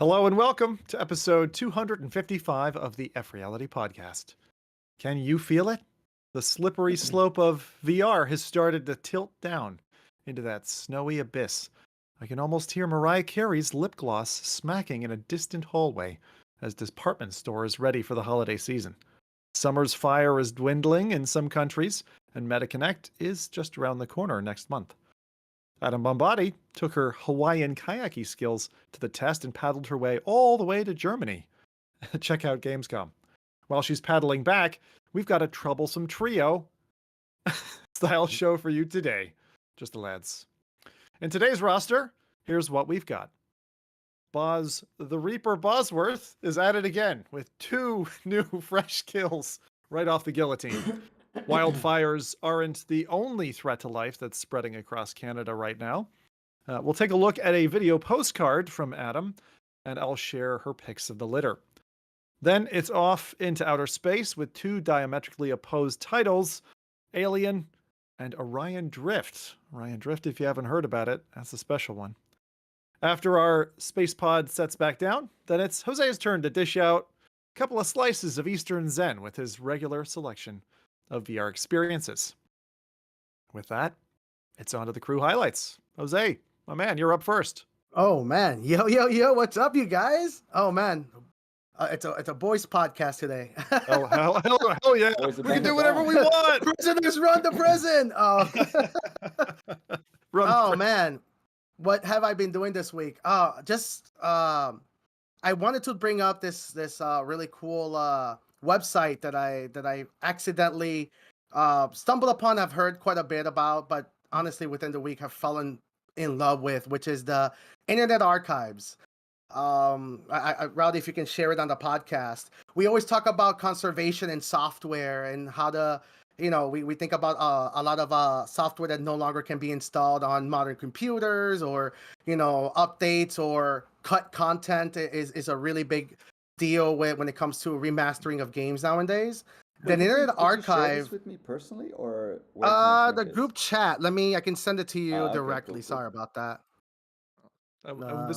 Hello and welcome to episode 255 of the FReality Podcast. Can you feel it? The slippery slope of VR has started to tilt down into that snowy abyss. I can almost hear Mariah Carey's lip gloss smacking in a distant hallway as department store is ready for the holiday season. Summer's fire is dwindling in some countries, and MetaConnect is just around the corner next month. Adam Bombati took her Hawaiian kayaking skills to the test and paddled her way all the way to Germany. Check out Gamescom. While she's paddling back, we've got a troublesome trio style show for you today. Just the lads. In today's roster, here's what we've got. Boz the Reaper Bosworth is at it again with 2 new fresh kills right off the guillotine. Wildfires aren't the only threat to life that's spreading across Canada right now. We'll take a look at a video postcard from Adam, and I'll share her pics of the litter. Then it's off into outer space with 2 diametrically opposed titles, Alien and Orion Drift. Orion Drift, if you haven't heard about it, that's a special one. After our space pod sets back down, then it's Jose's turn to dish out a couple of slices of Eastern Zen with his regular selection of VR experiences. With that, it's on to the crew highlights. Jose, my man, you're up first. Oh man, yo, what's up, you guys? Oh man, it's a boys podcast today. hell yeah, we can do whatever we want. Prisoners run the prison. Man, what have I been doing this week? I wanted to bring up this really cool website that I accidentally stumbled upon. I've heard quite a bit about, but honestly within the week have fallen in love with, which is the Internet Archives. Rowdy, if you can share it on the podcast. We always talk about conservation and software and how to, we think about a lot of software that no longer can be installed on modern computers, or updates or cut content is a really big deal when it comes to remastering of games nowadays. The Internet Archive. You share this with me personally, or the group chat. I can send it to you directly. Okay, cool. Sorry about that.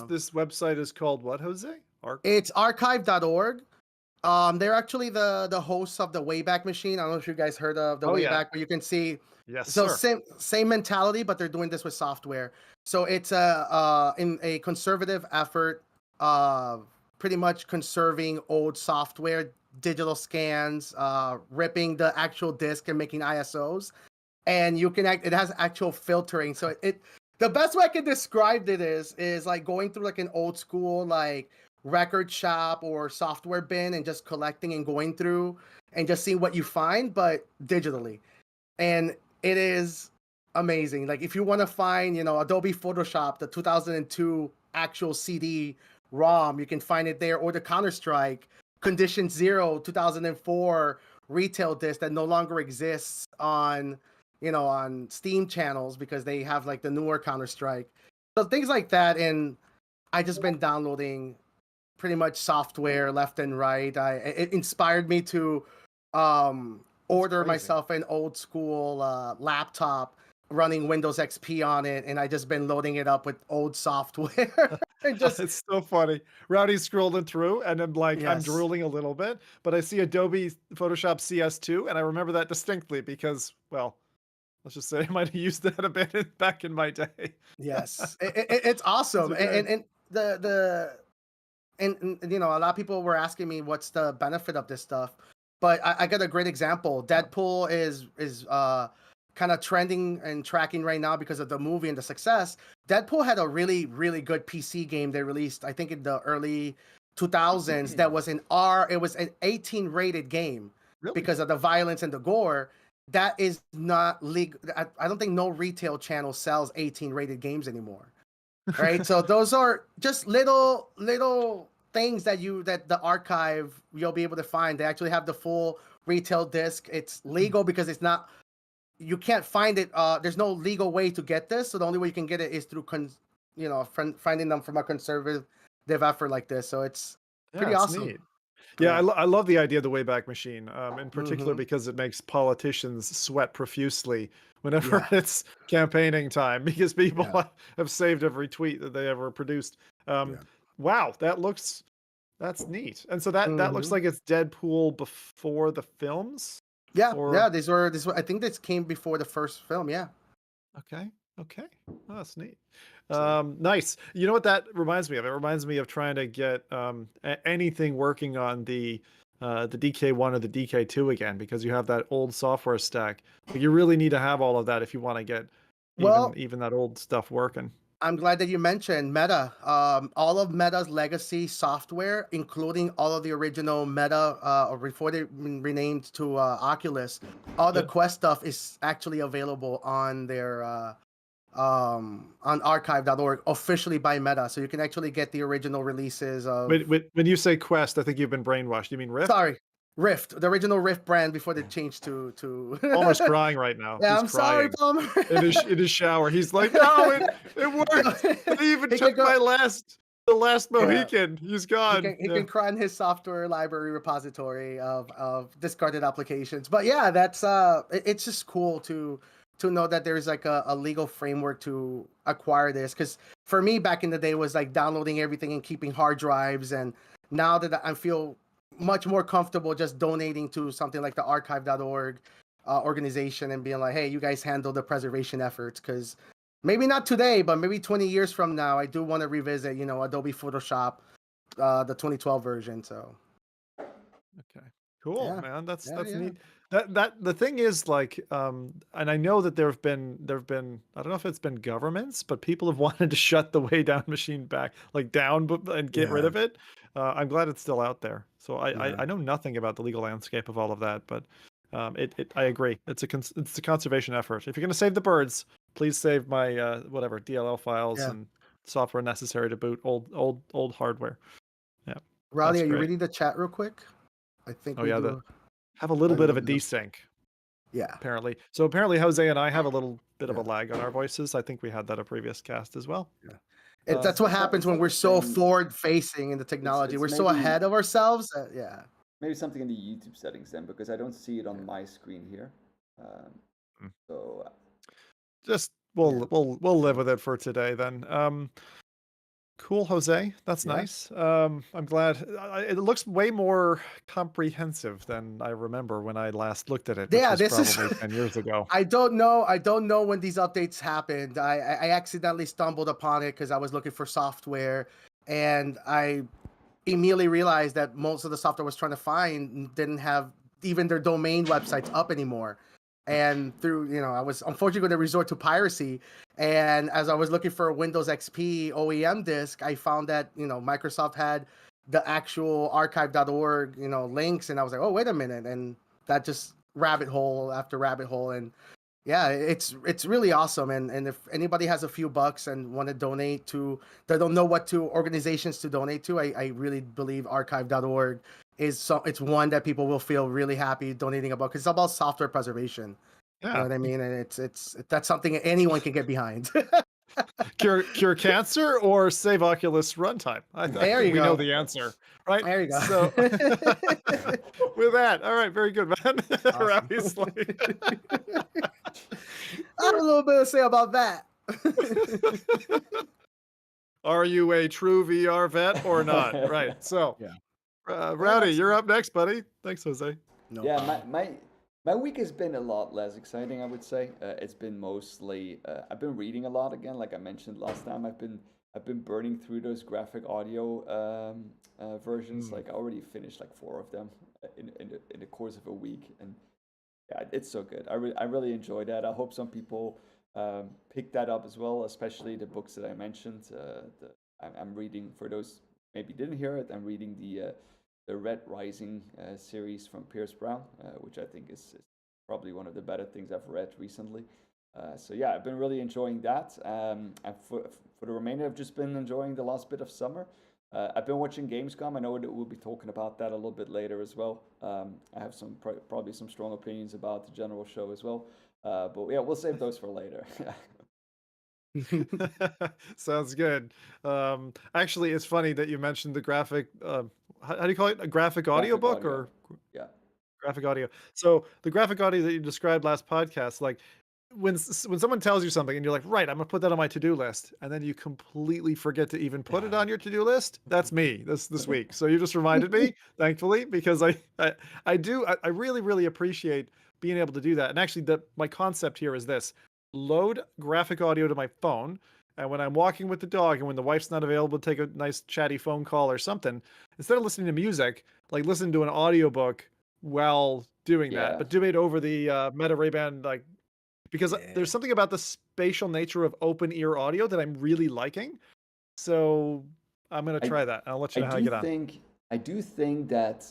This website is called what, Jose? It's archive.org. They're actually the hosts of the Wayback Machine. I don't know if you guys heard of the Wayback, but you can see. Yes, so sir. Same mentality, but they're doing this with software. So it's in a conservative effort, pretty much conserving old software, digital scans, ripping the actual disc and making ISOs, and it has actual filtering. So the best way I can describe it is like going through like an old school like record shop or software bin and just collecting and going through and just seeing what you find, but digitally. And it is amazing. Like if you want to find, Adobe Photoshop, the 2002 actual CD ROM, you can find it there, or the Counter-Strike Condition Zero 2004 retail disc that no longer exists on Steam channels because they have like the newer Counter-Strike. So things like that. And I just been downloading pretty much software left and right. It inspired me to order myself an old school laptop running Windows XP on it, and I just been loading it up with old software. It's so funny. Rowdy's scrolling through, and I'm like, Yes. I'm drooling a little bit, but I see Adobe Photoshop CS2, and I remember that distinctly because, well, let's just say I might have used that a bit back in my day. Yes, it's awesome, and a lot of people were asking me what's the benefit of this stuff, but I got a great example. Deadpool is kind of trending and tracking right now because of the movie and the success. Deadpool had a really, really good PC game they released, I think in the early 2000s. That was it was an 18 rated game. Really? Because of the violence and the gore. That is not legal. I don't think no retail channel sells 18 rated games anymore. Right? So those are just little things that the archive you'll be able to find. They actually have the full retail disc. It's legal because it's not, you can't find it. There's no legal way to get this. So the only way you can get it is through finding them from a conservative effort like this. So it's pretty awesome. Neat. Yeah, I love the idea of the Wayback Machine, in particular because it makes politicians sweat profusely whenever it's campaigning time, because people have saved every tweet that they ever produced. wow, that's neat. And so that looks Mhm. like it's Deadpool before the films, Yeah, or these were. I think this came before the first film. Yeah. okay, okay, oh, that's neat. So Nice. You know what that reminds me of? It reminds me of trying to get anything working on the DK1 or the DK2 again, because you have that old software stack. But you really need to have all of that if you want to get well, even that old stuff working. I'm glad that you mentioned Meta. All of Meta's legacy software, including all of the original Meta, or before they renamed to Oculus, all the Yeah. Quest stuff is actually available on their on archive.org officially by Meta. So you can actually get the original releases of. When you say Quest, I think you've been brainwashed. You mean Rift? Sorry, Rift, the original Rift brand before they changed to. Palmer's crying right now. Yeah, He's I'm sorry, crying Palmer. in his shower. He's like, no, it worked. They even He can took go. the last Yeah. Mohican. He's He gone. can he Yeah. can cry in his software library repository of discarded applications. But yeah, that's it's just cool to know that there's like a legal framework to acquire this. Because for me back in the day was like downloading everything and keeping hard drives, and now that I feel much more comfortable just donating to something like the archive.org organization and being like, hey, you guys handle the preservation efforts. Because maybe not today, but maybe 20 years from now, I do want to revisit, Adobe Photoshop, the 2012 version. So Okay. Cool, yeah, man. That's yeah. neat. That the thing is like, and I know that there've been I don't know if it's been governments, but people have wanted to shut the way down machine back, like down, and get rid Yeah, of it. I'm glad it's still out there. So yeah. I know nothing about the legal landscape of all of that, but I agree. It's a conservation effort. If you're gonna save the birds, please save my whatever DLL files Yeah. and software necessary to boot old hardware. Yeah, Rowdy, that's are you great. reading the chat real quick? I think Oh we yeah, do. have a little bit of a Bit of- desync Yeah, apparently. So apparently Jose and I have a little bit of a yeah, lag on our voices. I think we had that a previous cast as well. yeah. Uh, That's what happens It's when not we're the so same. forward facing in the technology. It's We're so ahead of ourselves. Yeah. maybe something in the YouTube settings then, because I don't see it on my screen here. Um, Mm. so just Yeah. we'll live with it for today then. Cool, Jose. That's Yeah. nice. I'm glad. It looks way more comprehensive than I remember when I last looked at it, which Yeah, was this is. probably 10 years ago. I don't know when these updates happened. I accidentally stumbled upon it because I was looking for software, and I immediately realized that most of the software I was trying to find didn't have even their domain websites up anymore. And through, I was unfortunately going to resort to piracy. And as I was looking for a Windows XP OEM disk, I found that, Microsoft had the actual archive.org, links. And I was like, oh, wait a minute. And that just rabbit hole after rabbit hole. And yeah, it's really awesome. And if anybody has a few bucks and want to donate to, they don't know what to organizations to donate to, I really believe archive.org it's one that people will feel really happy donating about, because it's about software preservation. You know Yeah. what I mean? And it's that's something anyone can get behind. Cure cancer or save Oculus runtime? I There think you we know go. the answer, right? There you go. So with that, all right, very good, man. Awesome. Obviously. I have a little bit to say about that. Are you a true VR vet or not? Right. So, Yeah. Rowdy, you're up next, buddy. Thanks, Jose. No yeah, problem. my week has been a lot less exciting, I would say. It's been mostly I've been reading a lot again, like I mentioned last time. I've been burning through those graphic audio versions. Like I already finished like 4 of them in the course of a week, and yeah, it's so good. I really enjoy that. I hope some people pick that up as well, especially the books that I mentioned. I'm reading, for those maybe didn't hear it, I'm reading the Red Rising series from Pierce Brown, which I think is probably one of the better things I've read recently. So yeah, I've been really enjoying that. And for the remainder, I've just been enjoying the last bit of summer. I've been watching Gamescom. I know that we'll be talking about that a little bit later as well. I have probably some strong opinions about the general show as well. But yeah, we'll save those for later. Sounds good. Actually, it's funny that you mentioned the graphic. How do you call it? A graphic audio book or yeah. graphic audio? So the graphic audio that you described last podcast, like when someone tells you something and you're like, right, I'm gonna put that on my to-do list, and then you completely forget to even put it on your to-do list. That's me this week. So you just reminded me, thankfully, because I really, really appreciate being able to do that. And actually, my concept here is this: load graphic audio to my phone, and when I'm walking with the dog, and when the wife's not available to take a nice chatty phone call or something, instead of listening to music, like listen to an audiobook while doing that, Yeah. but do it over the Meta Ray-Ban because there's something about the spatial nature of open ear audio that I'm really liking. So I'm gonna try that. I'll let you know how I get on. I do think that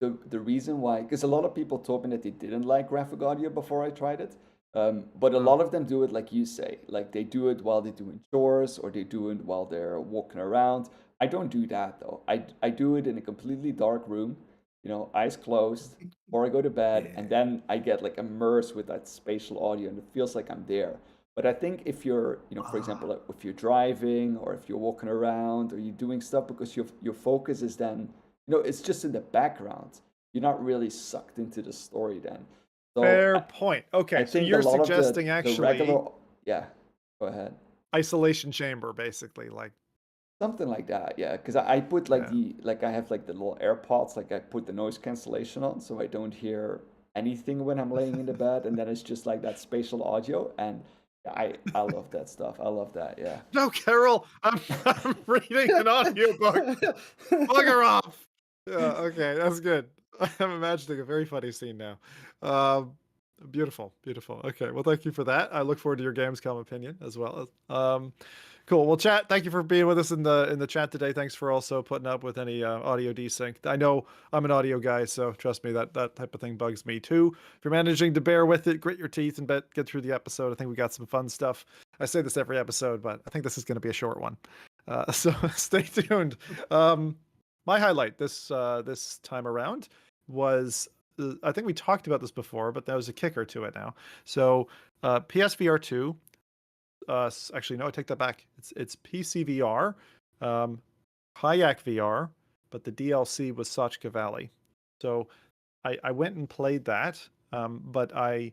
the reason why, because a lot of people told me that they didn't like graphic audio before I tried it, but a lot of them do it like you say, like they do it while they're doing chores or they do it while they're walking around. I don't do that though. I do it in a completely dark room, eyes closed, or I go to bed, and then I get like immersed with that spatial audio, and it feels like I'm there. But I think if you're, for example, like if you're driving or if you're walking around or you're doing stuff, because your focus is then, it's just in the background. You're not really sucked into the story then. So Fair point. I Okay, so think a you're lot of suggesting the actually regular, yeah, go ahead. isolation chamber, basically, like Something like that, yeah. Because I put like I have like the little AirPods, like I put the noise cancellation on, so I don't hear anything when I'm laying in the bed, and then it's just like that spatial audio, and I love that stuff. I love that, yeah. No, Carol, I'm reading an audiobook. Bugger off. Yeah, okay, that's good. I'm imagining a very funny scene now. Beautiful, beautiful. Okay, well, thank you for that. I look forward to your Gamescom opinion as well. Cool. Well, chat, thank you for being with us in the chat today. Thanks for also putting up with any audio desync. I know I'm an audio guy, so trust me, that type of thing bugs me too. If you're managing to bear with it, grit your teeth and get through the episode. I think we got some fun stuff. I say this every episode, but I think this is going to be a short one. So stay tuned. My highlight this time around was I think we talked about this before, but there was a kicker to it now. So PSVR 2. Actually, no, I take that back. It's PCVR, Kayak VR, but the DLC was Sachka Valley. So I went and played that, but I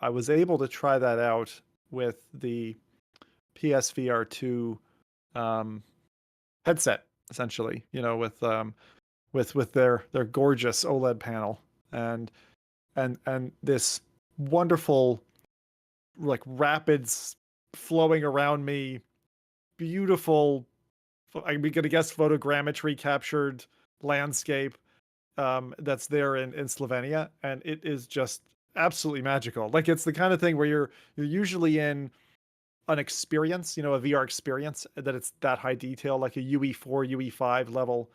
was able to try that out with the PSVR 2 headset, essentially. With their gorgeous OLED panel and this wonderful like rapids flowing around me, beautiful, I'm gonna guess photogrammetry captured landscape that's there in Slovenia, and it is just absolutely magical. Like it's the kind of thing where you're usually in an experience, a VR experience, that it's that high detail, like a UE4, UE5 level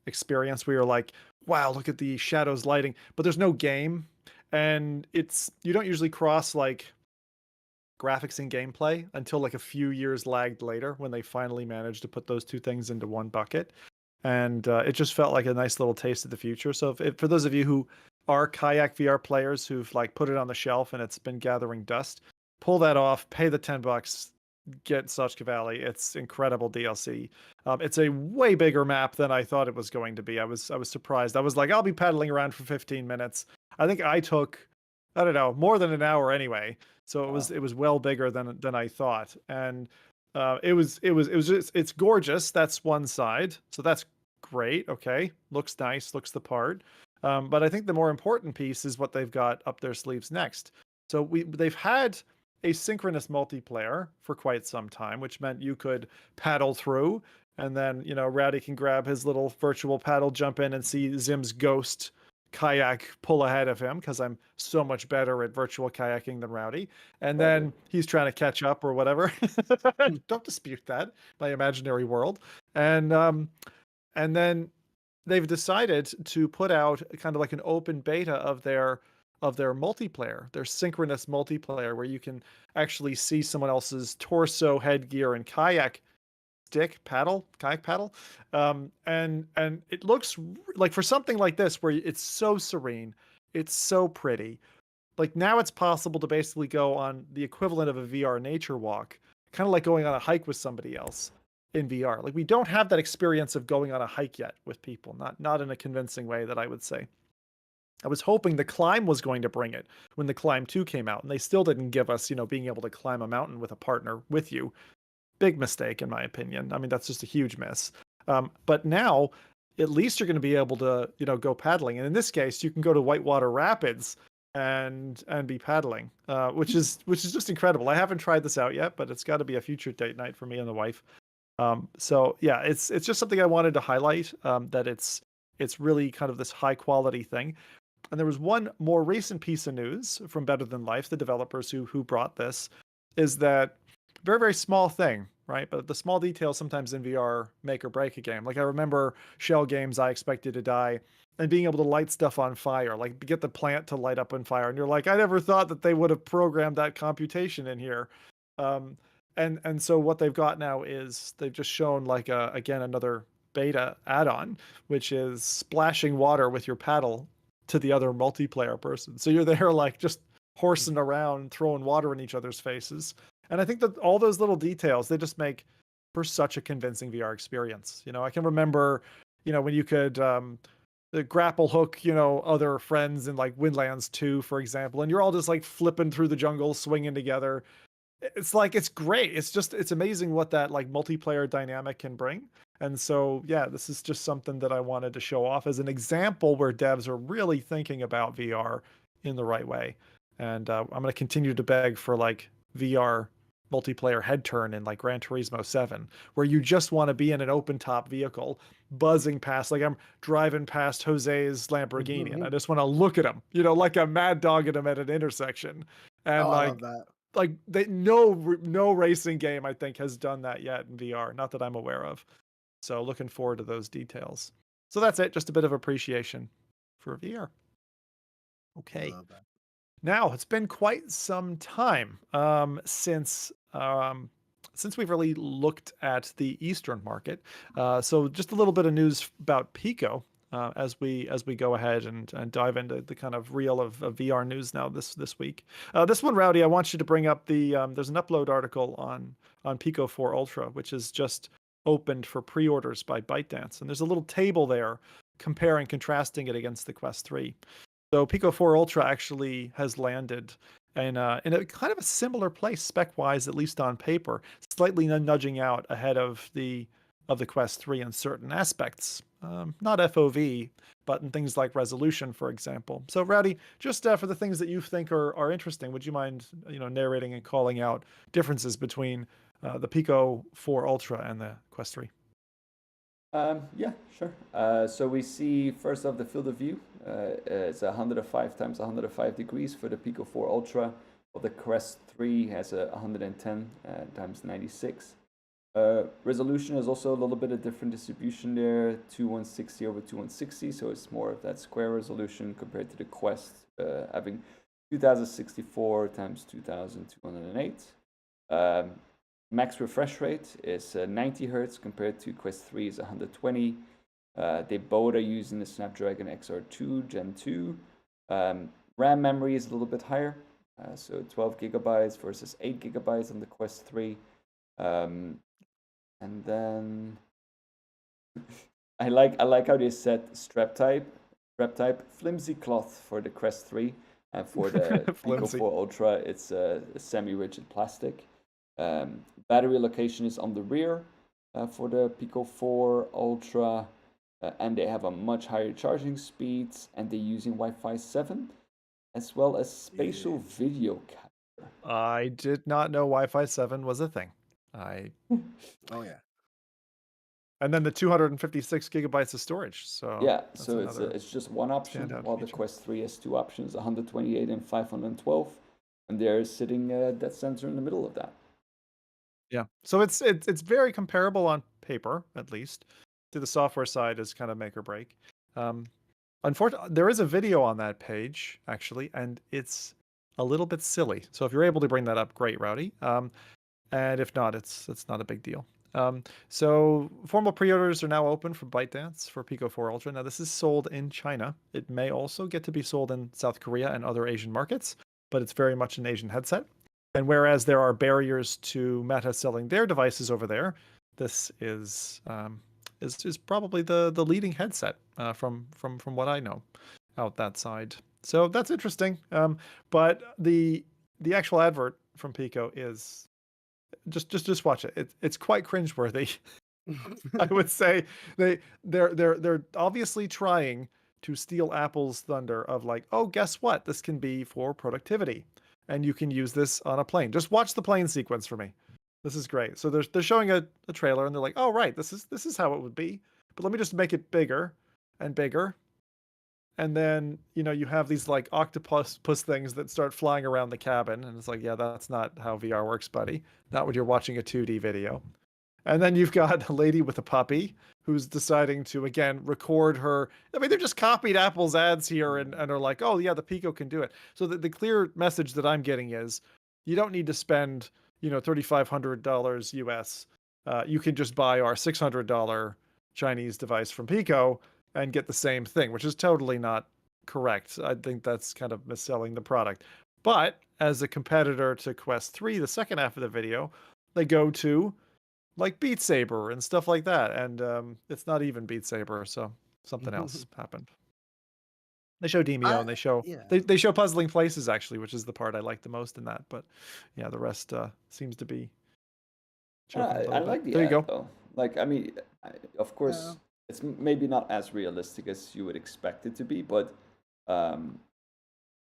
experience where you're like, wow, look at the shadows lighting, but there's no game, and you don't usually cross like graphics and gameplay until like a few years lagged later when they finally managed to put those two things into one bucket. And it just felt like a nice little taste of the future. So for those of you who are Kayak VR players who've like put it on the shelf and it's been gathering dust, pull that off, pay the $10, get Sachka Valley. It's incredible DLC. It's a way bigger map than I thought it was going to be. I was surprised. I was like, I'll be paddling around for 15 minutes. I think I took, I don't know, more than an hour anyway. So it was well bigger than I thought. And it's gorgeous. That's one side. So that's great. Okay. Looks nice, looks the part. But I think the more important piece is what they've got up their sleeves next. So they've had asynchronous multiplayer for quite some time, which meant you could paddle through, and then Rowdy can grab his little virtual paddle, jump in, and see Zim's ghost kayak pull ahead of him because I'm so much better at virtual kayaking than Rowdy. And then he's trying to catch up or whatever. Don't dispute that, my imaginary world. And then they've decided to put out kind of like an open beta of their multiplayer, their synchronous multiplayer, where you can actually see someone else's torso, headgear, and kayak paddle. And it looks like, for something like this where it's so serene, it's so pretty, like now it's possible to basically go on the equivalent of a VR nature walk, kind of like going on a hike with somebody else in VR. Like we don't have that experience of going on a hike yet with people, not in a convincing way that I would say. I was hoping the Climb was going to bring it when the Climb 2 came out, and they still didn't give us, being able to climb a mountain with a partner with you. Big mistake, in my opinion. I mean, that's just a huge miss. But now, at least you're going to be able to, go paddling. And in this case, you can go to Whitewater Rapids and be paddling, which is just incredible. I haven't tried this out yet, but it's got to be a future date night for me and the wife. So yeah, it's just something I wanted to highlight, that it's really kind of this high quality thing. And there was one more recent piece of news from Better Than Life, the developers who brought this, is that very, very small thing, right? But the small details sometimes in VR make or break a game. Like I remember Shell games I expected to die, and being able to light stuff on fire, like get the plant to light up on fire. And you're like, I never thought that they would have programmed that computation in here. And so what they've got now is they've just shown like again another beta add-on, which is splashing water with your paddle to the other multiplayer person. So you're there like just horsing around, throwing water in each other's faces. And I think that all those little details, they just make for such a convincing VR experience. I can remember, when you could the grapple hook, other friends in like Windlands 2, for example, and you're all just like flipping through the jungle, swinging together. It's like, it's great. It's amazing what that like multiplayer dynamic can bring. And so, yeah, this is just something that I wanted to show off as an example where devs are really thinking about VR in the right way. And I'm going to continue to beg for like VR multiplayer head turn in like Gran Turismo 7, where you just want to be in an open top vehicle buzzing past, like I'm driving past Jose's Lamborghini and I just want to look at him, like a mad dog at him at an intersection. And I like, love that. like no racing game I think has done that yet in VR, not that I'm aware of. So looking forward to those details. So that's it, just a bit of appreciation for VR. Okay. Now, it's been quite some time since we've really looked at the Eastern market. So just a little bit of news about Pico as we go ahead and dive into the kind of reel of VR news now this week. This one, Rowdy, I want you to bring up the there's an upload article on Pico 4 Ultra, which is just opened for pre-orders by ByteDance, and there's a little table there comparing, contrasting it against the Quest 3. So Pico 4 Ultra actually has landed in a kind of a similar place spec-wise, at least on paper, slightly nudging out ahead of the Quest 3 in certain aspects. Not FOV, but in things like resolution, for example. So Rowdy, just for the things that you think are interesting, would you mind narrating and calling out differences between the Pico 4 Ultra and the Quest 3? Yeah, sure. So we see first off the field of view. It's 105 times 105 degrees for the Pico 4 Ultra. While the Quest 3 has a 110 times 96. Resolution is also a little bit of different distribution there, 2160 over 2160, so it's more of that square resolution compared to the Quest having 2064 times 2208. Max refresh rate is 90 Hz compared to Quest 3 is 120. They both are using the Snapdragon XR2 Gen 2. RAM memory is a little bit higher, so 12 gigabytes versus 8 gigabytes on the Quest 3. And then I like how they set strap type, flimsy cloth for the Quest 3, and for the Pico 4 Ultra, it's a semi-rigid plastic. Battery location is on the rear for the Pico 4 Ultra, and they have a much higher charging speeds, and they're using Wi-Fi 7, as well as spatial video capture. I did not know Wi-Fi 7 was a thing. Oh yeah. And then the 256 gigabytes of storage. So yeah, so it's just one option, while feature. the Quest 3 has two options, 128 and 512, and they're sitting that sensor in the middle of that. Yeah, so it's very comparable on paper, at least. To the software side is kind of make or break. Unfortunately, there is a video on that page actually, and it's a little bit silly. So if you're able to bring that up, great, Rowdy. And if not, it's not a big deal. So formal pre-orders are now open for ByteDance for Pico 4 Ultra. Now this is sold in China. It may also get to be sold in South Korea and other Asian markets, but it's very much an Asian headset. And whereas there are barriers to Meta selling their devices over there, this is probably the leading headset from what I know. out that side. So that's interesting. But the actual advert from Pico is just watch it. It's quite cringeworthy. I would say they're obviously trying to steal Apple's thunder of like, oh, guess what? This can be for productivity, and you can use this on a plane. Just watch the plane sequence for me. This is great. So they're showing a trailer, and they're like, oh right, this is how it would be. But let me just make it bigger and bigger. And then, you have these like octopus things that start flying around the cabin. And it's like, yeah, that's not how VR works, buddy. Not when you're watching a 2D video. And then you've got a lady with a puppy who's deciding to, again, record her. I mean, they're just copied Apple's ads here and are like, oh, yeah, the Pico can do it. So the clear message that I'm getting is you don't need to spend, $3,500 US. You can just buy our $600 Chinese device from Pico and get the same thing, which is totally not correct. I think that's kind of misselling the product. But as a competitor to Quest 3, the second half of the video, they go to like Beat Saber and stuff like that. And it's not even Beat Saber, so something else happened. They show Demio and they show Puzzling Places, actually, which is the part I like the most in that. But yeah, the rest seems to be I like the there ad, you go. though. Like, I mean, of course, it's maybe not as realistic as you would expect it to be, but I It's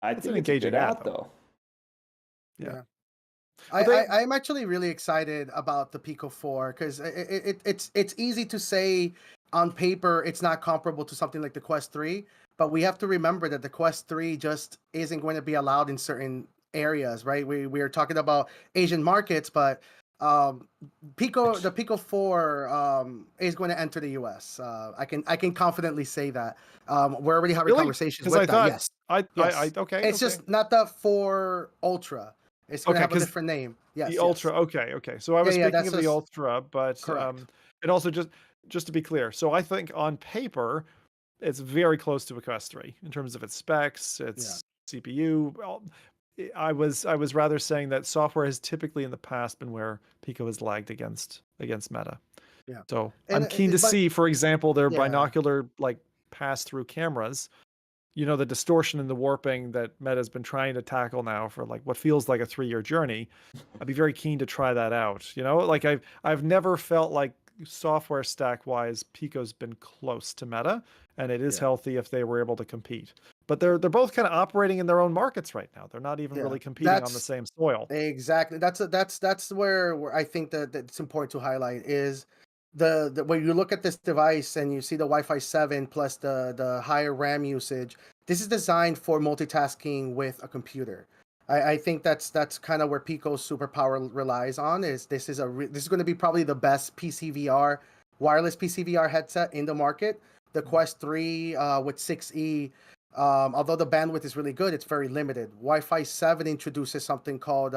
think an it's a engaging good ad, ad, though. though. Yeah. I'm actually really excited about the Pico 4 because it's easy to say on paper it's not comparable to something like the Quest 3, but we have to remember that the Quest 3 just isn't going to be allowed in certain areas, right? We are talking about Asian markets, but the Pico 4 is going to enter the US. I can confidently say that. We're already having Really? conversations 'Cause with I that. thought Yes. I okay. It's just not the 4 Ultra. It's going to Okay, have a 'cause different name. Yes. the Ultra. Okay. So I was Yeah, speaking that's of the just Ultra, but correct. and also just to be clear, so I think on paper it's very close to a Quest 3 in terms of its specs, its CPU. Well, I was rather saying that software has typically in the past been where Pico has lagged against Meta. Yeah. So And I'm keen to but see, for example, their yeah. binocular like pass-through cameras. The distortion and the warping that Meta's been trying to tackle now for like what feels like a 3-year journey. I'd be very keen to try that out. Like I've never felt like software stack wise Pico's been close to Meta, and it is healthy if they were able to compete. But they're both kind of operating in their own markets right now. They're not even really competing on the same soil. Exactly. That's where I think that it's important to highlight is the when you look at this device and you see the Wi-Fi 7 plus the higher RAM usage, this is designed for multitasking with a computer. I think that's kind of where Pico's superpower relies on. This is going to be probably the best PCVR wireless PCVR headset in the market. The Quest 3 with 6E, although the bandwidth is really good, it's very limited. Wi-Fi 7 introduces something called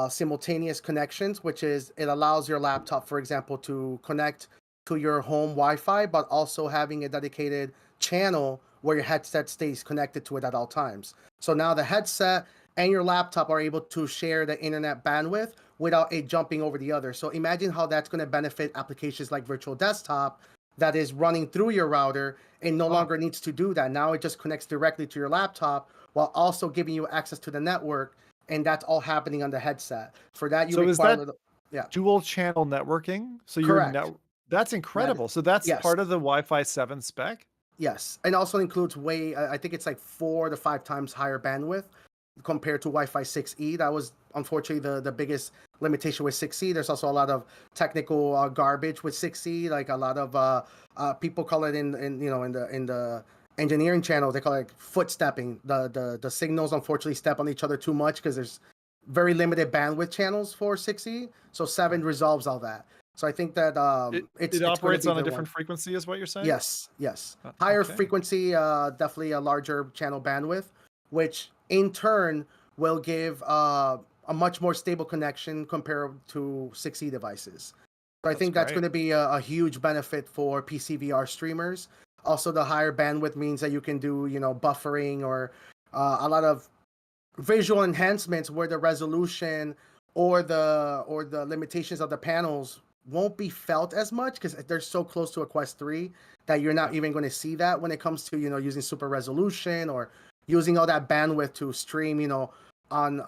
simultaneous connections, which is it allows your laptop, for example, to connect to your home Wi-Fi, but also having a dedicated channel where your headset stays connected to it at all times. So now the headset and your laptop are able to share the internet bandwidth without it jumping over the other. So imagine how that's going to benefit applications like Virtual Desktop that is running through your router and no longer needs to do that. Now it just connects directly to your laptop while also giving you access to the network, and that's all happening on the headset. For that, you require dual channel networking? So correct. That's incredible. So that's part of the Wi-Fi 7 spec? Yes, and also includes I think it's like 4 to 5 times higher bandwidth compared to Wi-Fi 6E. That was unfortunately the biggest limitation with 6E. There's also a lot of technical garbage with 6E. Like a lot of people call it in the engineering channel, they call it footstepping. The signals unfortunately step on each other too much because there's very limited bandwidth channels for 6E. So 7 resolves all that. So I think that it operates on a different frequency, is what you're saying? Yes. Higher frequency, definitely a larger channel bandwidth, which in turn will give a much more stable connection compared to 6E devices. So I think that's going to be a huge benefit for PCVR streamers. Also, the higher bandwidth means that you can do, buffering or a lot of visual enhancements where the resolution or the limitations of the panels won't be felt as much because they're so close to a Quest 3 that you're not even going to see that when it comes to, using super resolution or using all that bandwidth to stream, on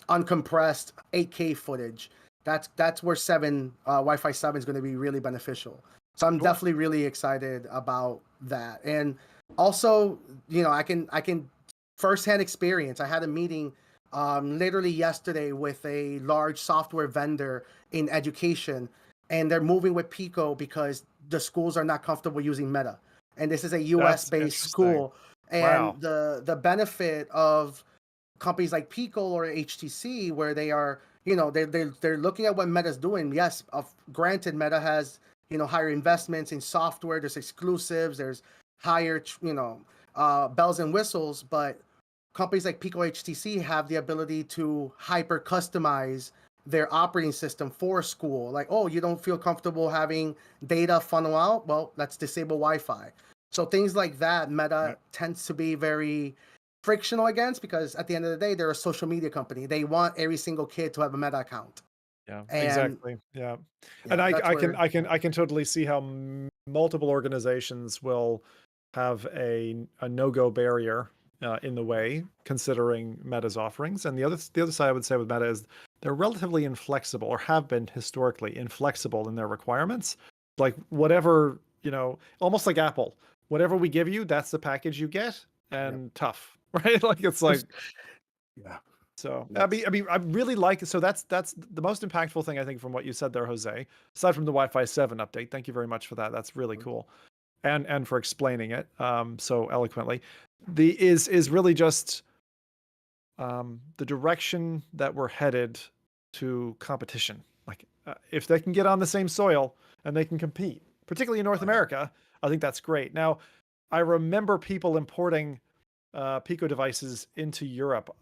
uncompressed 8K footage. That's where Wi-Fi 7 is going to be really beneficial. So I'm definitely really excited about that. And also, I can firsthand experience. I had a meeting literally yesterday with a large software vendor in education, and they're moving with Pico because the schools are not comfortable using Meta. And this is a US based school. And the benefit of companies like Pico or HTC, where they are, they're looking at what Meta's doing. Yes, granted, Meta has, higher investments in software, there's exclusives, there's higher, bells and whistles, but companies like Pico HTC have the ability to hyper customize their operating system for a school. Like, oh, you don't feel comfortable having data funnel out? Well, let's disable Wi-Fi. So things like that, Meta tends to be very frictional against, because at the end of the day, they're a social media company. They want every single kid to have a Meta account. Yeah, exactly. Yeah. Yeah, And I can totally see how multiple organizations will have a no-go barrier in the way, considering Meta's offerings. And the other side I would say with Meta is they're relatively inflexible, or have been historically inflexible in their requirements. Like whatever, almost like Apple, whatever we give you, that's the package you get, and tough, right? Like it's like, yeah. So I mean, I really like it. So that's the most impactful thing I think from what you said there, Jose. Aside from the Wi-Fi 7 update, thank you very much for that. That's really cool, and for explaining it so eloquently. Is really just the direction that we're headed to competition. Like if they can get on the same soil and they can compete, particularly in North America, I think that's great. Now, I remember people importing Pico devices into Europe.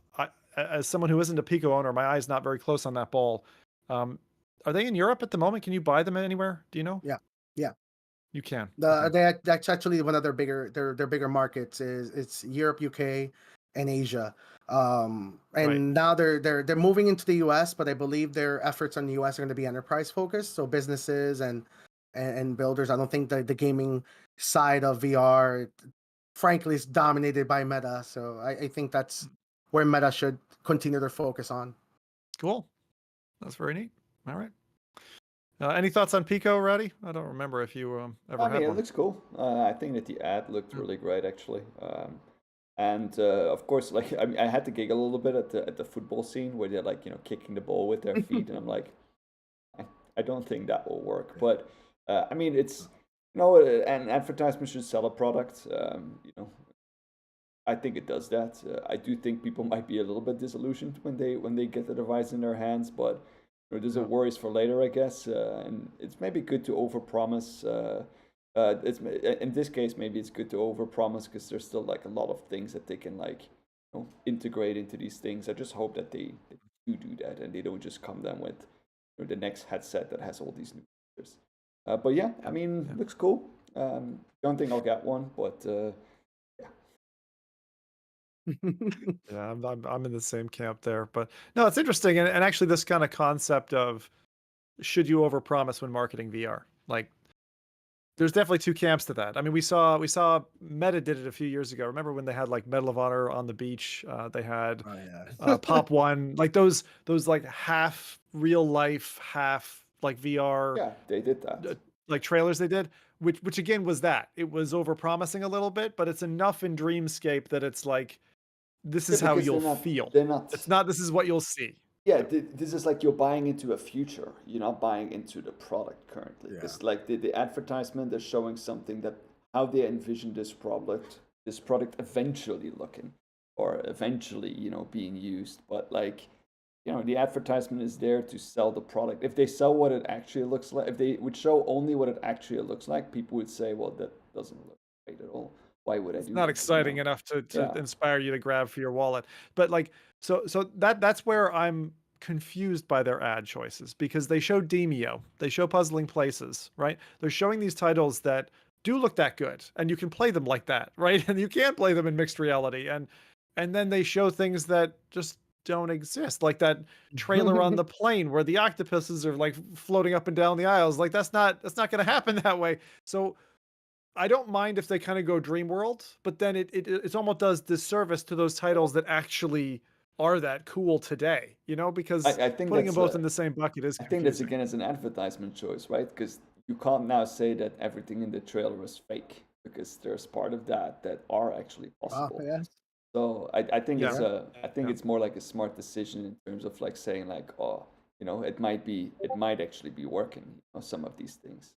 As someone who isn't a Pico owner, my eye's not very close on that ball. Are they in Europe at the moment? Can you buy them anywhere? Do you know? Yeah. You can. That's actually one of their bigger markets. It's Europe, UK, and Asia. Now they're moving into the US, but I believe their efforts on the US are going to be enterprise focused. So businesses and builders. I don't think the gaming side of VR, frankly, is dominated by Meta. So I think that's where Meta should continue their focus on. Cool. That's very neat. All right. Any thoughts on Pico, Rowdy? I don't remember if you ever had one. It looks cool. I think that the ad looked really great, actually. And of course, like I had to giggle a little bit at the football scene where they're like, kicking the ball with their feet, and I'm like, I don't think that will work. But I mean, it's an advertisement should sell a product. I think it does that. I do think people might be a little bit disillusioned when they get the device in their hands, but there's a worries for later, I guess. And it's maybe good to overpromise. It's in this case, maybe it's good to overpromise because there's still like a lot of things that they can integrate into these things. I just hope that they do that and they don't just come then with the next headset that has all these new features. But yeah, I mean, it looks cool. Don't think I'll get one, but. Yeah, I'm in the same camp there, but no, it's interesting, and actually this kind of concept of should you overpromise when marketing VR? Like, there's definitely two camps to that. I mean, we saw Meta did it a few years ago. Remember when they had like Medal of Honor on the beach? They had Pop One, like those like half real life, half like VR. Yeah, they did that. Like trailers they did, which again was that it was overpromising a little bit, but it's enough in Dreamscape that it's like. This is how you'll feel. It's not. This is what you'll see. Yeah, this is like you're buying into a future. You're not buying into the product currently. Yeah. It's like the advertisement is showing something that how they envision this product eventually looking, or eventually being used. But like the advertisement is there to sell the product. If they sell what it actually looks like, if they would show only what it actually looks like, people would say, well, that doesn't look great at all. Why would I do that? It's not exciting enough to inspire you to grab for your wallet. But like, so that's where I'm confused by their ad choices, because they show Demio, they show Puzzling Places, right? They're showing these titles that do look that good, and you can play them like that, right? And you can play them in mixed reality, and then they show things that just don't exist. Like that trailer on the plane where the octopuses are like floating up and down the aisles. Like that's not going to happen that way. So I don't mind if they kind of go dream world, but then it almost does disservice to those titles that actually are that cool today, because I think putting them that's both in the same bucket is I think that's confusing. again as an advertisement choice, right? Because you can't now say that everything in the trailer is fake because there's part of that are actually possible. Yes. So I think Yeah. it's I think Yeah. it's more like a smart decision in terms of like saying like, oh, it might actually be working, some of these things.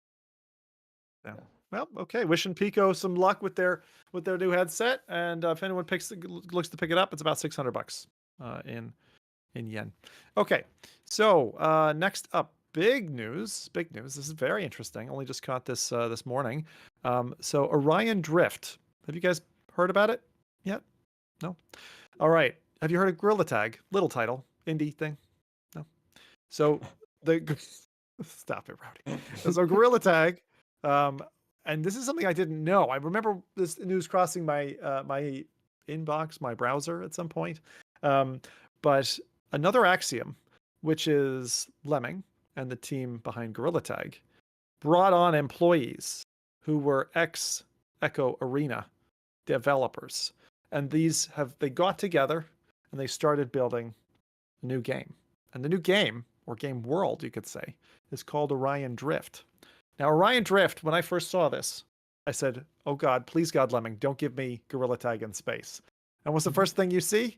Yeah. Well, okay. Wishing Pico some luck with their new headset, and if anyone looks to pick it up, it's about $600 in yen. Okay, so next up, big news. Big news. This is very interesting. Only just caught this this morning. So Orion Drift. Have you guys heard about it yet? No. All right. Have you heard of Gorilla Tag? Little title, indie thing. No. So the stop it, Rowdy. So Gorilla Tag. And this is something I didn't know. I remember this news crossing my my inbox, my browser at some point. But another Axiom, which is Lemming and the team behind Gorilla Tag, brought on employees who were ex-Echo Arena developers. And they got together and they started building a new game. And the new game, or game world, you could say, is called Orion Drift. Now, Orion Drift, when I first saw this, I said, oh God, please God, Lemming, don't give me Gorilla Tag in space. And what's the first thing you see?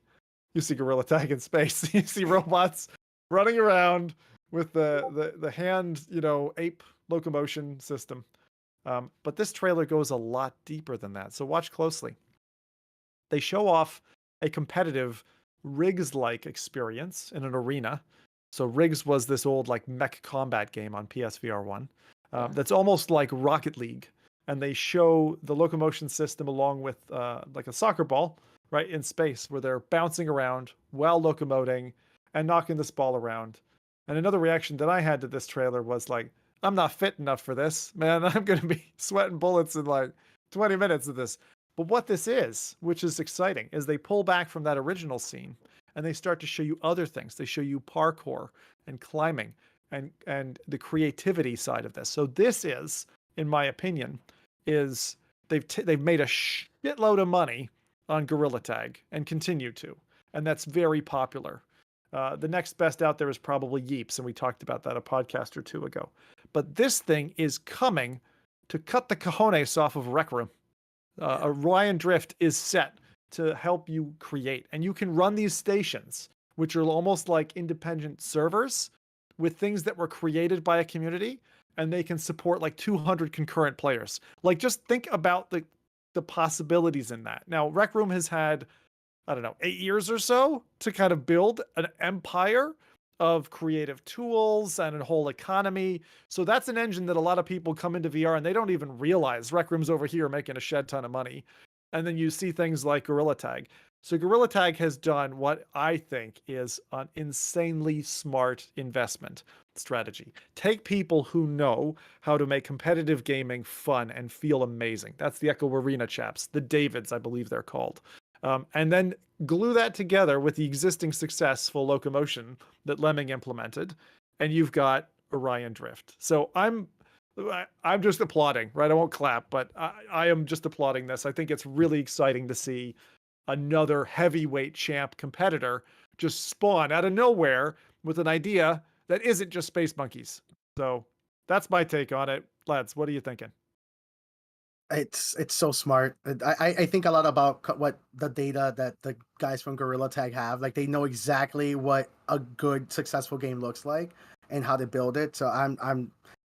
You see Gorilla Tag in space. You see robots running around with the hand, ape locomotion system. But this trailer goes a lot deeper than that. So watch closely. They show off a competitive Riggs-like experience in an arena. So Riggs was this old like mech combat game on PSVR 1. That's almost like Rocket League. And they show the locomotion system along with like a soccer ball, right, in space where they're bouncing around while locomoting and knocking this ball around. And another reaction that I had to this trailer was like, I'm not fit enough for this, man. I'm going to be sweating bullets in like 20 minutes of this. But what this is, which is exciting, is they pull back from that original scene and they start to show you other things. They show you parkour and climbing and the creativity side of this. So this is, in my opinion, is they've made a shitload of money on Gorilla Tag and continue to, and that's very popular. The next best out there is probably Yeeps, and we talked about that a podcast or two ago. But this thing is coming to cut the cojones off of Rec Room. Orion Drift is set to help you create, and you can run these stations, which are almost like independent servers with things that were created by a community, and they can support like 200 concurrent players. Like, just think about the possibilities in that. Now, Rec Room has had, I don't know, 8 years or so to kind of build an empire of creative tools and a whole economy. So that's an engine that a lot of people come into VR and they don't even realize Rec Room's over here making a shed ton of money. And then you see things like Gorilla Tag. So Gorilla Tag has done what I think is an insanely smart investment strategy. Take people who know how to make competitive gaming fun and feel amazing. That's the Echo Arena chaps, the Davids, I believe they're called. And then glue that together with the existing successful locomotion that Lemming implemented, and you've got Orion Drift. So I'm just applauding, right? I won't clap, but I am just applauding this. I think it's really exciting to see another heavyweight champ competitor just spawn out of nowhere with an idea that isn't just space monkeys. So that's my take on it. Lads, what are you thinking? It's so smart. I think a lot about what the data that the guys from Gorilla Tag have. Like, they know exactly what a good successful game looks like and how to build it. So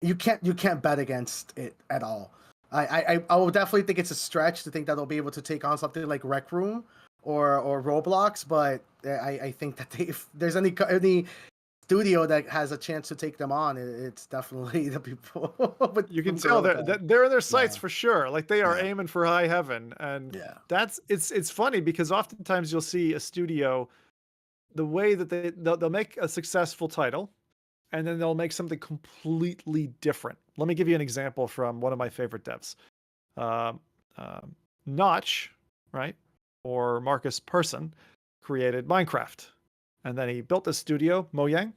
you can't bet against it at all. I will definitely think it's a stretch to think that they'll be able to take on something like Rec Room or Roblox, but I think that if there's any studio that has a chance to take them on, it's definitely the people. You can tell they're in their sights for sure. Like, they are aiming for high heaven, and it's funny because oftentimes you'll see a studio, the way that they'll make a successful title, and then they'll make something completely different. Let me give you an example from one of my favorite devs, Notch, right, or Marcus Persson created Minecraft. And then he built this studio, Mojang.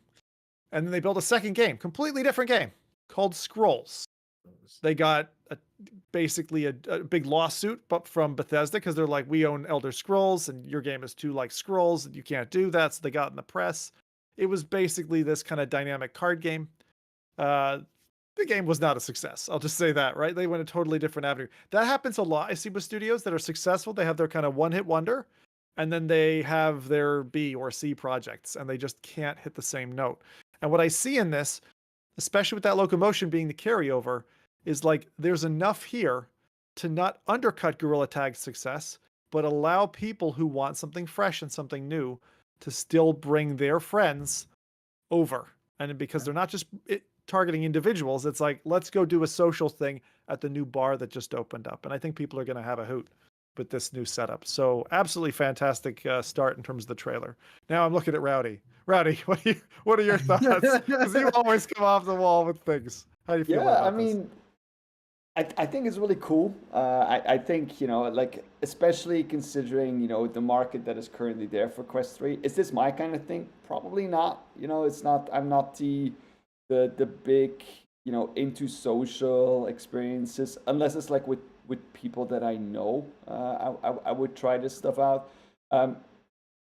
And then they built a second game, completely different game called Scrolls. They got basically a big lawsuit but from Bethesda because they're like, we own Elder Scrolls and your game is too like Scrolls and you can't do that. So they got in the press. It was basically this kind of dynamic card game. The game was not a success. I'll just say that, right? They went a totally different avenue. That happens a lot. I see with studios that are successful. They have their kind of one-hit wonder, and then they have their B or C projects, and they just can't hit the same note. And what I see in this, especially with that locomotion being the carryover, is like there's enough here to not undercut Gorilla Tag's success, but allow people who want something fresh and something new to still bring their friends over. And because they're not just targeting individuals, it's like, let's go do a social thing at the new bar that just opened up. And I think people are going to have a hoot with this new setup. So absolutely fantastic start in terms of the trailer. Now I'm looking at Rowdy. Rowdy, what are your thoughts? Because you always come off the wall with things. How do you feel about this? I think it's really cool. I think, like, especially considering, the market that is currently there for Quest 3. Is this my kind of thing? Probably not. It's not, I'm not the big, into social experiences, unless it's like with people that I know. I would try this stuff out.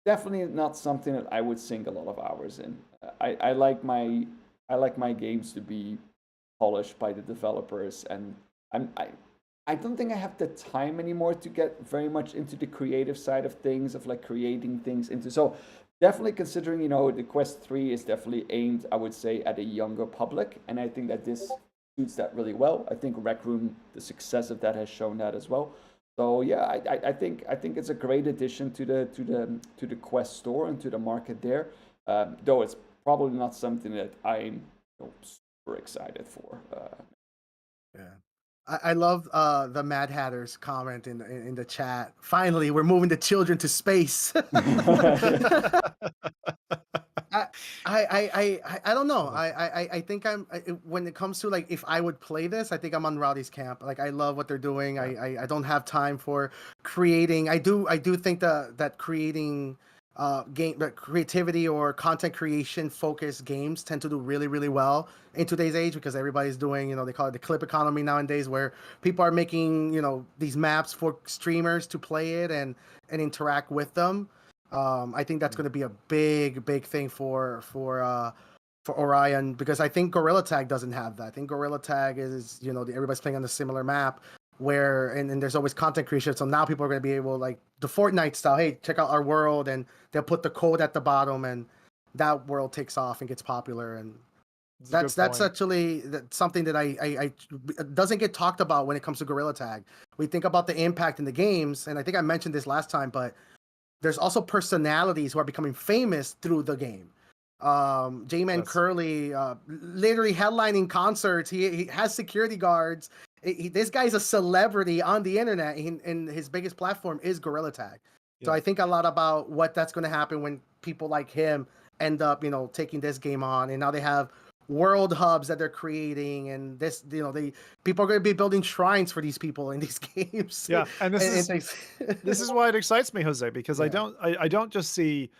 Definitely not something that I would sink a lot of hours in. I like my games to be polished by the developers, and I don't think I have the time anymore to get very much into the creative side of things, of like creating things into. So definitely considering, the Quest 3 is definitely aimed, I would say, at a younger public, and I think that this suits that really well. I think Rec Room, the success of that has shown that as well. So yeah, I think it's a great addition to the Quest store and to the market there. Though it's probably not something that I'm super excited for. Yeah. I love the Mad Hatter's comment in the chat. Finally, we're moving the children to space. I don't know. I think when it comes to like if I would play this, I think I'm on Rowdy's camp. Like I love what they're doing. I don't have time for creating. I do think that creating creativity or content creation focused games tend to do really, really well in today's age because everybody's doing, they call it the clip economy nowadays, where people are making, these maps for streamers to play it and interact with them. I think that's going to be a big thing for Orion, because I think Gorilla Tag doesn't have that. I think Gorilla Tag is, everybody's playing on a similar map where, and there's always content creation. So now people are going to be able, like the Fortnite style, hey, check out our world, and they'll put the code at the bottom, and that world takes off and gets popular. And that's actually something that I doesn't get talked about when it comes to Gorilla Tag. We think about the impact in the games, and I think I mentioned this last time, but there's also personalities who are becoming famous through the game. J-Man Curly, literally headlining concerts. He has security guards. This guy's a celebrity on the internet, and his biggest platform is Gorilla Tag. Yeah. So I think a lot about what that's going to happen when people like him end up, taking this game on, and now they have world hubs that they're creating, and this, people are going to be building shrines for these people in these games. Yeah, and this is why it excites me, Jose, because I don't just see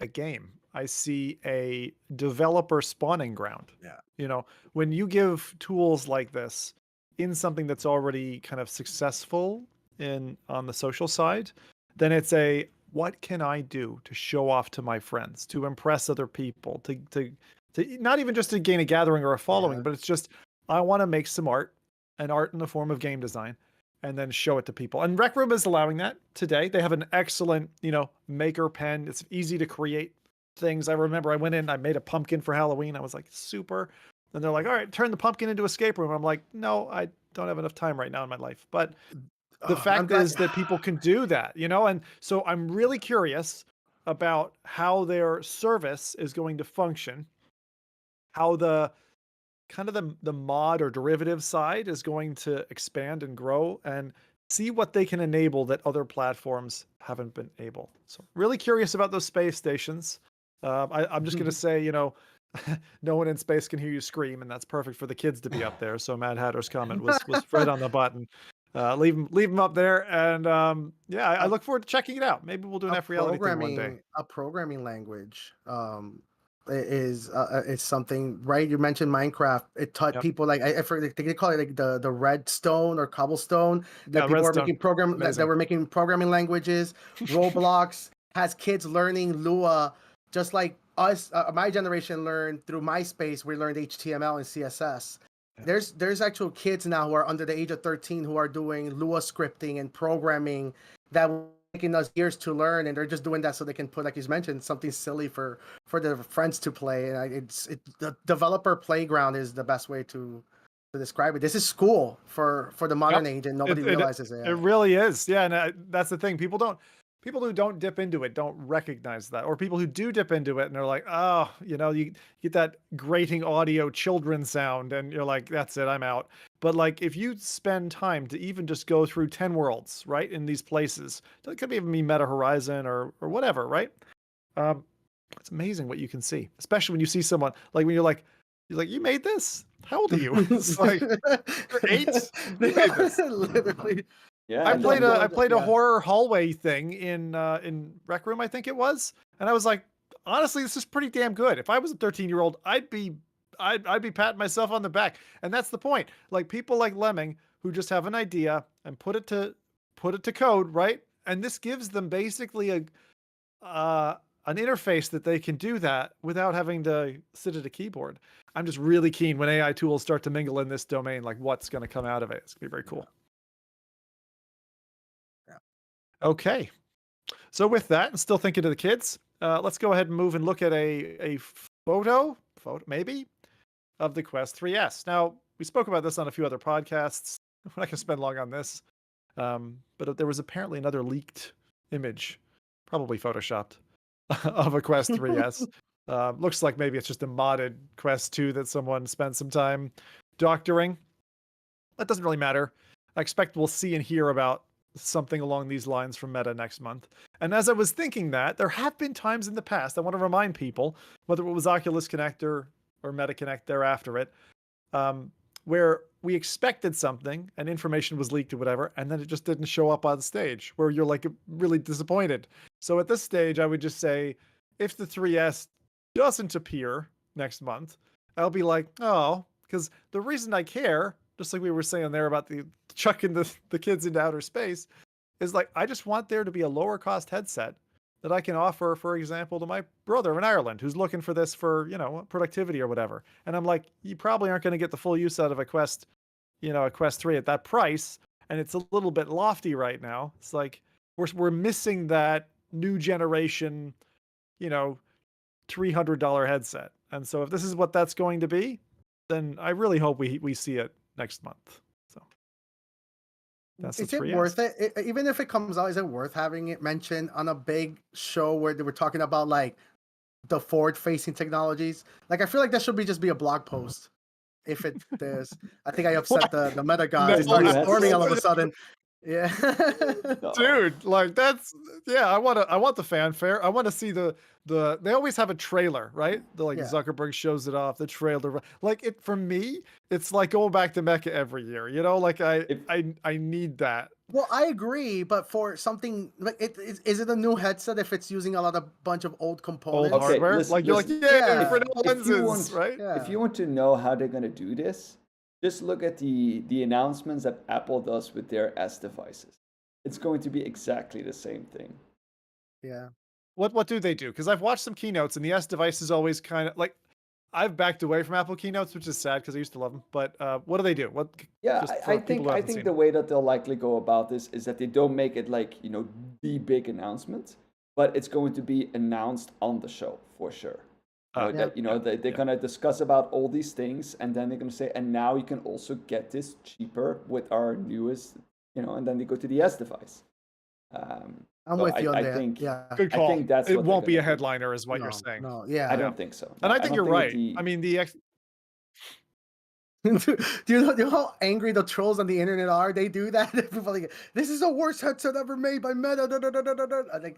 a game. I see a developer spawning ground. Yeah. When you give tools like this in something that's already kind of successful on the social side, then it's what can I do to show off to my friends, to impress other people, to not even just to gain a gathering or a following, but it's just, I want to make some art, and art in the form of game design, and then show it to people. And Rec Room is allowing that today. They have an excellent, maker pen. It's easy to create things. I remember I went in, I made a pumpkin for Halloween. I was like, super. And they're like, all right, turn the pumpkin into escape room. I'm like, no, I don't have enough time right now in my life. But the fact is that people can do that, and so I'm really curious about how their service is going to function, how the kind of the mod or derivative side is going to expand and grow, and see what they can enable that other platforms haven't been able. So really curious about those space stations. I'm just going to say, no one in space can hear you scream, and that's perfect for the kids to be up there. So Mad Hatter's comment was right on the button. leave them up there. And I look forward to checking it out. Maybe we'll do an FReality thing one day. A programming language is something, right? You mentioned Minecraft. It taught people like I forget, they call it like the redstone or cobblestone that people Redstone. are making that were making programming languages. Roblox has kids learning Lua, just like us. My generation learned through MySpace. We learned HTML and CSS. Yeah. There's actual kids now who are under the age of 13 who are doing Lua scripting and programming that taking us years to learn, and they're just doing that so they can put, like you mentioned, something silly for their friends to play. And the developer playground is the best way to describe it. This is school for the modern age, and nobody realizes it. It really is, yeah. And that's the thing. People who don't dip into it don't recognize that, or people who do dip into it and they're like, oh, you get that grating audio children sound, and you're like, that's it, I'm out. But like, if you spend time to even just go through 10 worlds, right, in these places, it could even be Meta Horizon or whatever, right? It's amazing what you can see, especially when you see someone like when you're like, you made this? How old are you? It's like, you're 8? You made this. Literally. Yeah, I played a horror hallway thing in Rec Room, I think it was, and I was like, honestly, this is pretty damn good. If I was a 13-year-old, I'd be patting myself on the back. And that's the point. Like, people like Lemming who just have an idea and put it to code, right? And this gives them basically an interface that they can do that without having to sit at a keyboard. I'm just really keen when AI tools start to mingle in this domain, like what's going to come out of it. It's going to be very cool. Okay, so with that, and still thinking of the kids, let's go ahead and move and look at a photo maybe of the Quest 3S. Now, we spoke about this on a few other podcasts. We're not going to spend long on this, but there was apparently another leaked image, probably photoshopped, of a Quest 3S. Looks like maybe it's just a modded Quest 2 that someone spent some time doctoring. That doesn't really matter. I expect we'll see and hear about something along these lines from Meta next month. And as I was thinking that, there have been times in the past, I want to remind people, whether it was Oculus Connect or Meta Connect thereafter it, where we expected something and information was leaked or whatever, and then it just didn't show up on stage, where you're like really disappointed. So at this stage, I would just say, if the 3S doesn't appear next month, I'll be like, oh, because the reason I care, just like we were saying there about the chucking the kids into outer space, is like, I just want there to be a lower cost headset that I can offer, for example, to my brother in Ireland who's looking for this for, productivity or whatever. And I'm like, you probably aren't going to get the full use out of a Quest 3 at that price. And it's a little bit lofty right now. It's like, we're missing that new generation, $300 headset. And so if this is what that's going to be, then I really hope we see it next month. So that's is it worth it? Even if it comes out, is it worth having it mentioned on a big show where they were talking about like the forward-facing technologies? Like, I feel like that should just be a blog post. If it is, I think I upset the Meta guys. They started storming all of a sudden. Yeah. Dude, like I want the fanfare. I want to see they always have a trailer, right? Zuckerberg shows it off, the trailer. Like, it, for me, it's like going back to Mecca every year, like I need that. Well, I agree, but for something like is it a new headset if it's using a bunch of old components? Old hardware? You're like, for no lenses, right? Yeah. If you want to know how they're gonna do this, just look at the announcements that Apple does with their S devices. It's going to be exactly the same thing. Yeah. What do they do? Because I've watched some keynotes, and the S device is always kind of like, I've backed away from Apple keynotes, which is sad because I used to love them. But what do they do? I think the way that they'll likely go about this is that they don't make it like the big announcement, but it's going to be announced on the show for sure. They're gonna discuss about all these things, and then they're gonna say, and now you can also get this cheaper with our newest, and then they go to the S device. I'm with you on that. Good call. I think that's it won't be a headliner, is what you're saying. No, yeah. I don't think so. And I think you're right. I mean, do you know how angry the trolls on the internet are? They do that. People like, this is the worst headset ever made by Meta.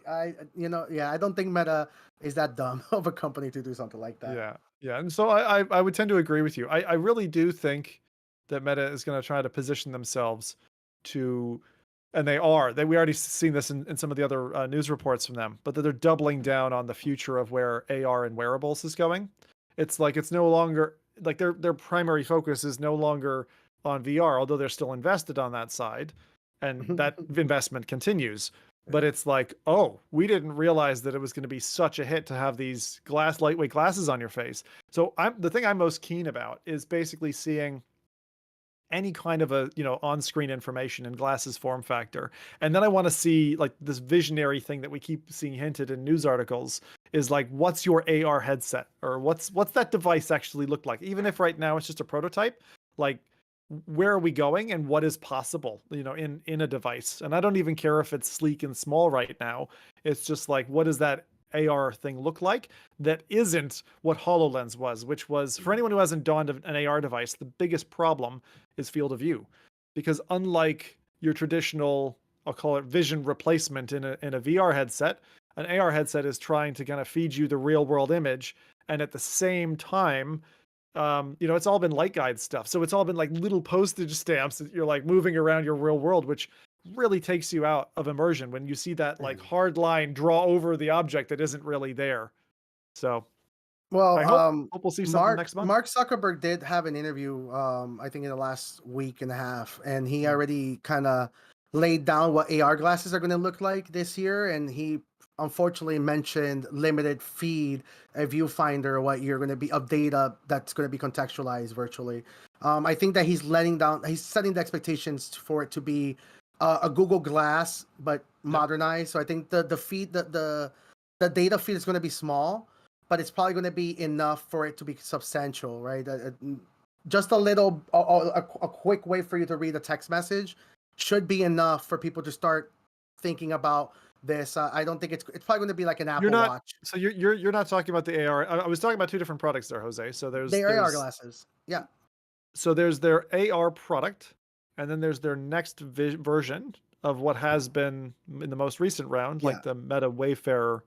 I don't think Meta is that dumb of a company to do something like that. Yeah. And so I would tend to agree with you. I really do think that Meta is going to try to position themselves to, and we already seen this in some of the other news reports from them, but that they're doubling down on the future of where AR and wearables is going. It's like it's no longer like their primary focus is no longer on VR, although they're still invested on that side, and that investment continues. But it's like, oh, we didn't realize that it was going to be such a hit to have these lightweight glasses on your face. So the thing I'm most keen about is basically seeing any kind of a, on-screen information in glasses form factor. And then I want to see like this visionary thing that we keep seeing hinted in news articles is like, what's your AR headset, or what's that device actually look like? Even if right now it's just a prototype, like where are we going and what is possible, in a device? And I don't even care if it's sleek and small right now. It's just like, what does that AR thing look like that isn't what HoloLens was, which was, for anyone who hasn't donned an AR device, the biggest problem is field of view. Because unlike your traditional, I'll call it vision replacement in a VR headset, an AR headset is trying to kind of feed you the real world image. And at the same time, it's all been light guide stuff. So it's all been like little postage stamps that you're like moving around your real world, which really takes you out of immersion when you see that like hard line draw over the object that isn't really there. So, well, I hope we'll see something next month. Mark Zuckerberg did have an interview, I think in the last week and a half, and he already kind of laid down what AR glasses are going to look like this year, and he unfortunately mentioned limited feed, a viewfinder, what you're going to be of data that's going to be contextualized virtually. I think that he's setting the expectations for it to be a Google Glass, but modernized. So I think the feed, the data feed is going to be small, but it's probably going to be enough for it to be substantial, right? Just a little, a quick way for you to read a text message should be enough for people to start thinking about this. I don't think it's probably going to be like an Apple Watch. So you're not talking about the AR. I was talking about two different products there, Jose. So there's AR glasses. Yeah. So there's their AR product, and then there's their next version of what has been in the most recent round, like the Meta Wayfarer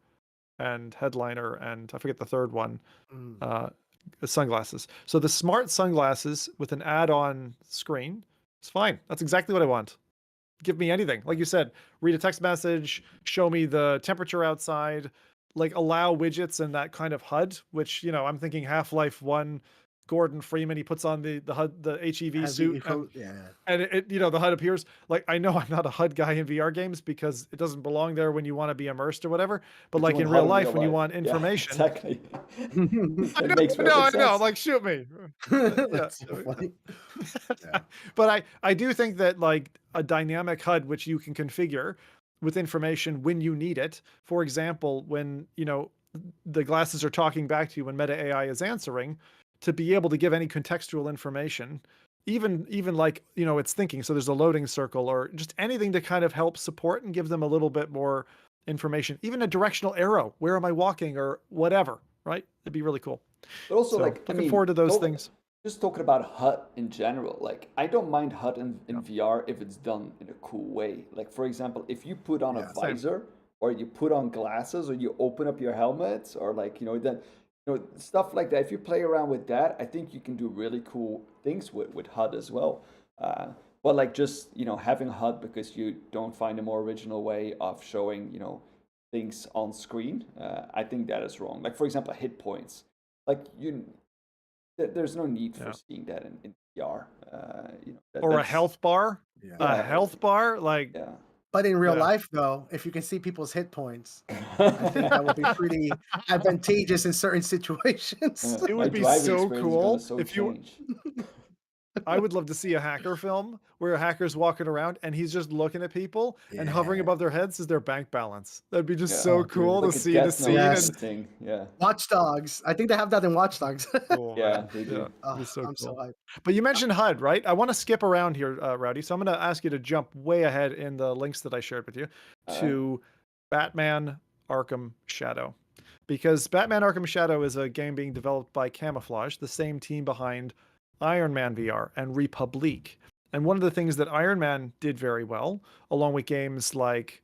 and Headliner, and I forget the third one, sunglasses. So the smart sunglasses with an add-on screen is fine. That's exactly what I want. Give me anything. Like you said, read a text message, show me the temperature outside, like allow widgets and that kind of HUD, which, I'm thinking Half-Life 1, Gordon Freeman, he puts on the HUD, the HEV suit, and it the HUD appears. Like, I know I'm not a HUD guy in VR games because it doesn't belong there when you want to be immersed or whatever, but like in real life, when you want information. Yeah, exactly. I know, like, shoot me. That's so funny. But I do think that like a dynamic HUD, which you can configure with information when you need it. For example, when, the glasses are talking back to you when Meta AI is answering, to be able to give any contextual information, even like, it's thinking. So there's a loading circle or just anything to kind of help support and give them a little bit more information, even a directional arrow. Where am I walking or whatever, right? It'd be really cool. But also, so, looking forward to those things. Just talking about HUD in general, like I don't mind HUD in VR if it's done in a cool way. Like, for example, if you put on a visor or you put on glasses or you open up your helmet or like, then stuff like that. If you play around with that, I think you can do really cool things with HUD as well. But like just, having HUD because you don't find a more original way of showing, things on screen, I think that is wrong. Like, for example, hit points. Like there's no need for seeing that in VR. Or a health bar. Yeah. A health bar, like. Yeah. But in real life, though, if you can see people's hit points, I think that would be pretty advantageous in certain situations. It would be so cool if you. I would love to see a hacker film where a hacker's walking around and he's just looking at people and hovering above their heads is their bank balance. That'd be just so cool to see the scene. Watch Dogs. I think they have that in Watch Dogs. Cool, yeah, they do. I'm so cool. So hyped. But you mentioned HUD, right? I want to skip around here, Rowdy. So I'm going to ask you to jump way ahead in the links that I shared with you to Batman Arkham Shadow. Because Batman Arkham Shadow is a game being developed by Camouflage, the same team behind Iron Man VR and Republic. And one of the things that Iron Man did very well, along with games like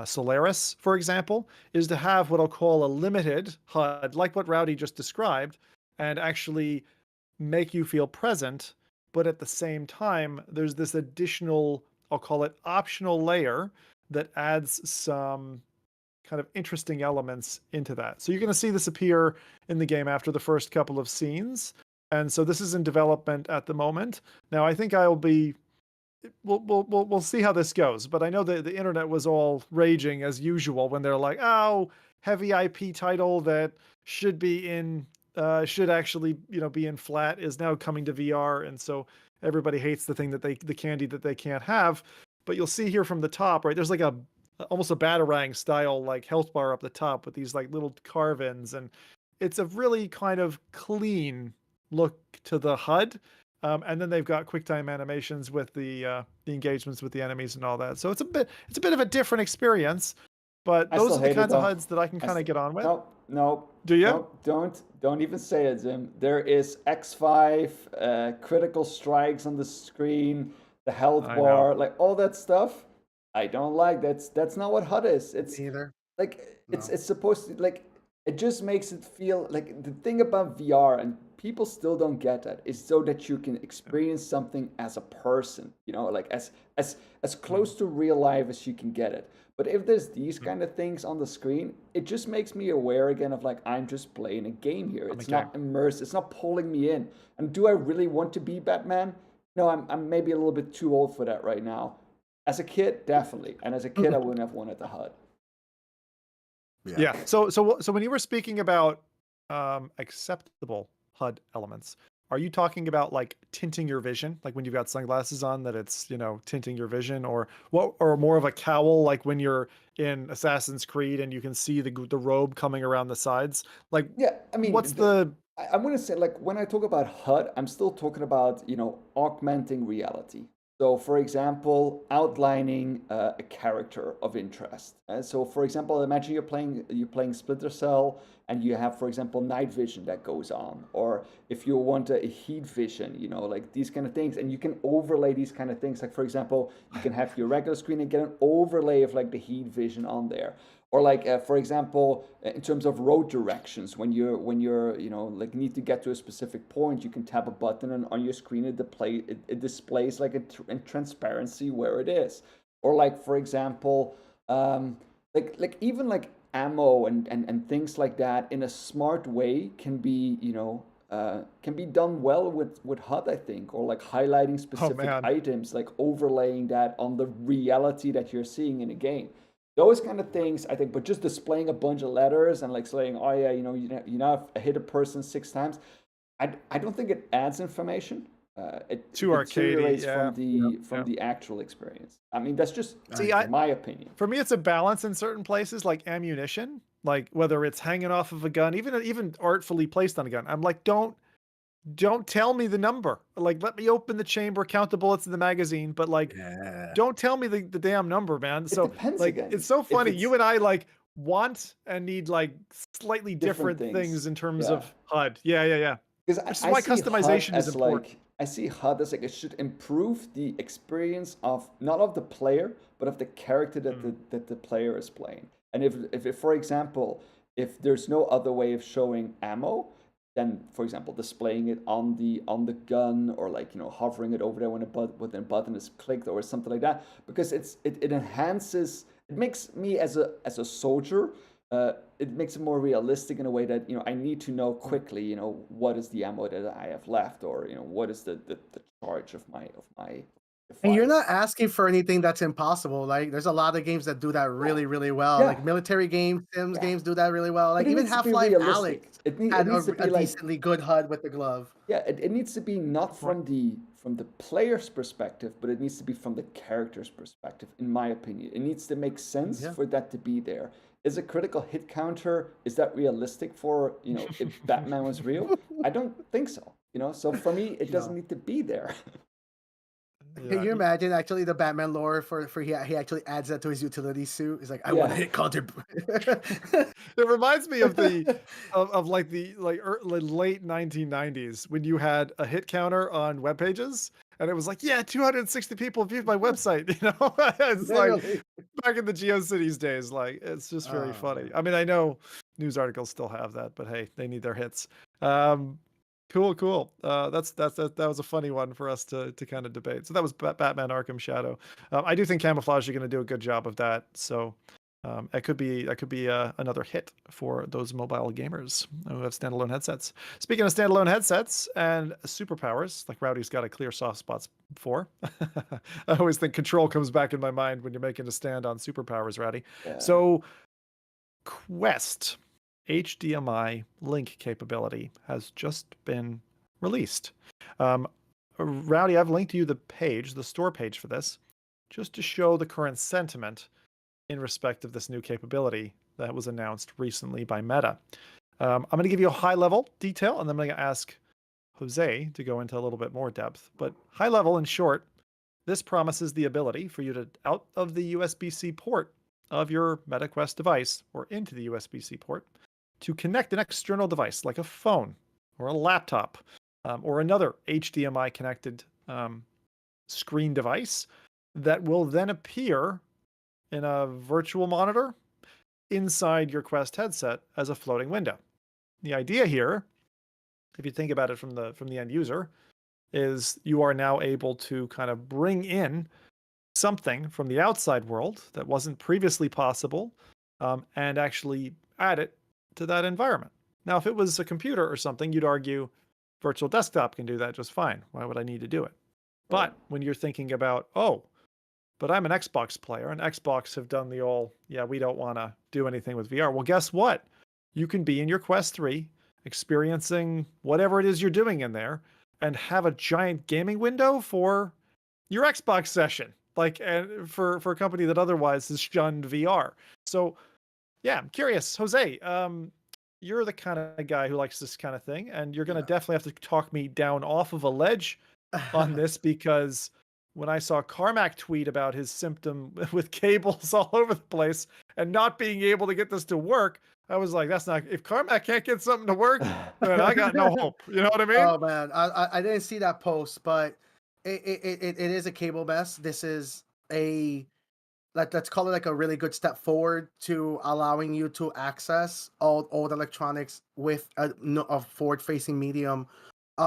Solaris, for example, is to have what I'll call a limited HUD, like what Rowdy just described, and actually make you feel present but at the same time, there's this additional, I'll call it optional layer that adds some kind of interesting elements into that. So you're going to see this appear in the game after the first couple of scenes. And so this is in development at the moment. Now, I think I'll be we'll see how this goes, but I know that the internet was all raging as usual when they're like, "Oh, heavy IP title that should be in should actually, be in flat is now coming to VR." And so everybody hates the thing that the candy that they can't have. But you'll see here from the top, right? There's like almost a Batarang style like health bar up the top with these like little carve-ins, and it's a really kind of clean look to the HUD. And then they've got QuickTime animations with the engagements with the enemies and all that. So it's a bit of a different experience, but those are the kinds of HUDs that I can kind of get on with. No. Do you? No, don't even say it, Zim. There is X5, critical strikes on the screen, the health bar, like all that stuff. I don't like. That's not what HUD is. It's either. Like it's supposed to, like, it just makes it feel like the thing about VR, and people still don't get that, is so that you can experience something as a person, like as close to real life as you can get it. But if there's these kind of things on the screen, it just makes me aware again of like, I'm just playing a game here. It's not immersed. It's not pulling me in. And do I really want to be Batman? No, I'm maybe a little bit too old for that right now. As a kid, definitely. And as a kid, I wouldn't have wanted the HUD. Yeah. So when you were speaking about acceptable HUD elements, are you talking about like tinting your vision, like when you've got sunglasses on, that it's tinting your vision, or what, or more of a cowl, like when you're in Assassin's Creed and you can see the robe coming around the sides? Like, yeah, I mean, what's the? I'm gonna say, like, when I talk about HUD, I'm still talking about augmenting reality. So, for example, outlining a character of interest. So, for example, imagine you're playing Splinter Cell, and you have, for example, night vision that goes on, or if you want a heat vision, like these kind of things, and you can overlay these kind of things. Like, for example, you can have your regular screen and get an overlay of like the heat vision on there. Or like, for example, in terms of road directions, when you're like need to get to a specific point, you can tap a button, and on your screen it displays like in transparency where it is. Or like, for example, like even like ammo and things like that in a smart way can be done well with HUD, I think. Or like highlighting specific items, like overlaying that on the reality that you're seeing in a game. Those kind of things, I think, but just displaying a bunch of letters and like saying, oh yeah, you have hit a person 6 times, I don't think it adds information. It too arcadey, from the actual experience. I mean, that's just my opinion. For me, it's a balance in certain places, like ammunition, like whether it's hanging off of a gun, even artfully placed on a gun. I'm like, don't tell me the number. Like, let me open the chamber, count the bullets in the magazine, but like, don't tell me the damn number, man. So like, again. It's so funny. You and I like want and need like slightly different things in terms of HUD. Yeah. Because this is why customization is important. Like, I see HUD as like, it should improve the experience of not of the player, but of the character that the player is playing. And if for example, if there's no other way of showing ammo, then, for example, displaying it on the gun, or like hovering it over there when a button is clicked or something like that, because it enhances. It makes me as a soldier. It makes it more realistic in a way that I need to know quickly. What is the ammo that I have left, or what is the charge of my. And you're not asking for anything that's impossible. Like, there's a lot of games that do that really, really well. Yeah. Like military games, Sims games do that really well. Like even Half-Life Alyx had needs to be a decently good HUD with the glove. Yeah, it needs to be not from the player's perspective, but it needs to be from the character's perspective, in my opinion. It needs to make sense for that to be there. Is a critical hit counter, is that realistic for, if Batman was real? I don't think so. So for me, it doesn't need to be there. Can you imagine actually the Batman lore for he actually adds that to his utility suit? He's like, I want to hit counter. It reminds me of the like the late 1990s when you had a hit counter on web pages, and it was like, 260 people viewed my website. It's like back in the GeoCities days. Like, it's just very funny. I mean, I know news articles still have that, but hey, they need their hits. Cool. That was a funny one for us to kind of debate. So that was Batman Arkham Shadow. I do think Camouflage are going to do a good job of that. So that could be another hit for those mobile gamers who have standalone headsets. Speaking of standalone headsets and superpowers, like Rowdy's got a clear soft spots for. I always think Control comes back in my mind when you're making a stand on superpowers, Rowdy. Yeah. So Quest HDMI link capability has just been released. Rowdy, I've linked to you the store page for this, just to show the current sentiment in respect of this new capability that was announced recently by Meta. I'm going to give you a high level detail, and then I'm going to ask Jose to go into a little bit more depth. But high level, in short, this promises the ability for you to, out of the USB-C port of your Meta Quest device or into the USB-C port, to connect an external device like a phone or a laptop or another HDMI connected screen device that will then appear in a virtual monitor inside your Quest headset as a floating window. The idea here, if you think about it from the end user, is you are now able to kind of bring in something from the outside world that wasn't previously possible and actually add it to that environment. Now, if it was a computer or something, you'd argue virtual desktop can do that just fine. Why would I need to do it? But when you're thinking about, but I'm an Xbox player, and Xbox have done we don't want to do anything with VR. Well, guess what? You can be in your Quest 3, experiencing whatever it is you're doing in there, and have a giant gaming window for your Xbox session, and for a company that otherwise has shunned VR. So, yeah, I'm curious, Jose. You're the kind of guy who likes this kind of thing, and you're going to definitely have to talk me down off of a ledge on this, because when I saw Carmack tweet about his symptom with cables all over the place and not being able to get this to work, I was like, that's not, if Carmack can't get something to work, then I got no hope. You know what I mean? Oh man, I didn't see that post, but it is a cable mess. This is let's call it like a really good step forward to allowing you to access all old electronics with a forward-facing medium.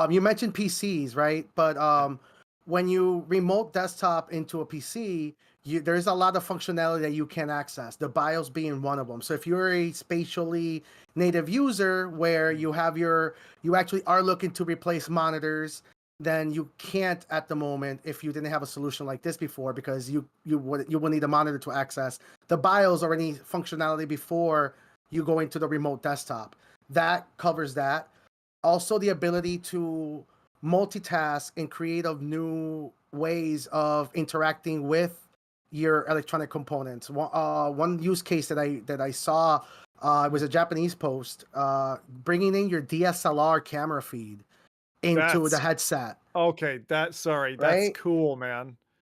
You mentioned PCs, right? But when you remote desktop into a PC, there's a lot of functionality that you can access, the BIOS being one of them. So if you're a spatially native user where you actually are looking to replace monitors, then you can't at the moment if you didn't have a solution like this before, because you would need a monitor to access the BIOS or any functionality before you go into the remote desktop. That covers that. Also, the ability to multitask and creative new ways of interacting with your electronic components. One use case that I saw was a Japanese post, bringing in your DSLR camera feed into the headset. Okay, that's cool, man.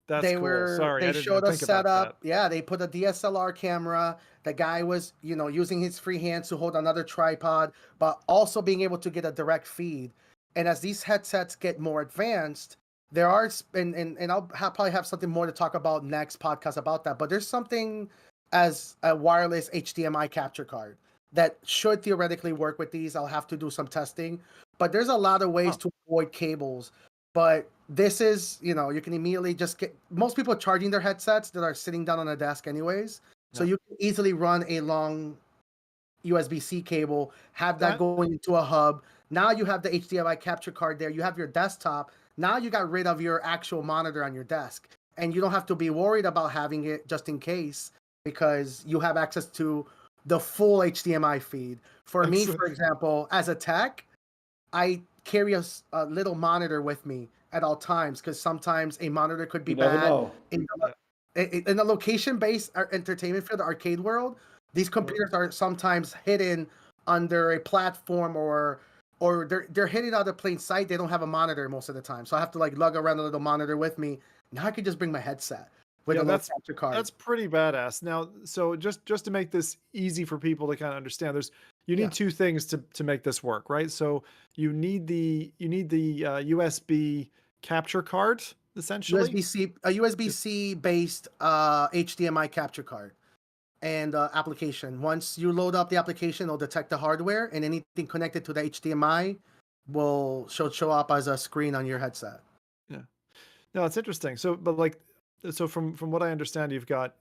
That's cool. Sorry, I didn't showed think a setup. about that. Yeah, they put a DSLR camera. The guy was, using his free hands to hold another tripod, but also being able to get a direct feed. And as these headsets get more advanced, there are, and I'll probably have something more to talk about next podcast about that, but there's something as a wireless HDMI capture card that should theoretically work with these. I'll have to do some testing, but there's a lot of ways to avoid cables. But this is, you can immediately just most people are charging their headsets that are sitting down on a desk anyways. So you can easily run a long USB-C cable, have that going into a hub. Now you have the HDMI capture card there. You have your desktop. Now you got rid of your actual monitor on your desk, and you don't have to be worried about having it just in case, because you have access to the full HDMI feed. For me, for example, as a tech, I carry a little monitor with me at all times, because sometimes a monitor could be bad. In the location-based entertainment field, the arcade world, these computers are sometimes hidden under a platform or they're hidden out of plain sight. They don't have a monitor most of the time, so I have to lug around a little monitor with me. Now I can just bring my headset with a little capture card. That's pretty badass. Now, so just to make this easy for people to kind of understand, you need two things to make this work, right? So you need the USB capture card, essentially. A USB-C based HDMI capture card and application. Once you load up the application, it'll detect the hardware, and anything connected to the HDMI will show up as a screen on your headset. Yeah. No, it's interesting. So, but like, so from what I understand, you've got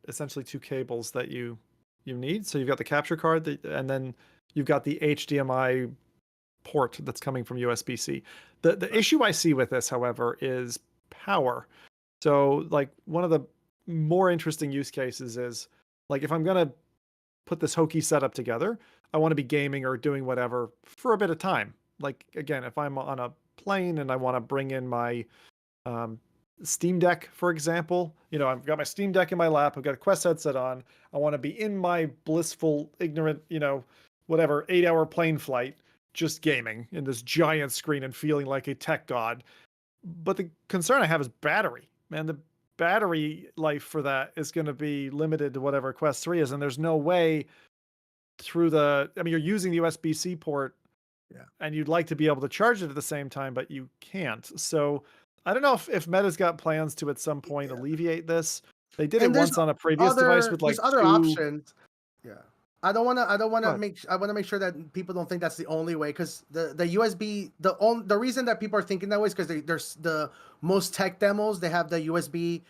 essentially two cables that you need. So you've got the capture card, and then you've got the HDMI port that's coming from USB-C. The issue I see with this, however, is power. So like one of the more interesting use cases is like if I'm gonna put this hokey setup together, I want to be gaming or doing whatever for a bit of time. Like again, if I'm on a plane and I want to bring in my Steam Deck, for example, I've got my Steam Deck in my lap, I've got a Quest headset on, I want to be in my blissful, ignorant, whatever, 8-hour plane flight, just gaming in this giant screen and feeling like a tech god. But the concern I have is battery, man. The battery life for that is going to be limited to whatever Quest 3 is, and there's no way through you're using the USB-C port, and you'd like to be able to charge it at the same time, but you can't. So I don't know if Meta's got plans to at some point alleviate this. They did it once on a previous device with like other options. Yeah. I want to make sure that people don't think that's the only way, because the USB, the reason that people are thinking that way is because there's the most tech demos, they have the USB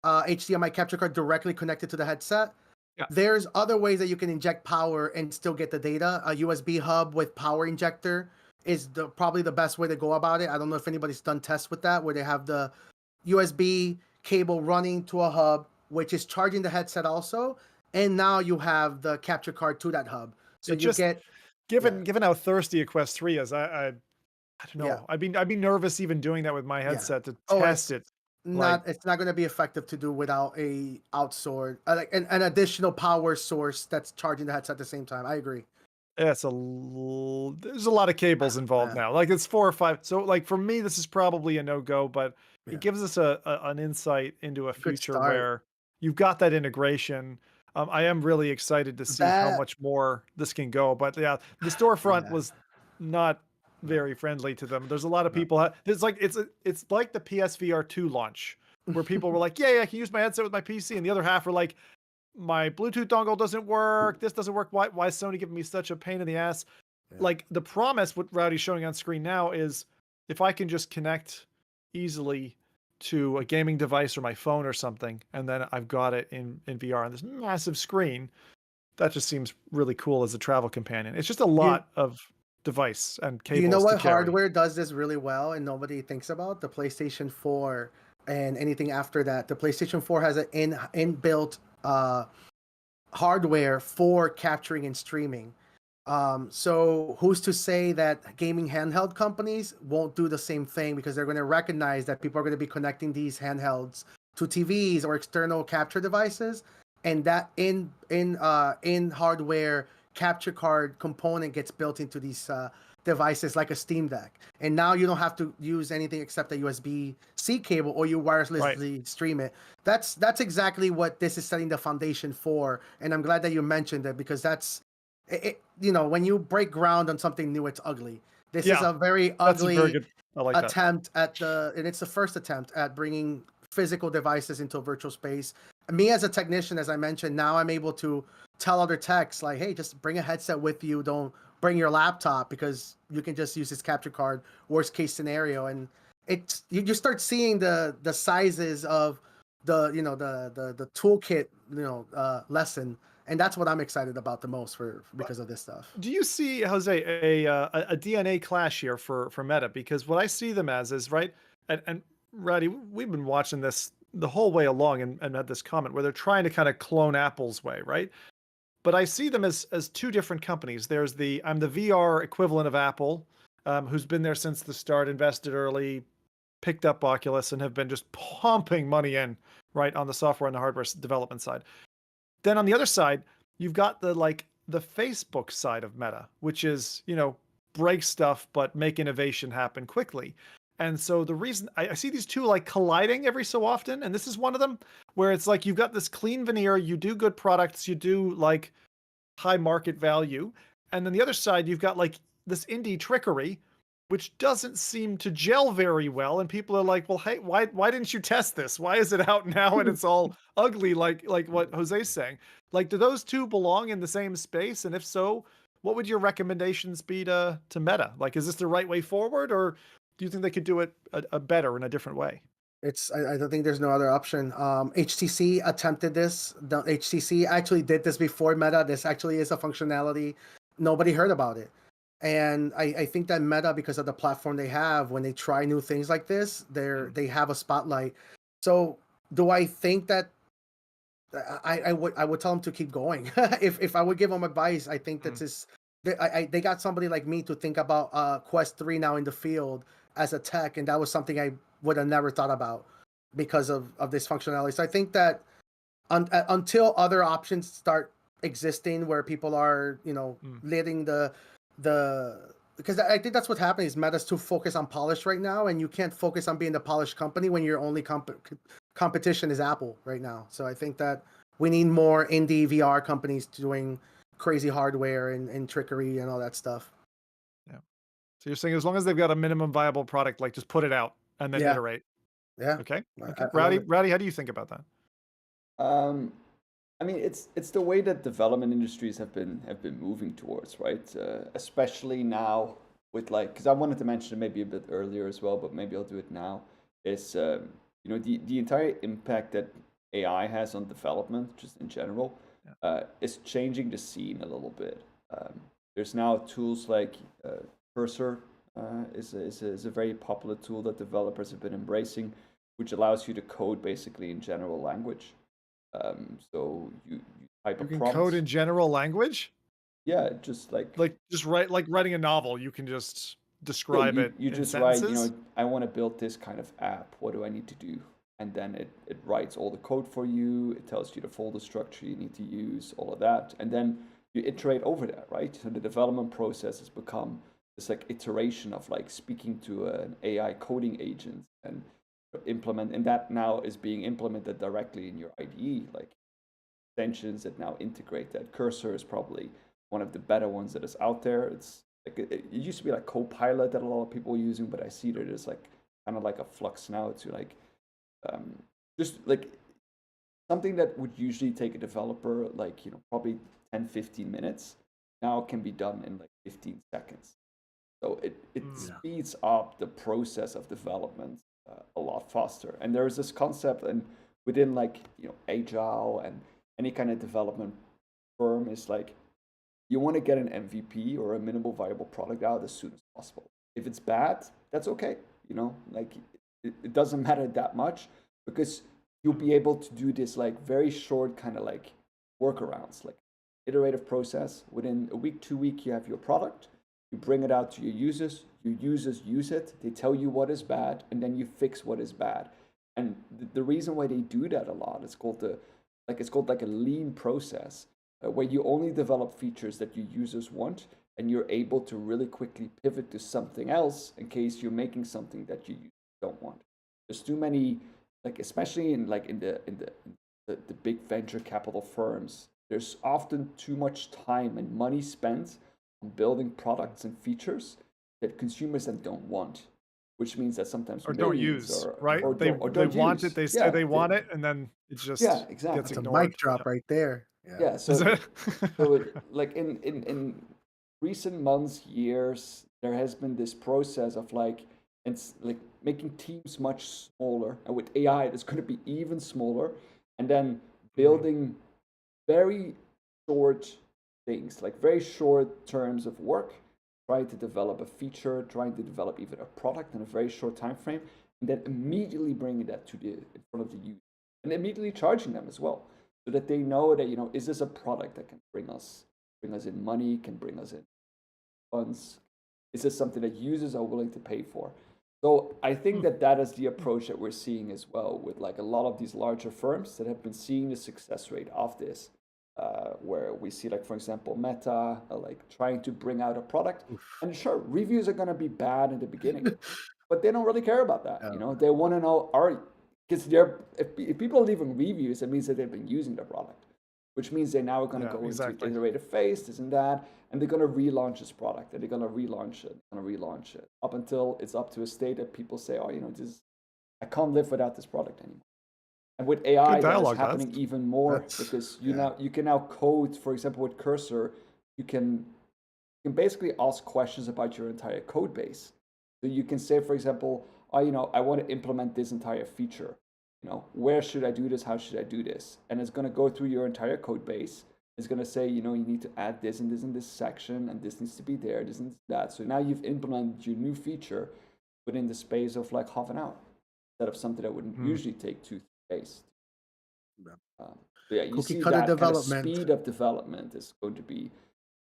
HDMI capture card directly connected to the headset. Yeah. There's other ways that you can inject power and still get the data. A USB hub with power injector is probably the best way to go about it. I don't know if anybody's done tests with that, where they have the USB cable running to a hub, which is charging the headset also. And now you have the capture card to that hub. So given how thirsty a Quest 3 is, I don't know. Yeah. I'd be nervous even doing that with my headset to test it. It's not going to be effective to do without a outsource, like an additional power source that's charging the headset at the same time. I agree. Yeah, there's a lot of cables involved now. Like it's 4 or 5. So like for me, this is probably a no-go, but it gives us an insight into a future where you've got that integration. I am really excited to see how much more this can go. But yeah, the storefront was not very friendly to them. There's a lot of people. It's like the PSVR 2 launch, where people were like, "Yeah, I can use my headset with my PC," and the other half were like, "My Bluetooth dongle doesn't work. This doesn't work. Why is Sony giving me such a pain in the ass?" Yeah. Like the promise, what Rowdy's showing on screen now is, if I can just connect easily to a gaming device or my phone or something, and then I've got it in VR on this massive screen, that just seems really cool as a travel companion. It's just a lot of device and cables. You know what hardware does this really well and nobody thinks about? The PlayStation 4 and anything after that. The PlayStation 4 has an inbuilt hardware for capturing and streaming. So who's to say that gaming handheld companies won't do the same thing, because they're going to recognize that people are going to be connecting these handhelds to TVs or external capture devices, and that in hardware capture card component gets built into these devices like a Steam Deck. And now you don't have to use anything except a USB-C cable, or you wirelessly stream it. That's exactly what this is setting the foundation for. And I'm glad that you mentioned it, because that's it. When you break ground on something new, it's ugly. This is a very ugly attempt and it's the first attempt at bringing physical devices into a virtual space. Me as a technician, as I mentioned, now I'm able to tell other techs like, hey, just bring a headset with you. Don't bring your laptop, because you can just use this capture card, worst case scenario. And you just start seeing the sizes of the toolkit, lesson. And that's what I'm excited about the most because of this stuff. Do you see, Jose, a DNA clash here for Meta? Because what I see them as is, right, and Rowdy, we've been watching this the whole way along and had this comment where they're trying to kind of clone Apple's way, right? But I see them as two different companies. I'm the VR equivalent of Apple, who's been there since the start, invested early, picked up Oculus, and have been just pumping money in, right, on the software and the hardware development side. Then on the other side, you've got the Facebook side of Meta, which is, break stuff but make innovation happen quickly. And so the reason I see these two colliding every so often, and this is one of them, where it's like you've got this clean veneer, you do good products, you do high market value, and then the other side you've got this indie trickery, which doesn't seem to gel very well, and people are like, well, hey, why didn't you test this? Why is it out now and it's all ugly like what Jose's saying? Do those two belong in the same space? And if so, what would your recommendations be to Meta? Like, is this the right way forward, or do you think they could do it a better in a different way? I don't think there's no other option. HTC attempted this. The HTC actually did this before Meta. This actually is a functionality. Nobody heard about it. And I think that Meta, because of the platform they have, when they try new things like this, they have a spotlight. So do I think that I would tell them to keep going. If I would give them advice, I think that they got somebody like me to think about Quest 3 now in the field as a tech, and that was something I would have never thought about because of this functionality. So I think that until other options start existing where people are, letting the because I think that's what's happening is Meta's too focused on polish right now, and you can't focus on being the polished company when your only competition is Apple right now. So I think that we need more indie VR companies doing crazy hardware and trickery and all that stuff. Yeah. So you're saying as long as they've got a minimum viable product, like just put it out and then iterate. Yeah. Okay. Rowdy, how do you think about that? I mean, it's the way that development industries have been moving towards, right? Especially now with because I wanted to mention it maybe a bit earlier as well, but maybe I'll do it now. Is the entire impact that AI has on development, just in general, is changing the scene a little bit. There's now tools like Cursor is a very popular tool that developers have been embracing, which allows you to code basically in general language. So you type a You can prompt. code in general language? Yeah, just just write like writing a novel. You can just describe it you in just sentences? write, I want to build this kind of app. What do I need to do? And then it writes all the code for you. It tells you the folder structure you need to use, all of that. And then you iterate over that, right? So the development process has become this iteration of speaking to an AI coding agent and and that now is being implemented directly in your IDE, extensions that now integrate that. Cursor is probably one of the better ones that is out there. It's it used to be like Copilot that a lot of people were using, but I see that it's kind of like a flux now to just something that would usually take a developer probably 10-15 minutes now can be done in 15 seconds. So it speeds up the process of development a lot faster. And there is this concept, and within agile and any kind of development firm is you want to get an MVP or a minimal viable product out as soon as possible. If it's bad, that's okay. It doesn't matter that much because you'll be able to do this very short kind of workarounds, iterative process. Within a week, 2 weeks, you have your product. You bring it out to your users use it, they tell you what is bad, and then you fix what is bad. And the reason why they do that a lot is called a lean process, where you only develop features that your users want, and you're able to really quickly pivot to something else in case you're making something that you don't want. There's too many, especially in the big venture capital firms, there's often too much time and money spent on building products and features that consumers then don't want, which means that sometimes or don't use, right? Or they don't want use. it, they say they want it, and then it just exactly. gets that's ignored. a mic drop right there. Yeah. So in recent months, years, there has been this process of it's making teams much smaller, and with AI, it's going to be even smaller, and then building very short things, very short terms of work, trying to develop a feature, trying to develop even a product in a very short time frame, and then immediately bringing that in front of the user, and immediately charging them as well, so that they know that is this a product that can bring us in money, can bring us in funds? Is this something that users are willing to pay for? So I think that is the approach that we're seeing as well with a lot of these larger firms that have been seeing the success rate of this. Where we see for example Meta trying to bring out a product, and sure, reviews are going to be bad in the beginning, but they don't really care about that. They want to know because if people are leaving reviews, it means that they've been using the product, which means they now are going to go into iterative phase, this and that, and they're going to relaunch this product, and they're going to relaunch it up until it's up to a state that people say, I can't live without this product anymore. And with AI, that is happening even more because you can now code, for example, with Cursor, you can you can basically ask questions about your entire code base. So you can say, for example, oh, I want to implement this entire feature. Where should I do this? How should I do this? And it's going to go through your entire code base. It's going to say, you need to add this and this in this section, and this needs to be there, this and that. So now you've implemented your new feature within the space of like half an hour, instead of something that would usually take 2-3 days. You see that kind of speed of development is going to be.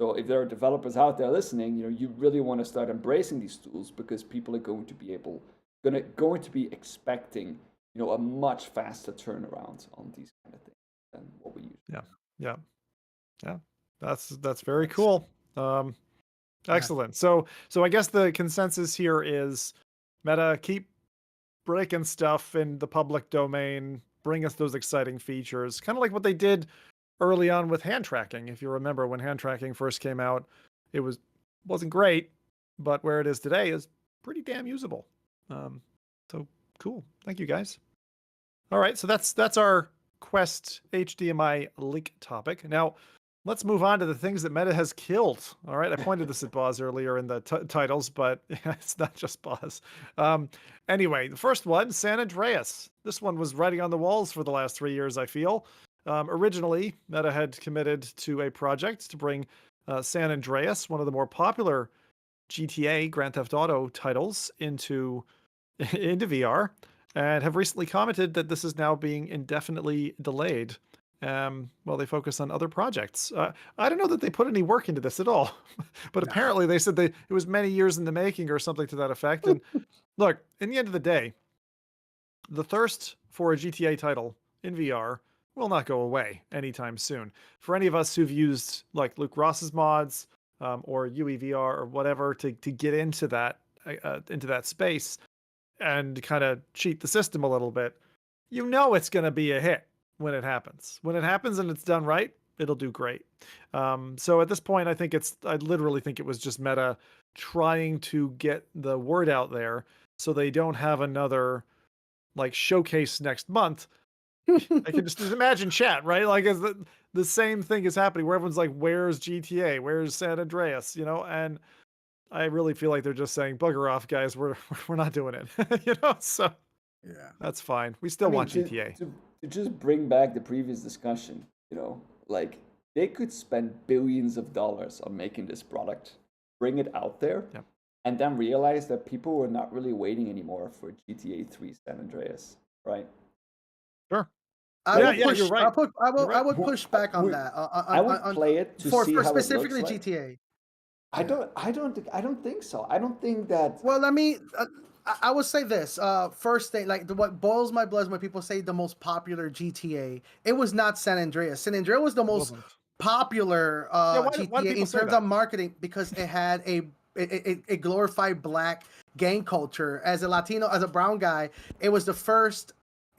So if there are developers out there listening, you really want to start embracing these tools, because people are going to be expecting, a much faster turnaround on these kind of things than what we usually. Yeah. That's very cool. Excellent. So I guess the consensus here is Meta, keep breaking stuff in the public domain, bring us those exciting features, kind of like what they did early on with hand tracking. If you remember, when hand tracking first came out, it wasn't great, but where it is today is pretty damn usable. So cool. Thank you, guys. All right, so that's our Quest HDMI leak topic. Now, let's move on to the things that Meta has killed. All right, I pointed this at Boz earlier in the titles, but it's not just Boz. Anyway, the first one, San Andreas. This one was writing on the walls for the last 3 years, I feel. Originally, Meta had committed to a project to bring San Andreas, one of the more popular GTA, Grand Theft Auto titles, into VR, and have recently commented that this is now being indefinitely delayed while they focus on other projects. I don't know that they put any work into this at all, but apparently they said it was many years in the making or something to that effect. And look, in the end of the day, the thirst for a GTA title in VR will not go away anytime soon. For any of us who've used like Luke Ross's mods or UEVR or whatever to get into that space and kind of cheat the system a little bit, it's going to be a hit when it happens. When it happens and it's done right, it'll do great. So at this point, I literally think it was just Meta trying to get the word out there so they don't have another like showcase next month. I can just imagine chat, right? Like as the same thing is happening where everyone's like, where's GTA? Where's San Andreas? And I really feel like they're just saying, bugger off, guys. We're not doing it. So that's fine. We still want GTA. To just bring back the previous discussion, like they could spend billions of dollars on making this product, bring it out there, and then realize that people were not really waiting anymore for GTA 3 San Andreas, right? Sure. You're right. I would Right. push back on that. I would play it for specifically it looks like. GTA. I don't think so. I don't think that. Well, let me. I would say this. First thing, like what boils my blood is when people say the most popular GTA. It was not San Andreas. San Andreas was the most popular GTA in terms of marketing because it had a glorified black gang culture. As a Latino, as a brown guy, it was the first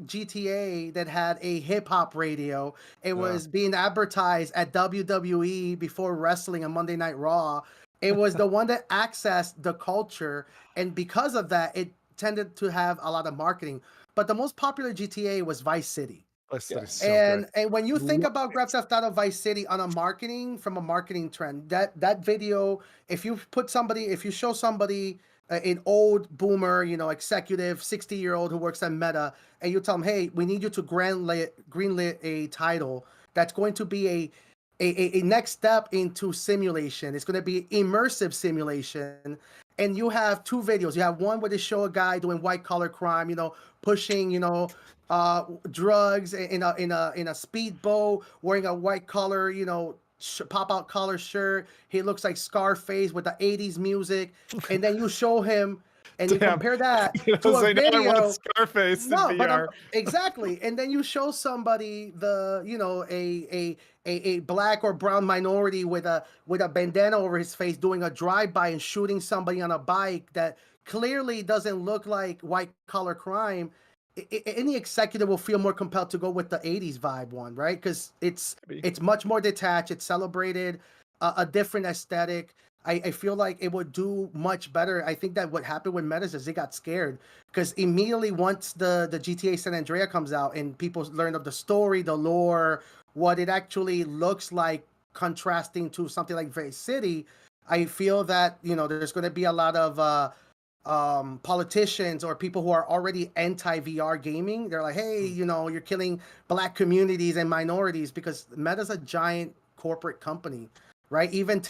GTA that had a hip hop radio. It was being advertised at WWE before wrestling on Monday Night Raw. It was the one that accessed the culture, and because of that, it tended to have a lot of marketing. But the most popular GTA was Vice City. And when you think about Grand Theft Auto Vice City on a marketing trend, that video, if you show somebody an old boomer, executive 60-year-old who works at Meta, and you tell them, hey, we need you to greenlit a title that's going to be a next step into simulation. It's going to be immersive simulation. And you have two videos. You have one where they show a guy doing white collar crime, pushing, drugs in a speedboat, wearing a white collar, pop out collar shirt. He looks like Scarface with the 80s music. And then you show him and you compare that to a video. Scarface in VR. Exactly. And then you show somebody a black or brown minority with a bandana over his face doing a drive-by and shooting somebody on a bike that clearly doesn't look like white collar crime. Any executive will feel more compelled to go with the 80s vibe one, right? Because it's much more detached. It's celebrated, a different aesthetic. I feel like it would do much better. I think that what happened with Meta is they got scared because immediately once the GTA San Andreas comes out and people learn of the story, the lore, what it actually looks like contrasting to something like Vice City, I feel that, there's going to be a lot of politicians or people who are already anti VR gaming. They're like, hey, you're killing black communities and minorities, because Meta's a giant corporate company, right? Even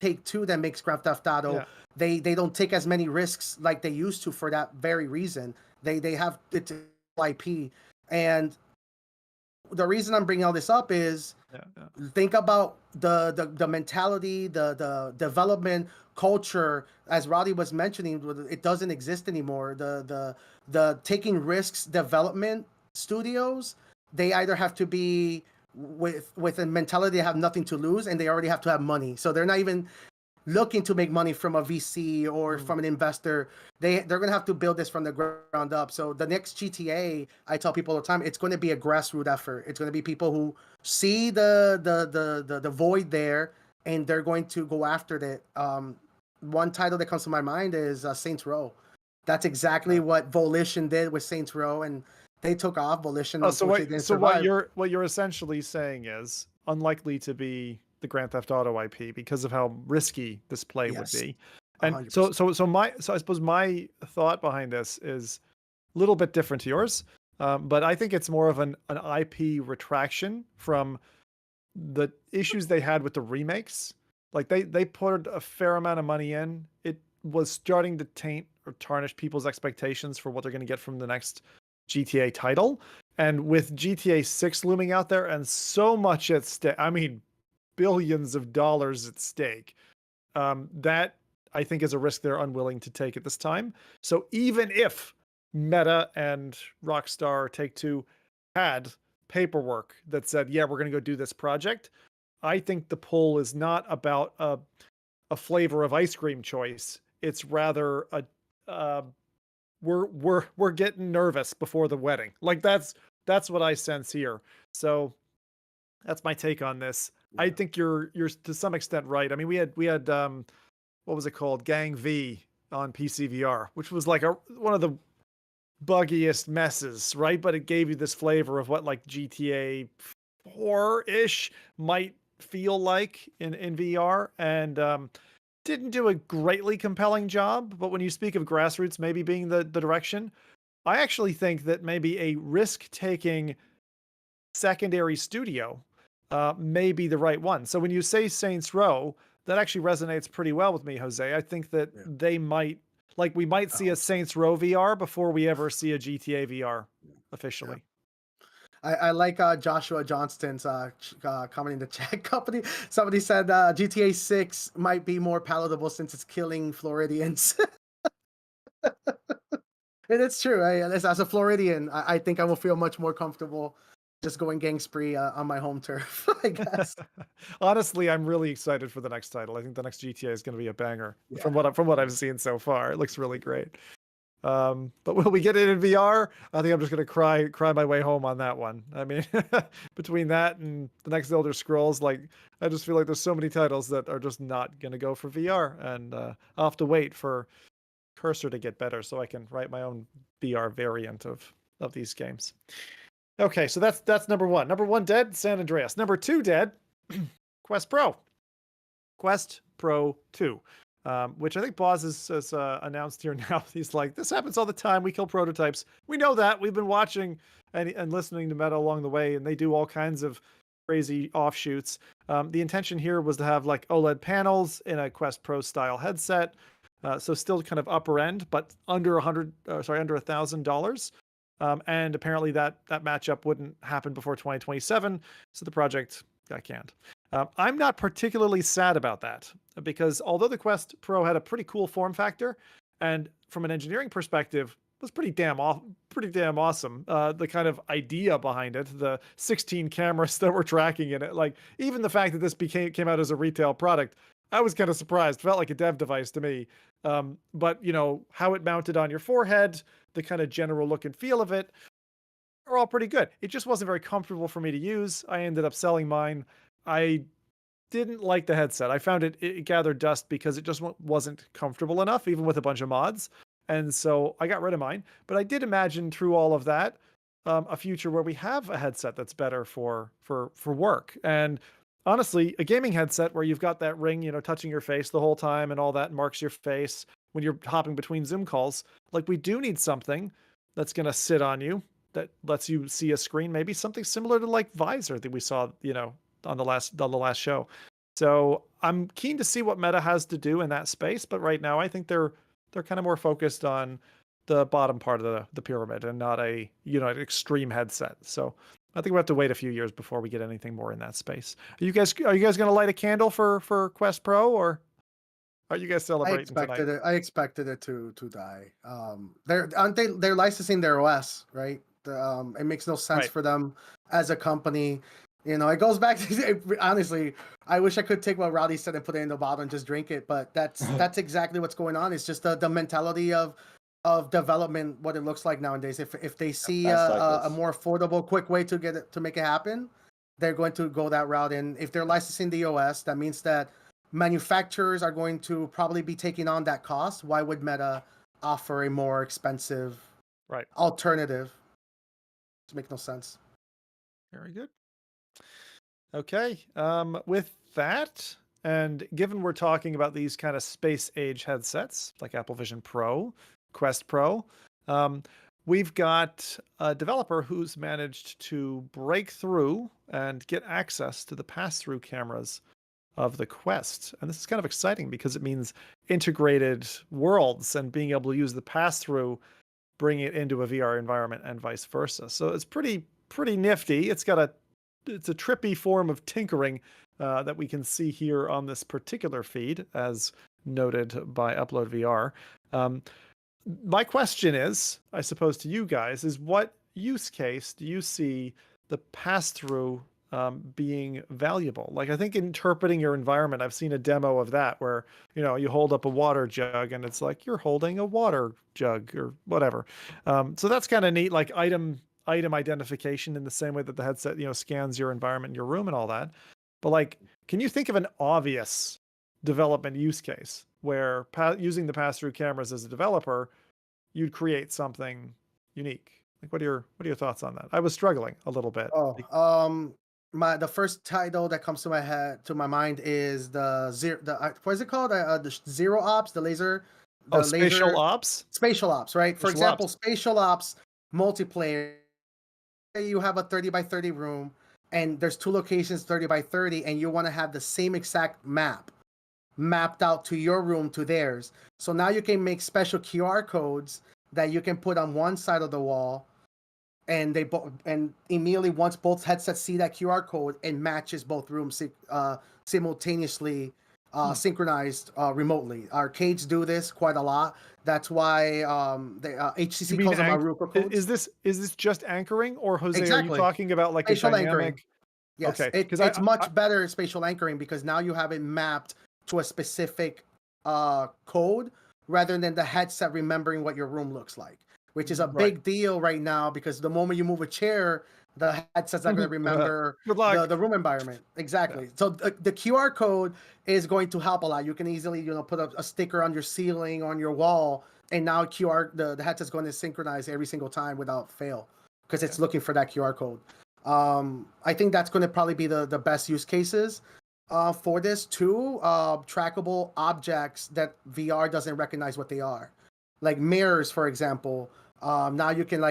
Take-Two that makes Grand Theft Auto, Yeah. they don't take as many risks like they used to for that very reason. They have it's IP, and the reason I'm bringing all this up is think about the mentality, the development culture, as Rowdy was mentioning. It doesn't exist anymore. The taking risks development studios, they either have to be with a mentality they have nothing to lose, and they already have to have money, so they're not even looking to make money from a VC or from an investor. They're going to have to build this from the ground up. So the next GTA, I tell people all the time, it's going to be a grassroots effort. It's going to be people who see the void there, and they're going to go after it. One title that comes to my mind is Saints Row. That's exactly what Volition did with Saints Row, and they took off. Volition. So what you're essentially saying is unlikely to be the Grand Theft Auto IP because of how risky this play would be. And 100%. so I suppose my thought behind this is a little bit different to yours. But I think it's more of an IP retraction from the issues they had with the remakes. Like they put a fair amount of money in. It was starting to taint or tarnish people's expectations for what they're going to get from the next GTA title. And with GTA 6 looming out there and so much at stake, I mean, billions of dollars at stake, that I think is a risk they're unwilling to take at this time. So even if Meta and Rockstar Take-Two had paperwork that said, yeah, we're going to go do this project, I think the pull is not about a flavor of ice cream choice. It's rather we're getting nervous before the wedding. Like that's what I sense here. So that's my take on this. I think you're to some extent right. I mean, we had what was it called? Gang V on PCVR, which was like one of the buggiest messes, right? But it gave you this flavor of what like GTA 4-ish might feel like in VR, and didn't do a greatly compelling job. But when you speak of grassroots maybe being the direction, I actually think that maybe a risk-taking secondary studio may be the right one. So when you say Saints Row, that actually resonates pretty well with me, Jose. I think that they might, like, we might see a Saints Row VR before we ever see a GTA VR officially. I like Joshua Johnston's comment in the chat company. Somebody said GTA 6 might be more palatable since it's killing Floridians. And it's true. As a Floridian, I think I will feel much more comfortable just going gang spree on my home turf, I guess. Honestly, I'm really excited for the next title. I think the next GTA is going to be a banger from what I've seen so far. It looks really great. But will we get it in VR? I think I'm just going to cry my way home on that one. I mean, between that and the next Elder Scrolls, like, I just feel like there's so many titles that are just not going to go for VR, and I'll have to wait for Cursor to get better so I can write my own VR variant of these games. Okay, so that's number one. Number one dead, San Andreas. Number two dead, Quest Pro. Quest Pro 2. Which I think Boz has announced here now. He's like, this happens all the time. We kill prototypes. We know that. We've been watching and listening to Meta along the way, and they do all kinds of crazy offshoots. The intention here was to have like OLED panels in a Quest Pro style headset. So still kind of upper end, but under $1,000. And apparently that matchup wouldn't happen before 2027. So the project got canned. I'm not particularly sad about that, because although the Quest Pro had a pretty cool form factor, and from an engineering perspective was pretty damn awesome. The kind of idea behind it, the 16 cameras that were tracking in it, like even the fact that this came out as a retail product, I was kind of surprised. Felt like a dev device to me. But how it mounted on your forehead, the kind of general look and feel of it, are all pretty good. It just wasn't very comfortable for me to use. I ended up selling mine. I didn't like the headset. I found it gathered dust because it just wasn't comfortable enough, even with a bunch of mods. And so I got rid of mine. But I did imagine through all of that, a future where we have a headset that's better for work. And honestly, a gaming headset where you've got that ring, touching your face the whole time and all that marks your face when you're hopping between Zoom calls. Like, we do need something that's going to sit on you that lets you see a screen, maybe something similar to like Visor that we saw, on the last show. So I'm keen to see what Meta has to do in that space, but right now I think they're kind of more focused on the bottom part of the pyramid and not an extreme headset. So I think we have to wait a few years before we get anything more in that space. Are you guys going to light a candle for Quest Pro, or are you guys celebrating tonight? I expected it to die. They're licensing their OS, right? It makes no sense for them as a company. It goes back to honestly. I wish I could take what Rowdy said and put it in the bottle and just drink it, but that's exactly what's going on. It's just the mentality of development, what it looks like nowadays. If they see a more affordable, quick way to make it happen, they're going to go that route. And if they're licensing the OS, that means that manufacturers are going to probably be taking on that cost. Why would Meta offer a more expensive alternative? It makes no sense. Very good. Okay. With that, and given we're talking about these kind of space age headsets like Apple Vision Pro, Quest Pro, we've got a developer who's managed to break through and get access to the pass-through cameras of the Quest. And this is kind of exciting because it means integrated worlds and being able to use the pass-through, bring it into a VR environment and vice versa. So it's pretty nifty. It's a trippy form of tinkering that we can see here on this particular feed, as noted by Upload VR. My question is, I suppose to you guys, is what use case do you see the pass-through being valuable? Like, I think interpreting your environment, I've seen a demo of that where, you hold up a water jug and it's like you're holding a water jug or whatever. So that's kind of neat, like item identification in the same way that the headset, scans your environment in your room and all that. But like, can you think of an obvious development use case where using the pass-through cameras as a developer, you'd create something unique? Like, what are your thoughts on that? I was struggling a little bit. The first title that comes to my mind is what is it called? The Zero Ops, the laser. Spatial Ops? Spatial Ops, right? For example, Spatial Ops multiplayer. You have a 30 by 30 room and there's two locations 30 by 30 and you want to have the same exact map mapped out to your room to theirs. So now you can make special QR codes that you can put on one side of the wall, and and immediately once both headsets see that QR code, it matches both rooms simultaneously synchronized remotely. Arcades do this quite a lot. That's why HTC calls them Aruka codes. Is this just anchoring, or Jose, are you talking about like spatial a dynamic anchoring? Yes, okay, it's much better spatial anchoring because now you have it mapped to a specific code rather than the headset remembering what your room looks like, which is a big deal right now because the moment you move a chair, the headset's not going to remember the room environment. Exactly. Yeah. So the QR code is going to help a lot. You can easily, put a sticker on your ceiling, on your wall, and now the headset's going to synchronize every single time without fail because it's looking for that QR code. I think that's going to probably be the best use cases for this too. Trackable objects that VR doesn't recognize what they are, like mirrors, for example. Now you can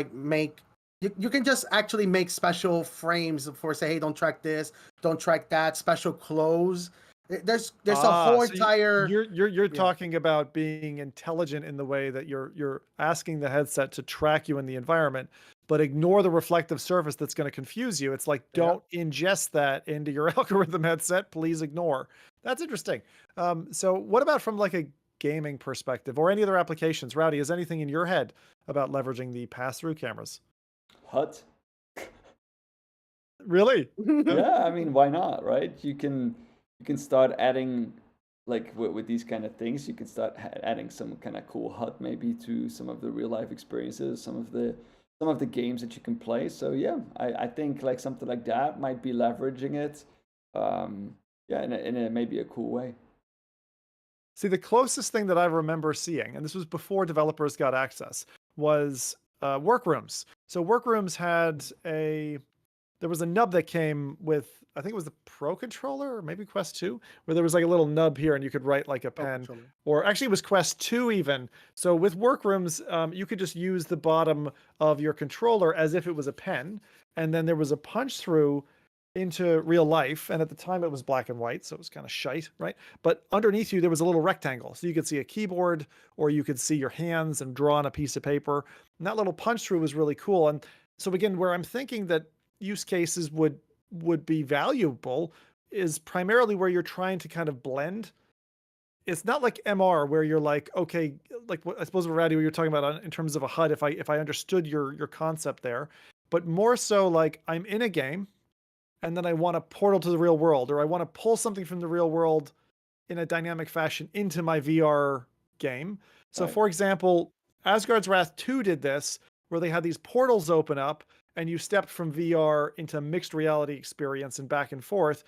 You can just actually make special frames for say, hey, don't track this, don't track that. Special clothes. There's a whole entire. You're talking about being intelligent in the way that you're asking the headset to track you in the environment, but ignore the reflective surface that's going to confuse you. It's like, don't ingest that into your algorithm headset. Please ignore. That's interesting. So what about from like a gaming perspective or any other applications? Rowdy, is anything in your head about leveraging the pass-through cameras? Hut. Really? Yeah, I mean, why not, right? You can start adding, like with these kind of things, you can start adding some kind of cool hut maybe to some of the real life experiences, some of the games that you can play. So yeah, I think like something like that might be leveraging it, in a maybe a cool way. See, the closest thing that I remember seeing, and this was before developers got access, was workrooms. So workrooms had there was a nub that came with, I think it was the Pro controller or maybe Quest 2, where there was like a little nub here and you could write like a pen, or actually it was Quest 2 even. So with Workrooms, you could just use the bottom of your controller as if it was a pen, and then there was a punch through into real life, and at the time it was black and white, so it was kind of shite, right? But underneath you there was a little rectangle, so you could see a keyboard, or you could see your hands and draw on a piece of paper. And that little punch through was really cool. And so again, where I'm thinking that use cases would be valuable is primarily where you're trying to kind of blend. It's not like MR where you're like, okay, like what I suppose Rowdy, what you're talking about in terms of a HUD, if I understood your concept there, but more so like I'm in a game and then I want a portal to the real world, or I want to pull something from the real world in a dynamic fashion into my VR game. So Right. for example, Asgard's Wrath 2 did this, where they had these portals open up and you stepped from VR into mixed reality experience and back and forth.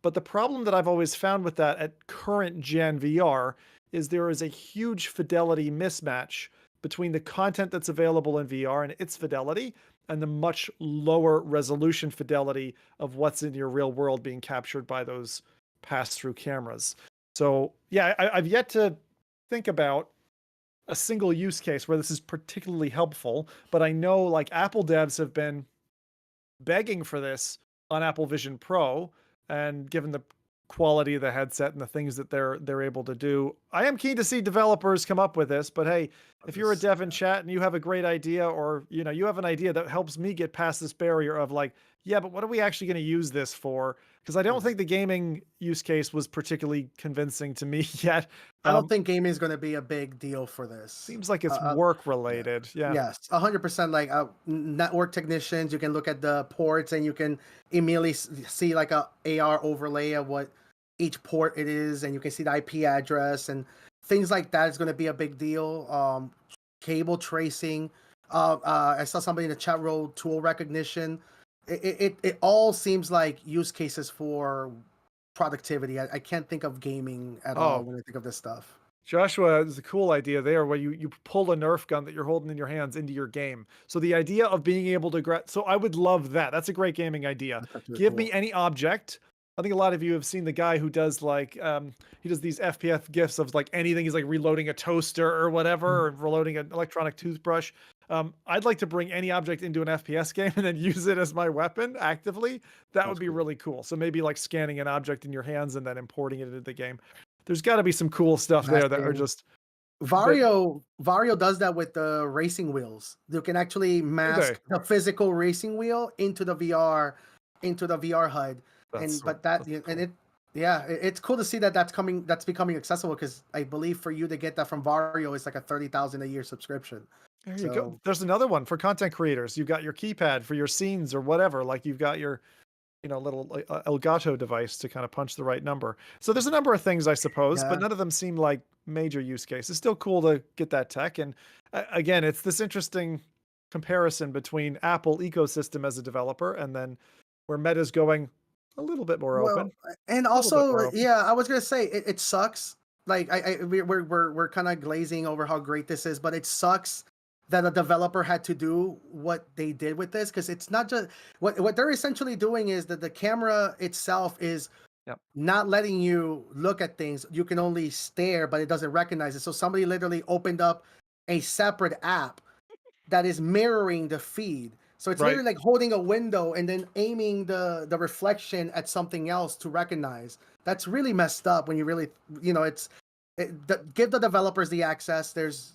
But the problem that I've always found with that at current gen VR is there is a huge fidelity mismatch between the content that's available in VR and its fidelity and the much lower resolution fidelity of what's in your real world being captured by those pass-through cameras. So yeah, I've yet to think about a single use case where this is particularly helpful, but I know like Apple devs have been begging for this on Apple Vision Pro, and given the quality of the headset and the things that they're able to do, I am keen to see developers come up with this. But hey, if you're a dev in chat and you have a great idea, or you have an idea that helps me get past this barrier of like, yeah, but what are we actually going to use this for? Because I don't think the gaming use case was particularly convincing to me yet. I don't think gaming is going to be a big deal for this. Seems like it's work related. Yeah. Yes, 100%. Like network technicians, you can look at the ports and you can immediately see like a AR overlay of what each port it is, and you can see the IP address and things like that is going to be a big deal. Cable tracing. I saw somebody in the chat wrote tool recognition. It all seems like use cases for productivity. I can't think of gaming at all when I think of this stuff. Joshua, there's a cool idea there where you pull a Nerf gun that you're holding in your hands into your game. So the idea of being able to so I would love that. That's a great gaming idea. Give me any object. I think a lot of you have seen the guy who does like he does these FPF gifs of like anything. He's like reloading a toaster or whatever, or reloading an electronic toothbrush. I'd like to bring any object into an FPS game and then use it as my weapon actively. That would be really cool. So maybe like scanning an object in your hands and then importing it into the game. There's got to be some cool stuff there that are just. Vario does that with the racing wheels. You can actually mask the physical racing wheel into the VR HUD. It's cool to see that that's becoming accessible, because I believe for you to get that from Vario is like a $30,000 a year subscription. There you go. There's another one for content creators. You've got your keypad for your scenes or whatever. Like you've got your, little Elgato device to kind of punch the right number. So there's a number of things, I suppose, but none of them seem like major use cases. Still cool to get that tech. And again, it's this interesting comparison between Apple ecosystem as a developer and then where Meta's going a little bit more open. And also, I was gonna say it sucks. Like we're kind of glazing over how great this is, but it sucks that a developer had to do what they did with this, because it's not just what they're essentially doing is that the camera itself is not letting you look at things. You can only stare, but it doesn't recognize it. So somebody literally opened up a separate app that is mirroring the feed. So it's literally like holding a window and then aiming the reflection at something else to recognize. That's really messed up when you really, give the developers the access. There's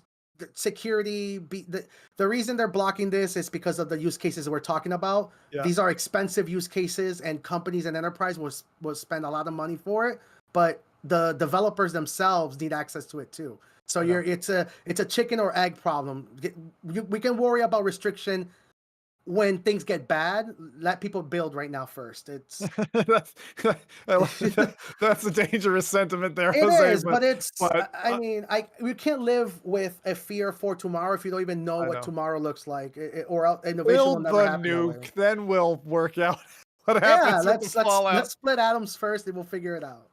security. The reason they're blocking this is because of the use cases we're talking about. Yeah. These are expensive use cases, and companies and enterprise will spend a lot of money for it. But the developers themselves need access to it too. So it's a chicken or egg problem. We can worry about restriction when things get bad. Let people build right now first. It's that's a dangerous sentiment there. It is, but I mean, we can't live with a fear for tomorrow if you don't even know what tomorrow looks like, or innovation will never happen. Build the nuke, then we'll work out what happens with the fallout. Let's split atoms first, and we'll figure it out.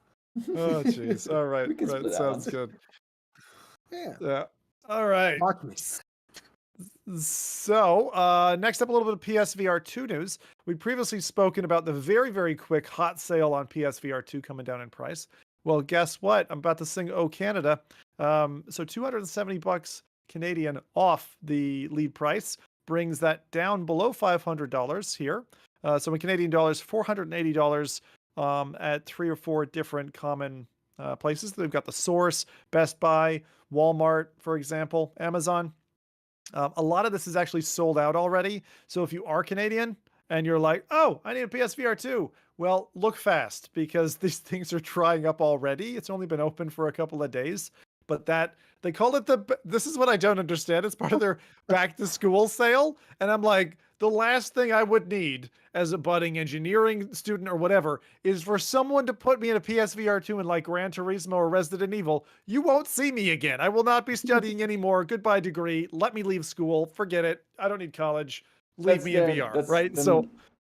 Oh, jeez. All right, that sounds good. Yeah. All right. So, next up, a little bit of PSVR 2 news. We'd previously spoken about the very, very quick hot sale on PSVR 2 coming down in price. Well, guess what? I'm about to sing "Oh Canada." So $270 Canadian off the lead price brings that down below $500 here. So in Canadian dollars, $480 at 3 or 4 different common places. They've got the Source, Best Buy, Walmart, for example, Amazon. A lot of this is actually sold out already. So if you are Canadian and you're like, oh, I need a PSVR 2, well, look fast because these things are drying up already. It's only been open for a couple of days, but that they call it this is what I don't understand. It's part of their back to school sale. And I'm like, the last thing I would need as a budding engineering student or whatever is for someone to put me in a PSVR 2 in like Gran Turismo or Resident Evil. You won't see me again. I will not be studying anymore. Goodbye degree. Let me leave school. Forget it. I don't need college. Leave me in VR, right? So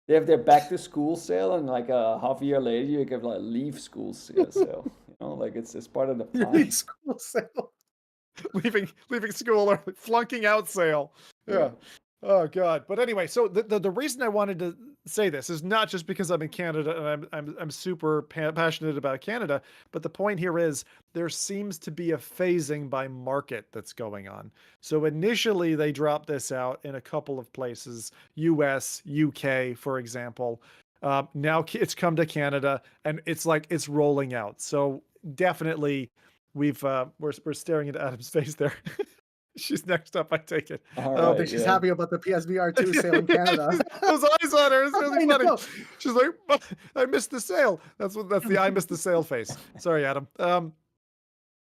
they have their back to school sale, and like a half a year later, you get like leave school sale. Like it's part of the plan. Leave school sale. leaving school or flunking out sale. Yeah. Oh God. But anyway, so the reason I wanted to say this is not just because I'm in Canada and I'm super passionate about Canada, but the point here is there seems to be a phasing by market that's going on. So initially they dropped this out in a couple of places, US, UK, for example. Now it's come to Canada and it's like it's rolling out. So definitely we're staring into Adam's face there. She's next up, I take it. I think she's happy about the PSVR 2 sale in Canada. Those eyes on her, it's really funny. She's like, I missed the sale. That's the I missed the sale face. Sorry, Adam.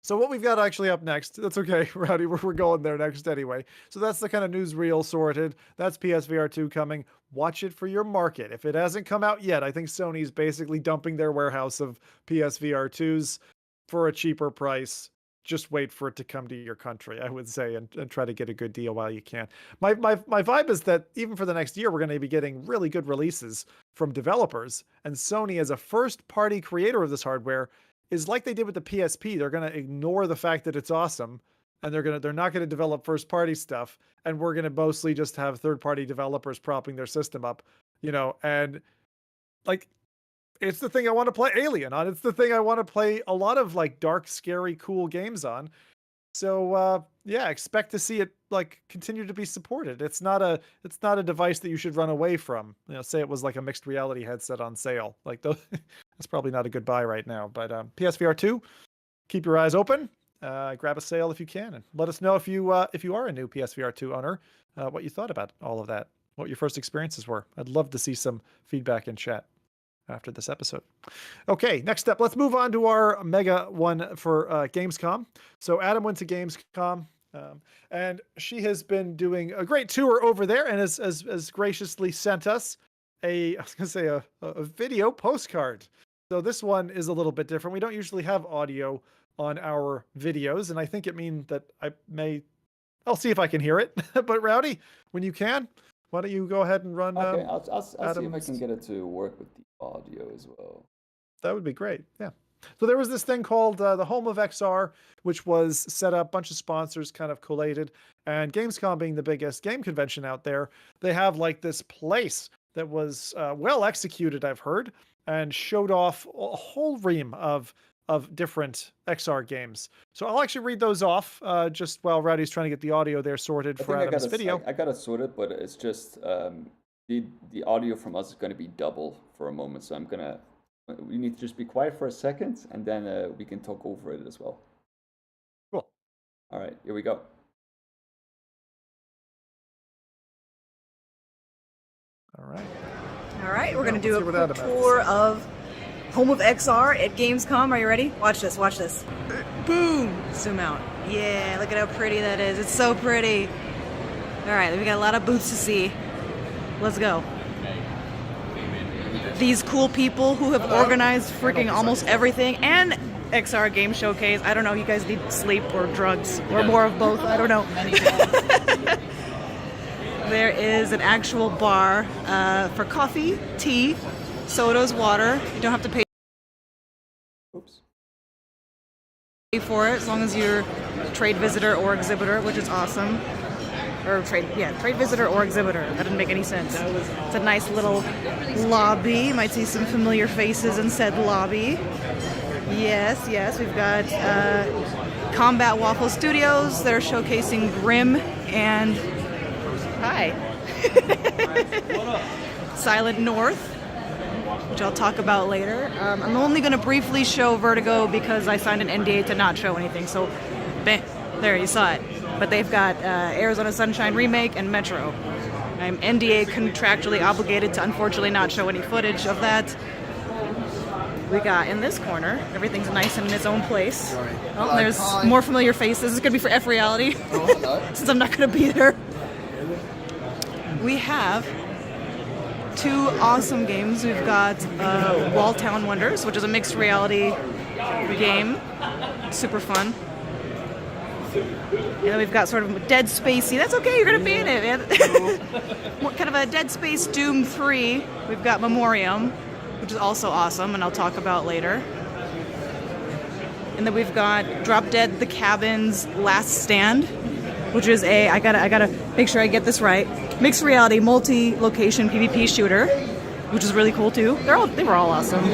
So what we've got actually up next, that's okay, Rowdy, we're going there next anyway. So that's the kind of newsreel sorted. That's PSVR 2 coming. Watch it for your market. If it hasn't come out yet, I think Sony's basically dumping their warehouse of PSVR 2s for a cheaper price. Just wait for it to come to your country, I would say, and try to get a good deal while you can. My vibe is that even for the next year, we're going to be getting really good releases from developers. And Sony, as a first-party creator of this hardware, is like they did with the PSP. They're going to ignore the fact that it's awesome, and they're not going to develop first-party stuff, and we're going to mostly just have third-party developers propping their system up, and like. It's the thing I want to play Alien on. It's the thing I want to play a lot of like dark, scary, cool games on. So expect to see it like continue to be supported. It's not a device that you should run away from. Say it was like a mixed reality headset on sale. Like that's probably not a good buy right now. But PSVR 2, keep your eyes open. Grab a sale if you can, and let us know if you are a new PSVR 2 owner, what you thought about all of that, what your first experiences were. I'd love to see some feedback in chat after this episode. Okay, next up, let's move on to our mega one for Gamescom. So Adam went to Gamescom, and she has been doing a great tour over there and has graciously sent us a video postcard. So this one is a little bit different. We don't usually have audio on our videos, and I think it means that I'll see if I can hear it. But Rowdy, when you can, why don't you go ahead and run? Okay, I'll see if I can get it to work with the audio as well. That would be great. Yeah. So there was this thing called the Home of XR, which was set up, bunch of sponsors kind of collated, and Gamescom being the biggest game convention out there, they have like this place that was well executed, I've heard, and showed off a whole ream of different XR games. So I'll actually read those off just while Rowdy's trying to get the audio there sorted for Adam's video. I got it sorted, but it's just the audio from us is going to be double for a moment. So we need to just be quiet for a second, and then we can talk over it as well. Cool. All right, here we go. All right, we're going to do a quick tour of Home of XR at Gamescom. Are you ready? Watch this, watch this. Boom! Zoom out. Yeah, look at how pretty that is. It's so pretty. All right, we got a lot of booths to see. Let's go. These cool people who have organized freaking almost everything and XR Game Showcase. I don't know, you guys need sleep or drugs or more of both. I don't know. There is an actual bar for coffee, tea, sodas, water. You don't have to pay for it as long as you're trade visitor or exhibitor, which is awesome. Or trade visitor or exhibitor. That didn't make any sense. It's a nice little lobby. You might see some familiar faces in said lobby. Yes, we've got Combat Waffle Studios. They're showcasing Grim and Silent North, which I'll talk about later. I'm only going to briefly show Vertigo because I signed an NDA to not show anything. So, there, you saw it. But they've got Arizona Sunshine Remake and Metro. I'm NDA contractually obligated to unfortunately not show any footage of that. We got in this corner, everything's nice and in its own place. Oh, there's more familiar faces. This is going to be for FReality, since I'm not going to be there. We have 2 awesome games. We've got Wall Town Wonders, which is a mixed reality game. Super fun. And then we've got sort of Dead Spacey. That's okay, you're going to be in it, man. Kind of a Dead Space Doom 3. We've got Memoriam, which is also awesome, and I'll talk about later. And then we've got Drop Dead The Cabin's Last Stand, which is I gotta make sure I get this right. Mixed reality, multi-location PvP shooter, which is really cool too. They were all awesome.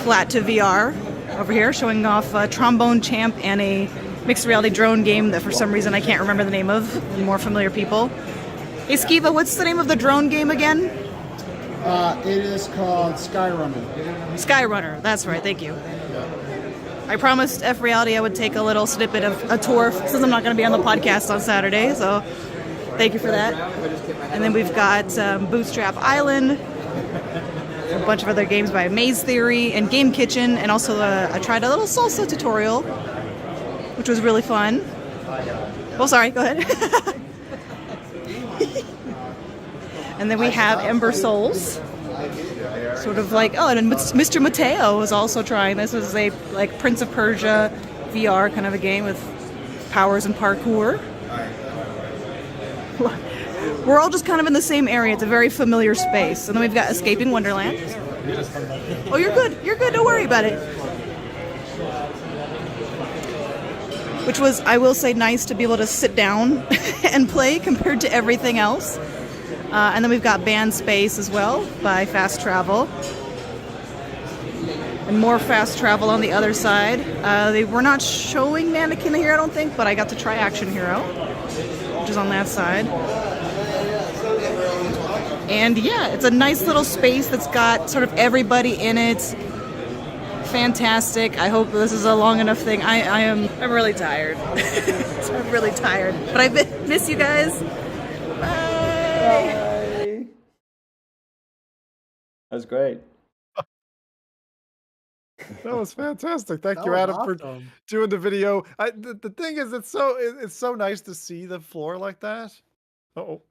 Flat to VR over here, showing off Trombone Champ and a mixed reality drone game that for some reason I can't remember the name of. More familiar people. Hey Skiva, what's the name of the drone game again? It is called Skyrunner. Skyrunner, that's right, thank you. I promised FReality I would take a little snippet of a tour since I'm not going to be on the podcast on Saturday, so thank you for that. And then we've got Bootstrap Island, a bunch of other games by Maze Theory and Game Kitchen, and also I tried a little salsa tutorial, which was really fun. Oh, sorry, go ahead. And then we have Ember Souls. Sort of like, and Mr. Mateo was also trying this. This is a like Prince of Persia VR kind of a game with powers and parkour. We're all just kind of in the same area. It's a very familiar space. And then we've got Escaping Wonderland. Oh, you're good. You're good. Don't worry about it. Which was, I will say, nice to be able to sit down and play compared to everything else. And then we've got Band Space as well by Fast Travel. And more Fast Travel on the other side. They were not showing Mannequin here, I don't think, but I got to try Action Hero, which is on that side. And yeah, it's a nice little space that's got sort of everybody in it. Fantastic. I hope this is a long enough thing. I'm really tired. I'm really tired. But I miss you guys. Bye. That was great. That was fantastic. Thank you, was Adam, for awesome. doing the video. The thing is, it's so nice to see the floor like that. Oh,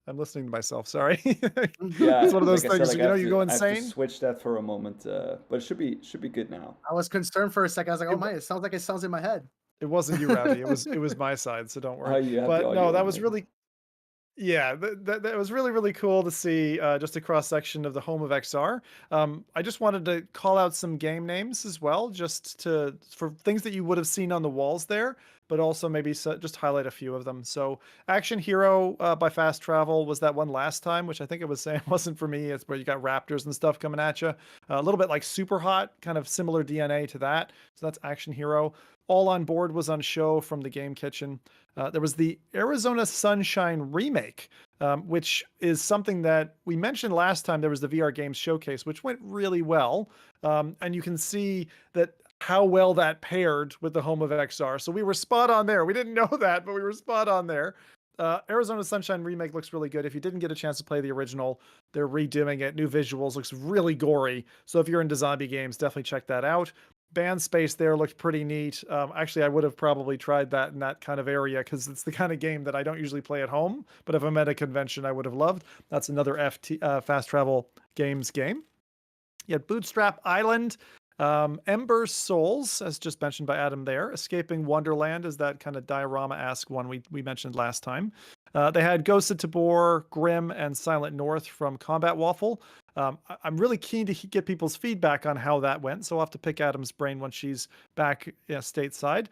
I'm listening to myself. Sorry. Yeah, It's one of those like I things. said, You know, I you have go to- I have insane. to switch that for a moment, but it should be good now. I was concerned for a second. I was like, oh my, it sounds like it sounds in my head. It wasn't you, Rowdy. It was my side. So don't Oh, worry. you have the But audio no, that on was there. really. Yeah, that was really cool to see just a cross section of the home of XR. I just wanted to call out some game names as well, just for things that you would have seen on the walls there, but also maybe just highlight a few of them. So Action Hero by Fast Travel was that one last time, which I think it was saying wasn't for me. It's where you got raptors and stuff coming at you. A little bit like Super Hot, kind of similar DNA to that. So that's Action Hero. All on Board was on show from the Game Kitchen. There was the Arizona Sunshine Remake, which is something that we mentioned last time. There was the VR Games Showcase, which went really well. And you can see that how well that paired with the home of XR. So we were spot on there. We didn't know that, but we were spot on there. Arizona Sunshine Remake looks really good. If you didn't get a chance to play the original, they're redoing it. New visuals, looks really gory. So if you're into zombie games, definitely check that out. Band Space there looked pretty neat. Actually, I would have probably tried that in that kind of area because it's the kind of game that I don't usually play at home. But if I'm at a convention, I would have loved. That's another Fast Travel Games game. You had Bootstrap Island, Ember Souls, as just mentioned by Adam there. Escaping Wonderland is that kind of diorama-esque one we mentioned last time. They had Ghost of Tabor, Grim, and Silent North from Combat Waffle. I'm really keen to get people's feedback on how that went, so I'll have to pick Adam's brain when she's back stateside.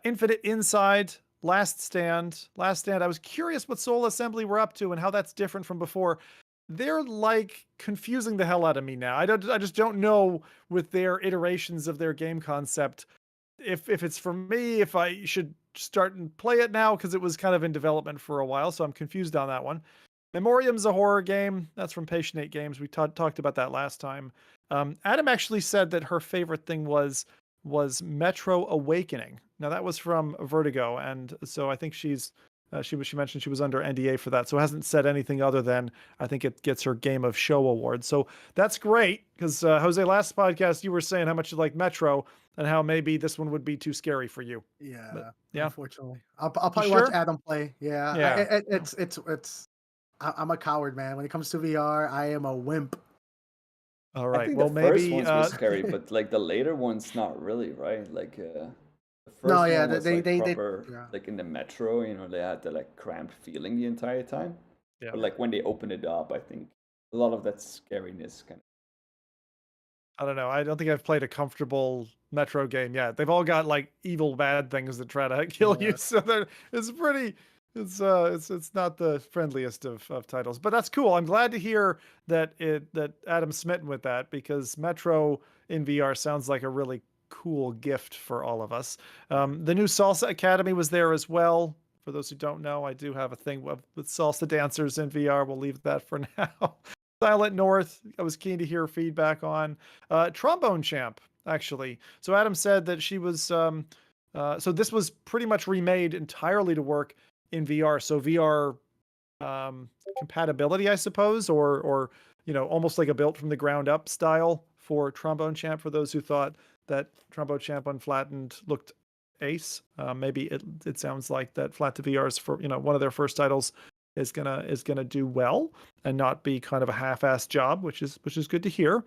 Infinite Inside, Last Stand. I was curious what Soul Assembly were up to and how that's different from before. They're like confusing the hell out of me now. I just don't know with their iterations of their game concept if it's for me, if I should start and play it now, because it was kind of in development for a while, so I'm confused on that one. Memoriam's a horror game. That's from Patient 8 Games. We talked about that last time. Adam actually said that her favorite thing was Metro Awakening. Now that was from Vertigo, and so I think she mentioned she was under NDA for that, so hasn't said anything other than I think it gets her Game of Show award. So that's great, because Jose, last podcast you were saying how much you like Metro and how maybe this one would be too scary for you. Yeah, But, yeah. Unfortunately, I'll probably sure? watch Adam play. Yeah, Yeah. it's. I'm a coward, man. When it comes to VR, I am a wimp. All I right. think Well, the first maybe ones were scary, but like the later ones, not really, right? Like the first No, yeah, one was they- like they- proper, yeah. like in the metro, they had the like cramped feeling the entire time. Yeah. But like when they opened it up, I think a lot of that scariness kind of. I don't know. I don't think I've played a comfortable Metro game yet. They've all got like evil bad things that try to kill you, Yeah. so it's pretty. It's not the friendliest of titles, but that's cool. I'm glad to hear that Adam's smitten with that, because Metro in VR sounds like a really cool gift for all of us. The new Salsa Academy was there as well. For those who don't know, I do have a thing with salsa dancers in VR. We'll leave that for now. Silent North, I was keen to hear feedback on. Trombone Champ, actually. So Adam said that she was, so this was pretty much remade entirely to work in VR. So VR compatibility, I suppose, or almost like a built from the ground up style for Trombone Champ, for those who thought that Trombone Champ Unflattened looked ace. Maybe it sounds like that Flat to VR's for one of their first titles is gonna do well and not be kind of a half-assed job, which is good to hear.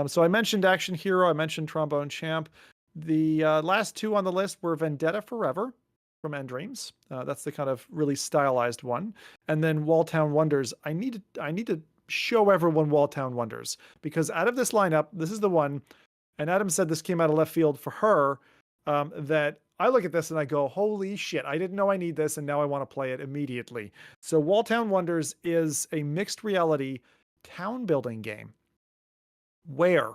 So I mentioned Action Hero, I mentioned Trombone Champ. The last two on the list were Vendetta Forever from Endreams. That's the kind of really stylized one, and then Walltown Wonders. I need to show everyone Walltown Wonders, because out of this lineup, this is the one. And Adam said this came out of left field for her. That I look at this and I go, holy shit, I didn't know I need this, and now I want to play it immediately. So Walltown Wonders is a mixed reality town building game where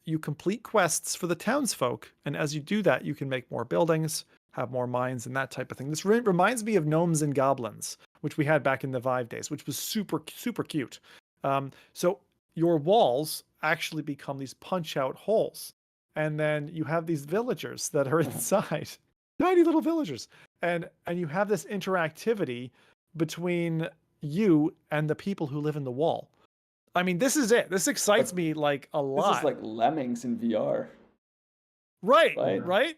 you complete quests for the townsfolk, and as you do that, you can make more buildings, have more mines, and that type of thing. This reminds me of Gnomes and Goblins, which we had back in the Vive days, which was super, super cute. So your walls actually become these punch-out holes. And then you have these villagers that are inside, tiny little villagers. And you have this interactivity between you and the people who live in the wall. I mean, this is it. This excites me like a lot. This is like Lemmings in VR. Right?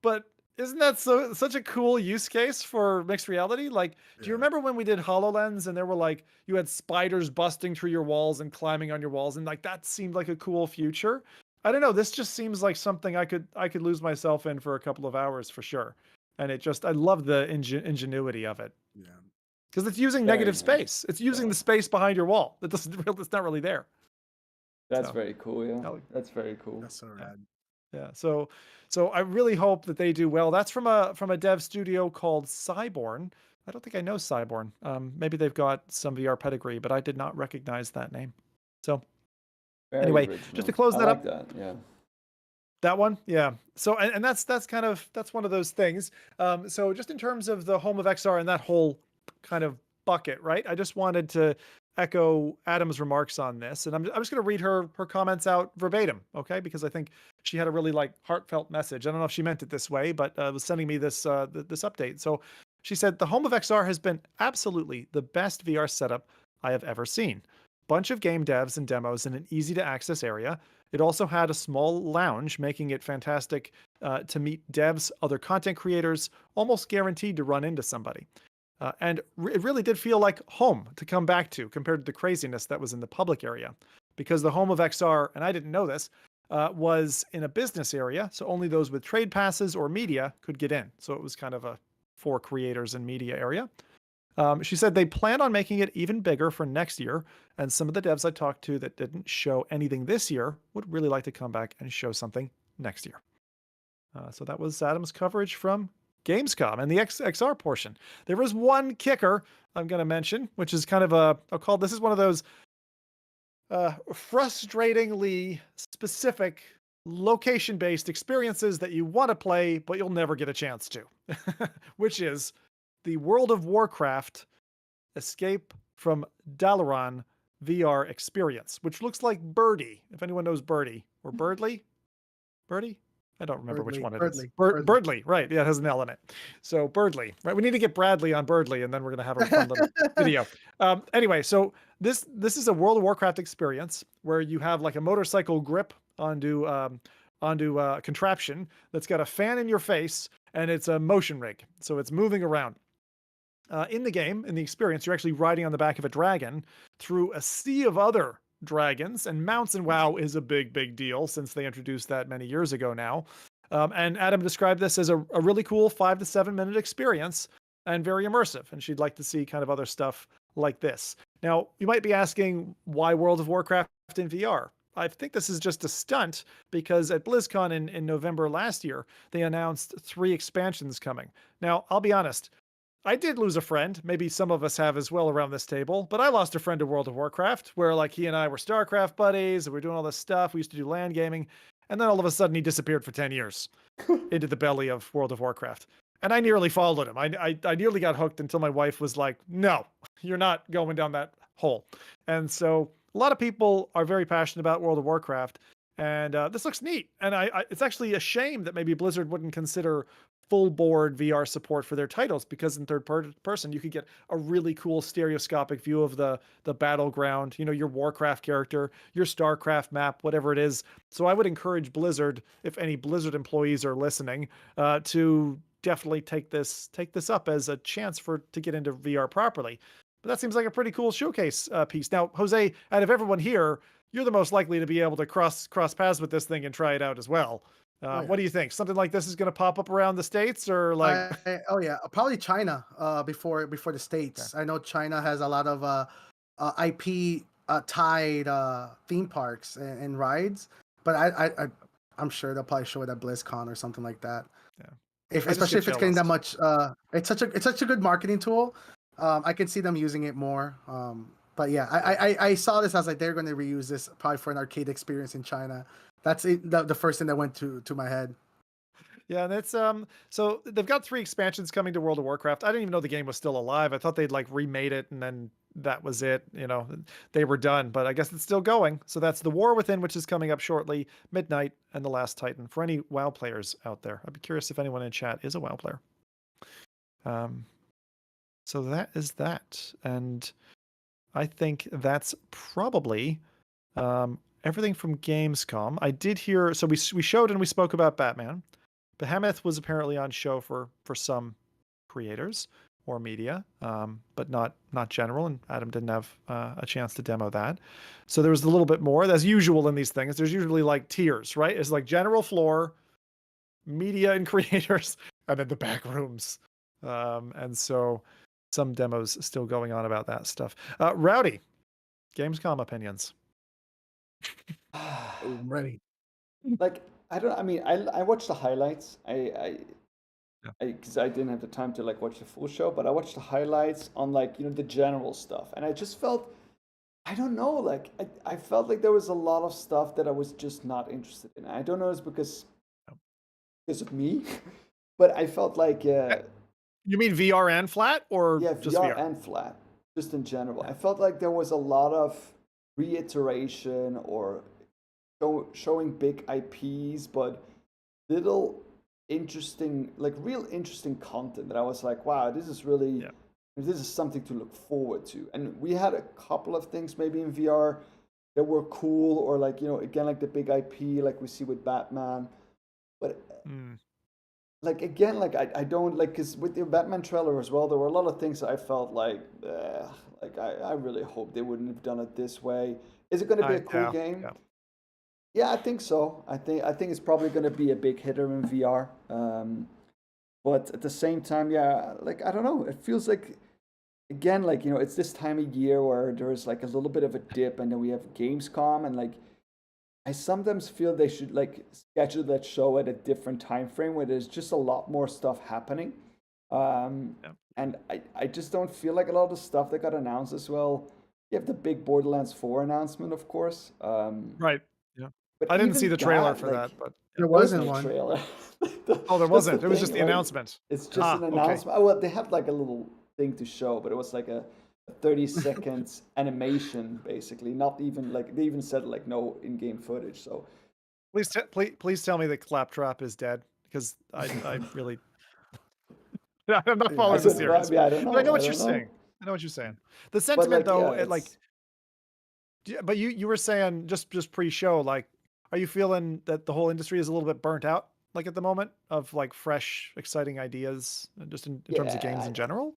But isn't that such a cool use case for mixed reality? Like, do you remember when we did HoloLens and there were like, you had spiders busting through your walls and climbing on your walls, and like that seemed like a cool future? I don't know. This just seems like something I could lose myself in for a couple of hours for sure. And I love the ingenuity of it. Yeah. Because it's using negative space. It's using the space behind your wall. It's not really there. That's very cool. Yeah, that's very cool. That's so rad. Yeah. So I really hope that they do well. That's from a dev studio called Cyborn. I don't think I know Cyborn. Maybe they've got some VR pedigree, but I did not recognize that name. So. Very anyway, original. just to close that up. That, yeah. That one, yeah. So and that's one of those things. So just in terms of the home of XR and that whole kind of bucket, right? I just wanted to echo Adam's remarks on this, and I'm just going to read her comments out verbatim, okay? Because I think she had a really like heartfelt message. I don't know if she meant it this way, but was sending me this this update. So she said, "The home of XR has been absolutely the best VR setup I have ever seen. Bunch of game devs and demos in an easy to access area. It also had a small lounge, making it fantastic to meet devs, other content creators, almost guaranteed to run into somebody. And it really did feel like home to come back to compared to the craziness that was in the public area. Because the home of XR, and I didn't know this, was in a business area, so only those with trade passes or media could get in. So it was kind of a for creators and media area. She said they plan on making it even bigger for next year, and some of the devs I talked to that didn't show anything this year would really like to come back and show something next year. So that was Adam's coverage from Gamescom and the XR portion. There was one kicker I'm going to mention, which is kind of this is one of those frustratingly specific location-based experiences that you want to play, but you'll never get a chance to, which is the World of Warcraft Escape from Dalaran VR experience, which looks like Birdie, if anyone knows Birdie, or Birdly? Birdie? I don't remember which one it is. Birdly, right. Yeah, it has an L in it. So Birdly, right? We need to get Bradley on Birdly, and then we're going to have a fun little video. Anyway, so this is a World of Warcraft experience where you have like a motorcycle grip onto a contraption that's got a fan in your face, and it's a motion rig. So it's moving around. In the game, in the experience, you're actually riding on the back of a dragon through a sea of other dragons, and mounts in WoW is a big deal since they introduced that many years ago now. And Adam described this as a really cool 5 to 7 minute experience and very immersive. And she'd like to see kind of other stuff like this. Now, you might be asking, why World of Warcraft in VR? I think this is just a stunt because at BlizzCon in November last year, they announced 3 expansions coming. Now, I'll be honest, I did lose a friend. Maybe some of us have as well around this table, but I lost a friend to World of Warcraft where like he and I were StarCraft buddies and we were doing all this stuff. We used to do LAN gaming. And then all of a sudden he disappeared for 10 years into the belly of World of Warcraft. And I nearly followed him. I nearly got hooked until my wife was like, no, you're not going down that hole. And so a lot of people are very passionate about World of Warcraft. And this looks neat. And it's actually a shame that maybe Blizzard wouldn't consider full board VR support for their titles, because in third person you could get a really cool stereoscopic view of the battleground, you know, your Warcraft character, your StarCraft map, whatever it is. So I would encourage Blizzard, if any Blizzard employees are listening, to definitely take this up as a chance to get into VR properly. But that seems like a pretty cool showcase piece. Now, Jose, out of everyone here, you're the most likely to be able to cross paths with this thing and try it out as well. What do you think? Something like this is going to pop up around the States, or like? Probably China before the States. Okay. I know China has a lot of IP tied theme parks and rides, but I'm sure they'll probably show it at BlizzCon or something like that. Yeah. Especially if it's getting that much. It's such a good marketing tool. I can see them using it more. But yeah, I saw this. I was like, they're going to reuse this probably for an arcade experience in China. That's the first thing that went to my head. Yeah, and it's so they've got 3 expansions coming to World of Warcraft. I didn't even know the game was still alive. I thought they'd like remade it and then that was it. You know, they were done, but I guess it's still going. So that's The War Within, which is coming up shortly, Midnight, and The Last Titan. For any WoW players out there, I'd be curious if anyone in chat is a WoW player. So that is that, and I think that's probably everything from Gamescom. I did hear, so we showed and we spoke about Batman. Behemoth was apparently on show for some creators or media, but not general, and Adam didn't have a chance to demo that. So there was a little bit more. As usual in these things, there's usually like tiers, right? It's like general floor, media and creators, and then the back rooms. And so some demos still going on about that stuff. Rowdy, Gamescom opinions. I'm ready. Like, I watched the highlights. Because I didn't have the time to like watch the full show, but I watched the highlights on like, you know, the general stuff. And I just felt, I don't know, like I felt like there was a lot of stuff that I was just not interested in. I don't know if it's because of me, but I felt like you mean VR and flat, or just VR and flat, just in general. I felt like there was a lot of reiteration or showing big IPs, but little interesting, like real interesting content that I was like, wow, this is really, this is something to look forward to. And we had a couple of things maybe in VR that were cool, or like, you know, again, like the big IP, like we see with Batman. But like, again, like I don't like, because with the Batman trailer as well, there were a lot of things that I felt like I really hope they wouldn't have done it this way. Is it going to be a cool game? Yeah, I think so. I think it's probably going to be a big hitter in VR. But at the same time, yeah, like I don't know, it feels like again, like it's this time of year where there's like a little bit of a dip, and then we have Gamescom, and like I sometimes feel they should like schedule that show at a different time frame where there's just a lot more stuff happening. Yeah. And I just don't feel like a lot of the stuff that got announced as well. You have the big Borderlands 4 announcement, of course. Right. Yeah. But I didn't see even the trailer that, for like, that, but There there was wasn't no one. trailer. oh, there That's wasn't. the It was just thing, the right? announcement. It's just an okay. announcement. Oh, well, they had like a little thing to show, but it was like a 30 seconds animation, basically. Not even like they even said like no in-game footage. So Please tell me that Claptrap is dead, because I really I'm not I following the said, series. I don't But I know know. what I you're don't know. saying. I know what you're saying. The But sentiment, like, though, yeah, like, it's but you were saying just pre-show, like, are you feeling that the whole industry is a little bit burnt out, like at the moment, of like fresh, exciting ideas, just in terms of games yeah. in general?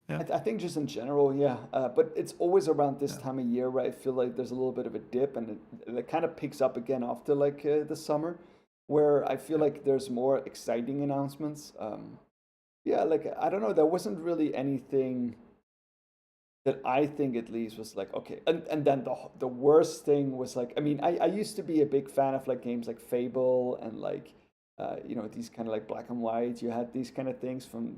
Yeah. I think just in general, yeah. But it's always around this Yeah. time of year where I feel like there's a little bit of a dip, and it kind of picks up again after like the summer, where I feel like there's more exciting announcements. Yeah, like I don't know, there wasn't really anything that I think at least was like okay, and then the worst thing was like I mean I used to be a big fan of like games like Fable and like these kind of like black and white. You had these kind of things from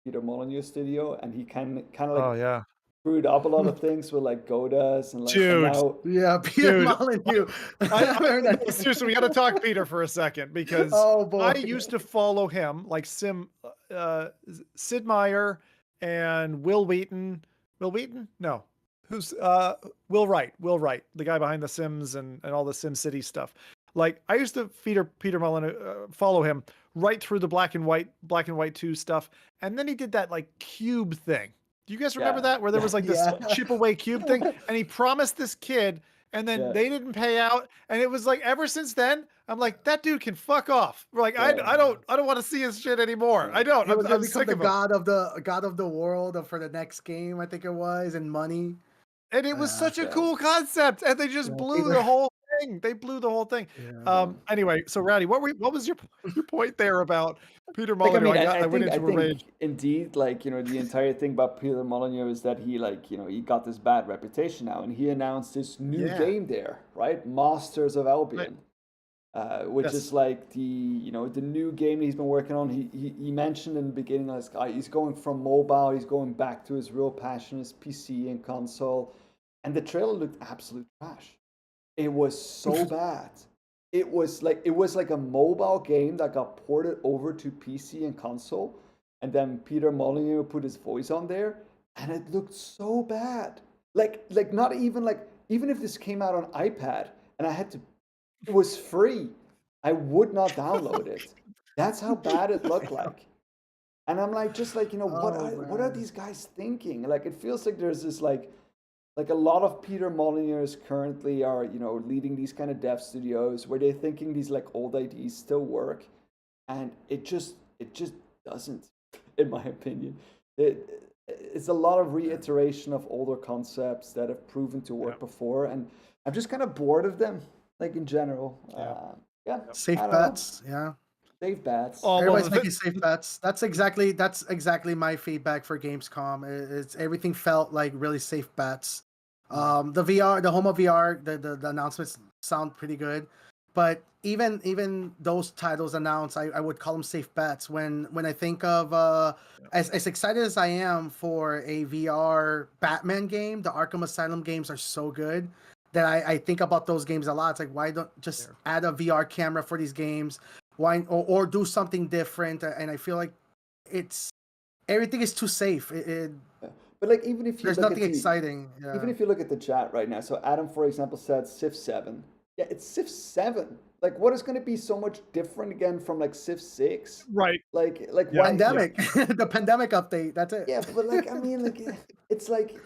Peter Molyneux studio, and he kind of Oh like yeah, screwed up a lot of things with like Godas and like and dude. now Yeah, Peter Dude, Molyneux. no, seriously, we got to talk Peter for a second, because Oh boy. I used to follow him like Sid Meier and Will Wheaton. Will Wheaton? No. Who's Will Wright? Will Wright, the guy behind the Sims and all the Sim City stuff. Like I used to Peter Molyneux, follow him right through the black and white 2 stuff, and then he did that like cube thing. Do you guys remember Yeah. that, where there was like this Yeah. chip away cube thing, and he promised this kid, and then Yeah. they didn't pay out, and it was like ever since then I'm like, that dude can fuck off. We're like, Yeah. I don't want to see his shit anymore. I don't. He was gonna I'm become sick the of him. god of the world for the next game, I think it was, and money. And it was such a Yeah. cool concept, and they just Yeah, blew Peter. the whole thing. They blew the whole thing. Yeah. Anyway, so Rowdy, what was your point there about Peter Like, Molyneux? I went think, into a rage. indeed, like, the entire thing about Peter Molyneux is that he, like, he got this bad reputation now, and he announced this new Yeah. game there, right? Masters of Albion, which Yes. is like the new game he's been working on. He mentioned in the beginning, like, he's going from mobile, he's going back to his real passion, his PC and console, and the trailer looked absolute trash. It was so bad. It was like a mobile game that got ported over to PC and console, and then Peter Molyneux put his voice on there, and it looked so bad. Like not even like even if this came out on iPad and it was free, I would not download it. That's how bad it looked like. And I'm like, just like, what are man. these guys thinking? Like, it feels like there's this like a lot of Peter Molyneux currently are, leading these kind of dev studios where they're thinking these like old ideas still work, and it just doesn't, in my opinion. It's a lot of reiteration of older concepts that have proven to work before, and I'm just kind of bored of them, like in general. Safe I don't know. bets. Yeah. Safe bets. Oh, well, Everybody's the making safe bets. That's exactly my feedback for Gamescom. It's everything felt like really safe bets. The VR, the Home of VR, the announcements sound pretty good, but even those titles announced, I would call them safe bets. When I think of as excited as I am for a VR Batman game, the Arkham Asylum games are so good that I think about those games a lot. It's like, why don't just add a VR camera for these games? Why or do something different? And I feel like everything is too safe. But like, even if you There's look nothing at exciting. Yeah. even if you look at the chat right now, so Adam, for example, said Civ 7. Yeah, it's Civ 7. Like, what is going to be so much different again from like Civ 6? right. Like Yeah. why? Pandemic, the pandemic update. That's it. Yeah, but like, I mean, like, it's like,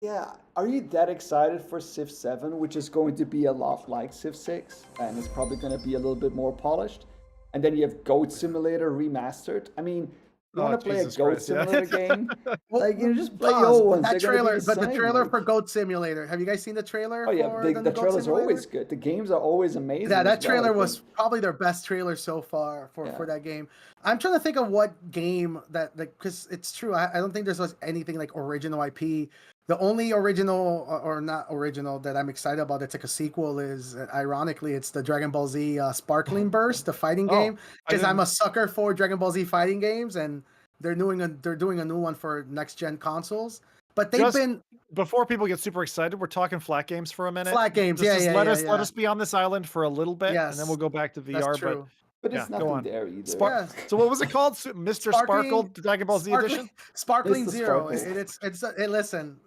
yeah, are you that excited for Civ 7, which is going to be a lot like Civ 6, and it's probably going to be a little bit more polished? And then you have Goat Simulator remastered. I mean, You want to play Jesus a Goat Christ, yeah. Simulator game? Well, Like, you just play the pause. old ones. That They're gonna trailer, be but the insane, trailer like- for Goat Simulator. Have you guys seen the trailer? Oh yeah, for the Goat trailers are Simulator? always good. The games are always amazing. Yeah, that as well, I trailer was think. probably their best trailer so far for Yeah. that game. I'm trying to think of what game that, like, because it's true. I don't think there's anything like original IP. The only original or not original that I'm excited about that's like a sequel is, ironically, it's the Dragon Ball Z Sparkling Burst, the fighting Oh, game. I Because I'm didn't- a sucker for Dragon Ball Z fighting games, and they're doing a new one for next gen consoles. But they've Just been Before people get super excited, we're talking flat games for a minute. flat games. Just Yeah, let yeah, us yeah. let us be on this island for a little bit, and Yes, then we'll go back to VR. That's true. But Yeah, it's go nothing on. there either. Yeah. So what was it called? Mr. Sparkle Dragon Ball Z edition? Sparkling Mr. Zero. Sparkle. Listen,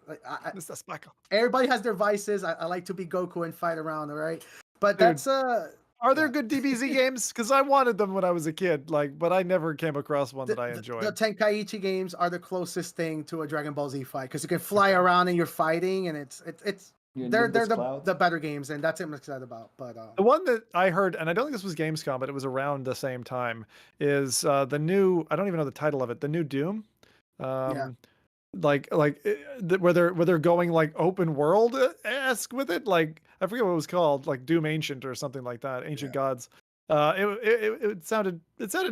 Mr. Sparkle. everybody has their vices. I like to be Goku and fight around, all right? But Dude, that's Are there good DBZ games? Because I wanted them when I was a kid, but I never came across one that I the enjoyed. Tenkaichi games are the closest thing to a Dragon Ball Z fight because you can fly around and you're fighting, and it's You're in they're Nimbus the Cloud. better games, and that's what I'm excited about. But The one that I heard, and I don't think this was Gamescom, but it was around the same time, is the new. I don't even know the title of it. The new Doom. Yeah. Where they're going like open world esque with it. Like I forget what it was called, like Doom Ancient or something like that. Ancient Gods. It sounded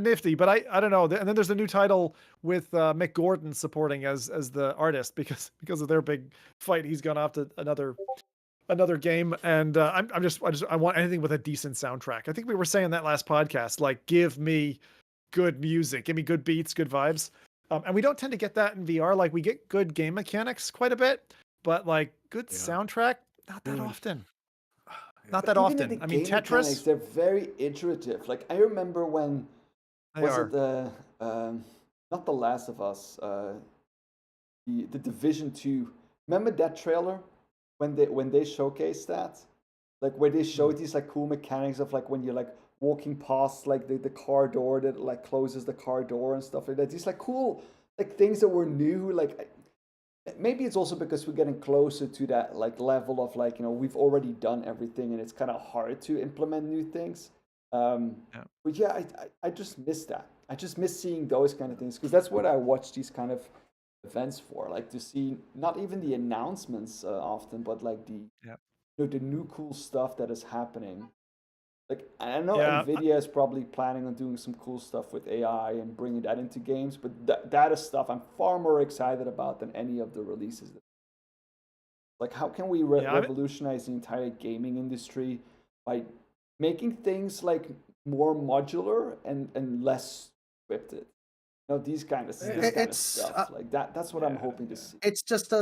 nifty, but I don't know. And then there's a new title with Mick Gordon supporting as the artist because of their big fight. He's gone off to another game, and I want anything with a decent soundtrack. I think we were saying that last podcast. Like, give me good music, give me good beats, good vibes. And we don't tend to get that in VR. Like, we get good game mechanics quite a bit, but like good soundtrack, not that often. Not that Even in often. the I mean, game Tetris. mechanics, they're very iterative. Like I remember when They was are. it the not The Last of Us, the Division 2. Remember that trailer when they showcased that, like where they showed these like cool mechanics of like when you're like walking past like the car door that like closes the car door and stuff like that. These like cool like things that were new. Like maybe it's also because we're getting closer to that like level of like, you know, we've already done everything and it's kind of hard to implement new things. But yeah, I just miss that. I just miss seeing those kind of things because that's what I watch these kind of events for, like to see not even the announcements often, but like the you know, the new cool stuff that is happening. Like I know Nvidia is probably planning on doing some cool stuff with AI and bringing that into games, but that is stuff I'm far more excited about than any of the releases. Like how can we revolutionize the entire gaming industry by making things like more modular and less scripted? You know, these kind of stuff like that. That's what I'm hoping to see. It's just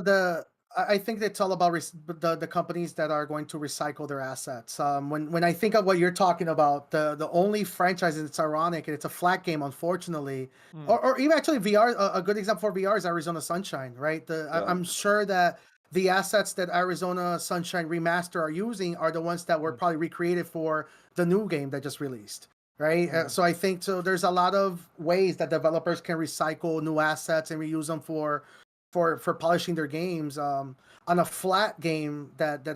I think it's all about the companies that are going to recycle their assets. When I think of what you're talking about, the only franchise, and it's ironic, and it's a flat game, unfortunately, or even actually VR. A good example for VR is Arizona Sunshine, right? I'm sure that the assets that Arizona Sunshine Remaster are using are the ones that were probably recreated for the new game that just released, right? So I think there's a lot of ways that developers can recycle new assets and reuse them for polishing their games. On a flat game that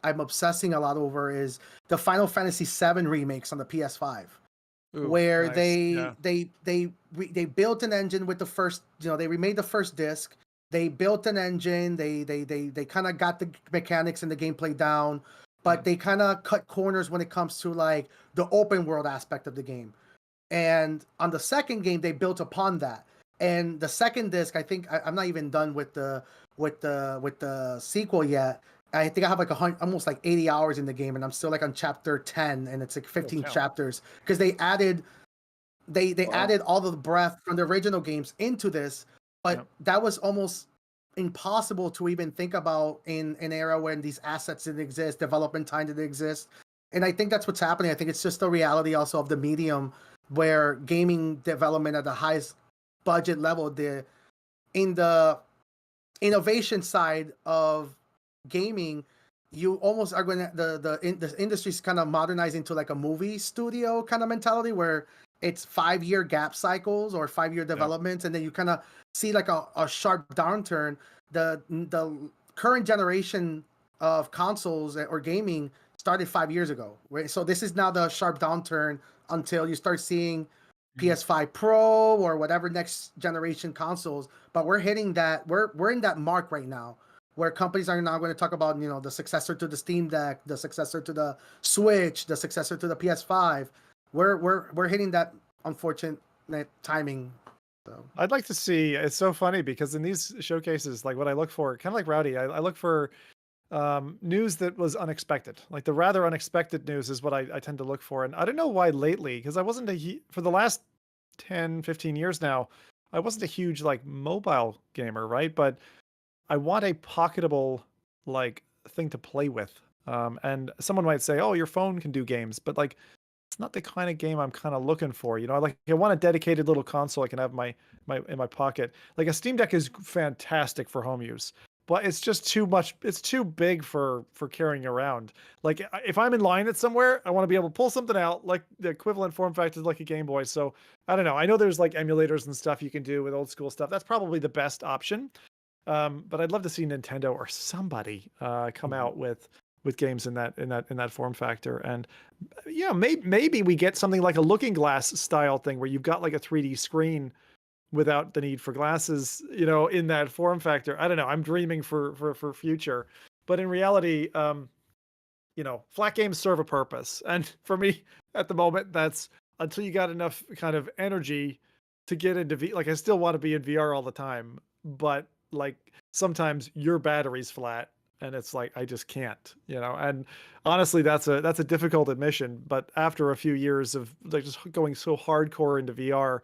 I'm obsessing a lot over is the Final Fantasy VII remakes on the PS5. Where nice. they built an engine with the first, they remade the first disc. They built an engine. They kind of got the mechanics and the gameplay down, but they kind of cut corners when it comes to like the open world aspect of the game. And on the second game, they built upon that. And the second disc, I think I'm not even done with the sequel yet. I think I have like almost like 80 hours in the game, and I'm still like on chapter 10, and it's like 15 chapters because they added all of the breadth from the original games into this. But that was almost impossible to even think about in an era when these assets didn't exist, development time didn't exist. And I think that's what's happening. I think it's just the reality also of the medium where gaming development at the highest budget level, in the innovation side of gaming, you almost are going to the industry's kind of modernizing to like a movie studio kind of mentality where it's 5-year gap cycles or 5-year developments, and then you kind of see like a sharp downturn. The current generation of consoles or gaming started 5 years ago, right? So this is now the sharp downturn until you start seeing PS5 Pro or whatever next generation consoles. But we're hitting that. We're in that mark right now, where companies are now going to talk about the successor to the Steam Deck, the successor to the Switch, the successor to the PS5. We're hitting that unfortunate timing. So I'd like to see. It's so funny because in these showcases, like what I look for, kind of like Rowdy, I look for news that was unexpected. Like the rather unexpected news is what I tend to look for. And I don't know why lately, because I wasn't for the last 10, 15 years now, I wasn't a huge like mobile gamer, right? But I want a pocketable like thing to play with. And someone might say, "Oh, your phone can do games," but like it's not the kind of game I'm kind of looking for. I want a dedicated little console I can have in my pocket. Like a Steam Deck is fantastic for home use, but it's just too much. It's too big for carrying around. Like if I'm in line at somewhere, I want to be able to pull something out like the equivalent form factor like a Game Boy. So I don't know. I know there's like emulators and stuff you can do with old school stuff. That's probably the best option. But I'd love to see Nintendo or somebody come out with games in that form factor. And yeah, maybe we get something like a Looking Glass style thing where you've got like a 3D screen without the need for glasses, in that form factor. I don't know. I'm dreaming for future, but in reality, flat games serve a purpose. And for me at the moment, that's until you got enough kind of energy to get into like I still want to be in VR all the time, but like sometimes your battery's flat and it's like I just can't, and honestly that's a difficult admission, but after a few years of like just going so hardcore into VR,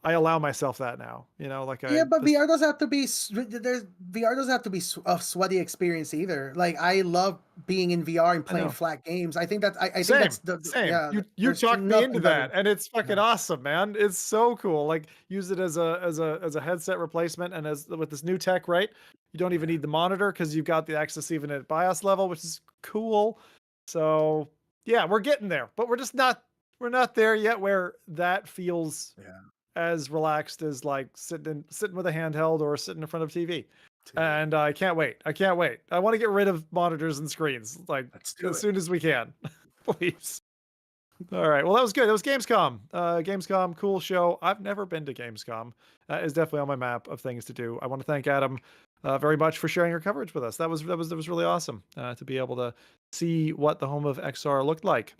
I allow myself that now, but VR doesn't have to be VR doesn't have to be a sweaty experience either. Like I love being in VR and playing flat games. I think that I think that's the same. Yeah, You talked me into that, better. and it's fucking awesome, man. It's so cool. Like use it as a headset replacement, and with this new tech, right? You don't even need the monitor because you've got the access even at BIOS level, which is cool. So yeah, we're getting there, but we're not there yet where that feels as relaxed as like sitting with a handheld or sitting in front of TV. And I can't wait. I want to get rid of monitors and screens like as soon as we can. Please. All right. Well, that was good. That was Gamescom. Gamescom, cool show. I've never been to Gamescom. That is definitely on my map of things to do. I want to thank Adam very much for sharing your coverage with us. That was really awesome to be able to see what the home of XR looked like.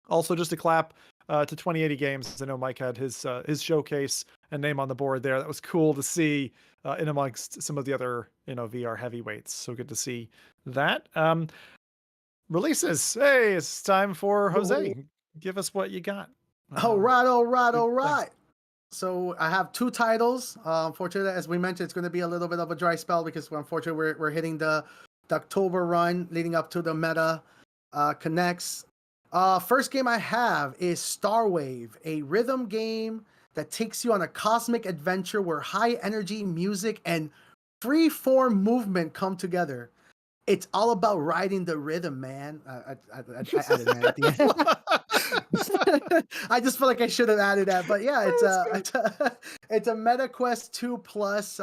Also, just a clap to 2080 Games. I know Mike had his showcase and name on the board there. That was cool to see in amongst some of the other VR heavyweights. So good to see that. Releases. Hey, it's time for Jose. Give us what you got. All right. So I have two titles. Unfortunately, as we mentioned, it's going to be a little bit of a dry spell because unfortunately we're hitting the October run leading up to the Meta Connects. First game I have is Starwave, a rhythm game that takes you on a cosmic adventure where high energy music and free form movement come together. It's all about riding the rhythm, man. I added man at the end. I just feel like I should have added that, but yeah, it's a Meta Quest 2 Plus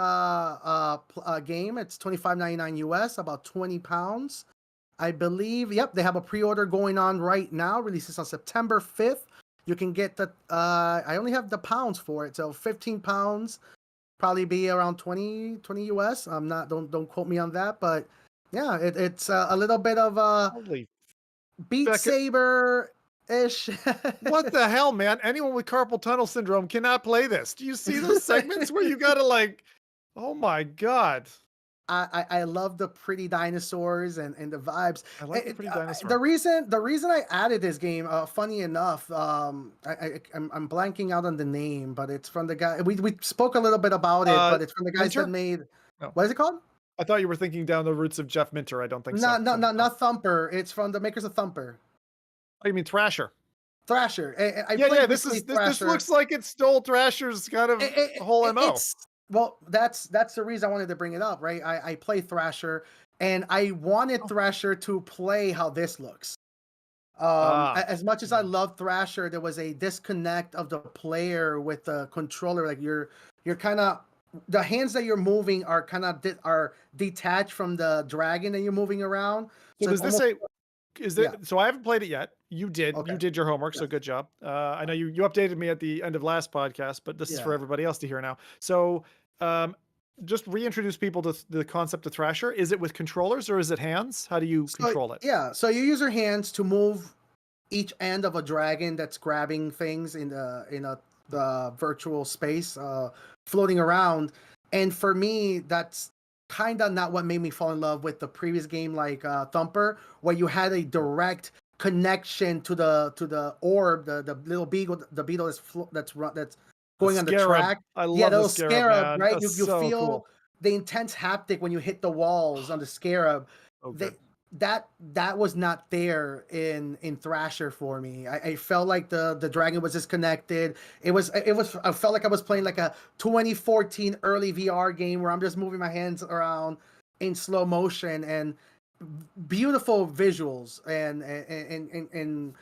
game. It's $25.99 US, about £20. I believe. Yep, they have a pre-order going on right now. Releases on September 5th. You can get the. I only have the pounds for it, so £15, probably be around 20 US. I'm not. Don't quote me on that, but yeah, it's a little bit of Beat Saber ish. What the hell, man? Anyone with carpal tunnel syndrome cannot play this. Do you see those segments where you gotta like? Oh my god. I love the pretty dinosaurs and the vibes. I like the pretty dinosaurs. The reason I added this game, funny enough, I'm blanking out on the name, but it's from the guy. We spoke a little bit about it, but it's from the guys that made. No. What is it called? I thought you were thinking down the roots of Jeff Minter. I don't think so. No, not Thumper. It's from the makers of Thumper. Oh, you mean Thrasher? Thrasher. This looks like it stole Thrasher's kind of whole MO. Well, that's the reason I wanted to bring it up, right? I play Thrasher, and I wanted Thrasher to play how this looks. As much as I love Thrasher, there was a disconnect of the player with the controller. Like you're kind of the hands that you're moving are kind of are detached from the dragon that you're moving around. So does this Is there? So I haven't played it yet. You did. Okay. You did your homework, so good job. I know you updated me at the end of last podcast, but this is for everybody else to hear now. So just reintroduce people to the concept of Thrasher. Is it with controllers or is it hands? How do you control it? Yeah, so you use your hands to move each end of a dragon that's grabbing things in the virtual space, floating around. And for me, that's kind of not what made me fall in love with the previous game, like Thumper, where you had a direct connection to the orb, the little beetle, the beetle that's going on the track. I love the scarab, man. right? You so feel cool. the intense haptic when you hit the walls on the scarab. That was not there in Thrasher for me. I felt like the dragon was disconnected. I felt like I was playing like a 2014 early VR game where I'm just moving my hands around in slow motion, and beautiful visuals and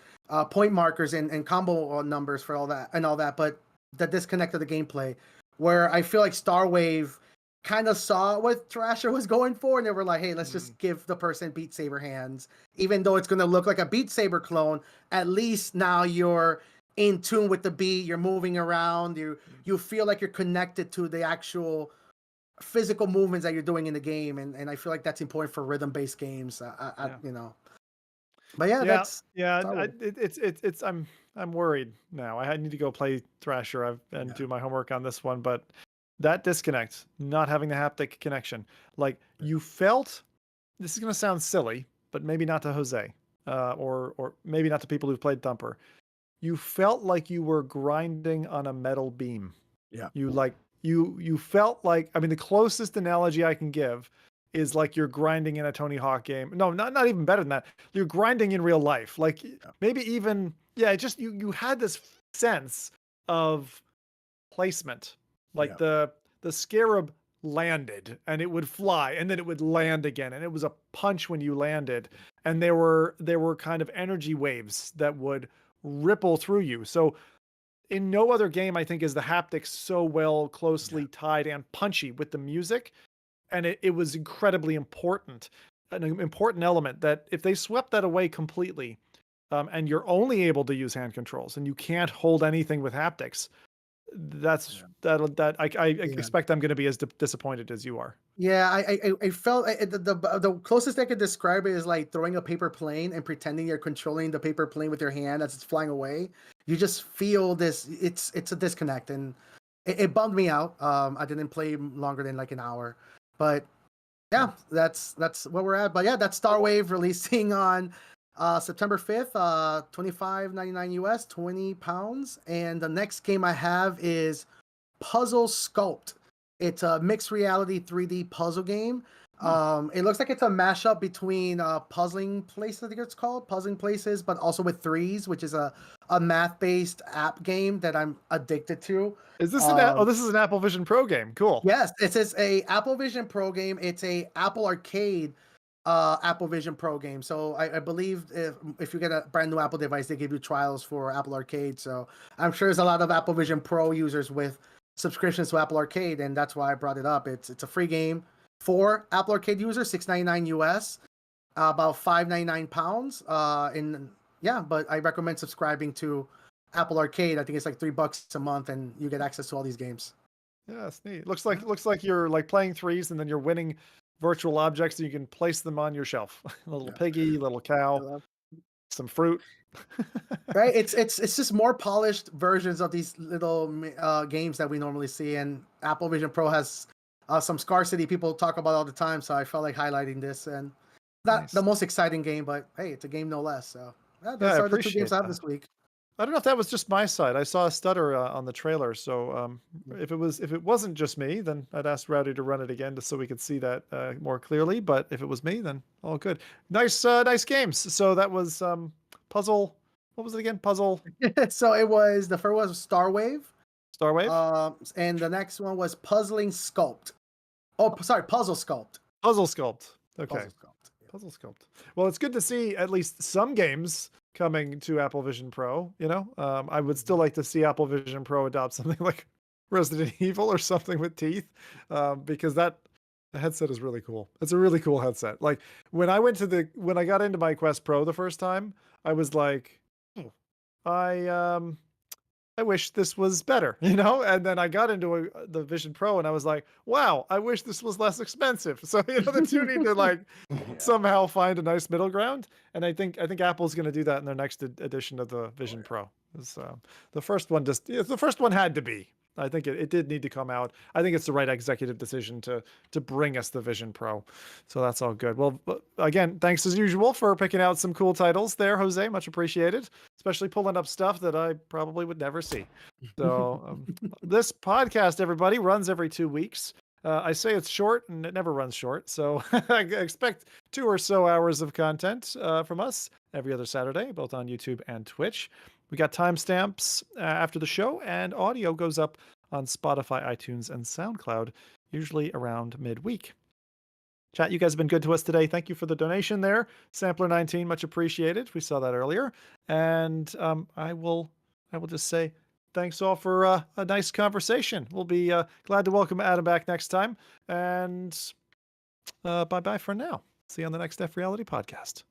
point markers and combo numbers for all that, but the disconnect of the gameplay, where I feel like Starwave kind of saw what Thrasher was going for, and they were like, hey, let's just give the person Beat Saber hands. Even though it's going to look like a Beat Saber clone, at least now you're in tune with the beat, you're moving around, you feel like you're connected to the actual physical movements that you're doing in the game, and I feel like that's important for rhythm-based games. You know. But it's I'm worried now. I need to go play Thrasher and do my homework on this one, but that disconnect, not having the haptic connection, like you felt, this is going to sound silly, but maybe not to Jose, or maybe not to people who've played Thumper. You felt like you were grinding on a metal beam. Yeah. You felt like, I mean, the closest analogy I can give is like you're grinding in a Tony Hawk game. No, not even better than that. You're grinding in real life. Like maybe even, just you had this sense of placement. Like the scarab landed and it would fly and then it would land again. And it was a punch when you landed. And there were kind of energy waves that would ripple through you. So in no other game, I think, is the haptics so well closely tied and punchy with the music. And it was incredibly important, an important element that if they swept that away completely, and you're only able to use hand controls and you can't hold anything with haptics, I expect I'm going to be as disappointed as you are. Yeah, I felt the closest I could describe it is like throwing a paper plane and pretending you're controlling the paper plane with your hand as it's flying away. You just feel this. It's a disconnect, and it bummed me out. I didn't play longer than like an hour, but yeah, that's where we're at. But yeah, that's Starwave releasing on September 5th, $25.99 US, 20 pounds. And the next game I have is Puzzle Sculpt. It's a mixed reality 3D puzzle game. It looks like it's a mashup between Puzzling Places, I think it's called, Puzzling Places, but also with Threes, which is a math-based app game that I'm addicted to. Is this this is an Apple Vision Pro game? Cool. Yes, it is a Apple Vision Pro game. It's a Apple Arcade Apple Vision Pro game. So I believe if you get a brand new Apple device, they give you trials for Apple Arcade. So I'm sure there's a lot of Apple Vision Pro users with subscriptions to Apple Arcade, and that's why I brought it up. It's a free game for Apple Arcade users, $6.99 US, about £5.99. But I recommend subscribing to Apple Arcade. I think it's like $3 a month, and you get access to all these games. Yeah, that's neat. Looks like you're like playing Threes, and then you're winning virtual objects, and you can place them on your shelf. A little piggy, little cow, some fruit. Right, it's just more polished versions of these little games that we normally see, and Apple Vision Pro has some scarcity people talk about all the time, so I felt like highlighting this. And not the most exciting game, but hey, it's a game no less. So those are the two games I have this week. I don't know if that was just my side. I saw a stutter on the trailer, so if it wasn't just me, then I'd ask Rowdy to run it again just so we could see that more clearly. But if it was me, then all good. Nice games. So that was Puzzle. What was it again? Puzzle. So it was, the first one was Starwave. And the next one was Puzzling Sculpt. Oh, sorry, Puzzle Sculpt. Puzzle Sculpt. Okay. Puzzle Sculpt. Yeah. Puzzle Sculpt. Well, it's good to see at least some games coming to Apple Vision Pro. You know, I would still like to see Apple Vision Pro adopt something like Resident Evil or something with teeth, because that The headset is really cool. It's a really cool headset. Like when I got into my Quest Pro the first time, I was like, oh, I wish this was better, And then I got into the Vision Pro and I was like, wow, I wish this was less expensive. So, the two need to like somehow find a nice middle ground. And I think Apple's going to do that in their next edition of the Vision Pro. The first one had to be. I think it did need to come out. I think it's the right executive decision to bring us the Vision Pro. So that's all good. Well, again, thanks as usual for picking out some cool titles there, Jose. Much appreciated, especially pulling up stuff that I probably would never see. So this podcast, everybody, runs every 2 weeks. I say it's short, and it never runs short. So I expect 2 or so hours of content from us every other Saturday, both on YouTube and Twitch. We got timestamps after the show, and audio goes up on Spotify, iTunes, and SoundCloud, usually around midweek. Chat, you guys have been good to us today. Thank you for the donation there. Sampler19, much appreciated. We saw that earlier. And I will just say thanks all for a nice conversation. We'll be glad to welcome Adam back next time. And bye-bye for now. See you on the next FReality Podcast.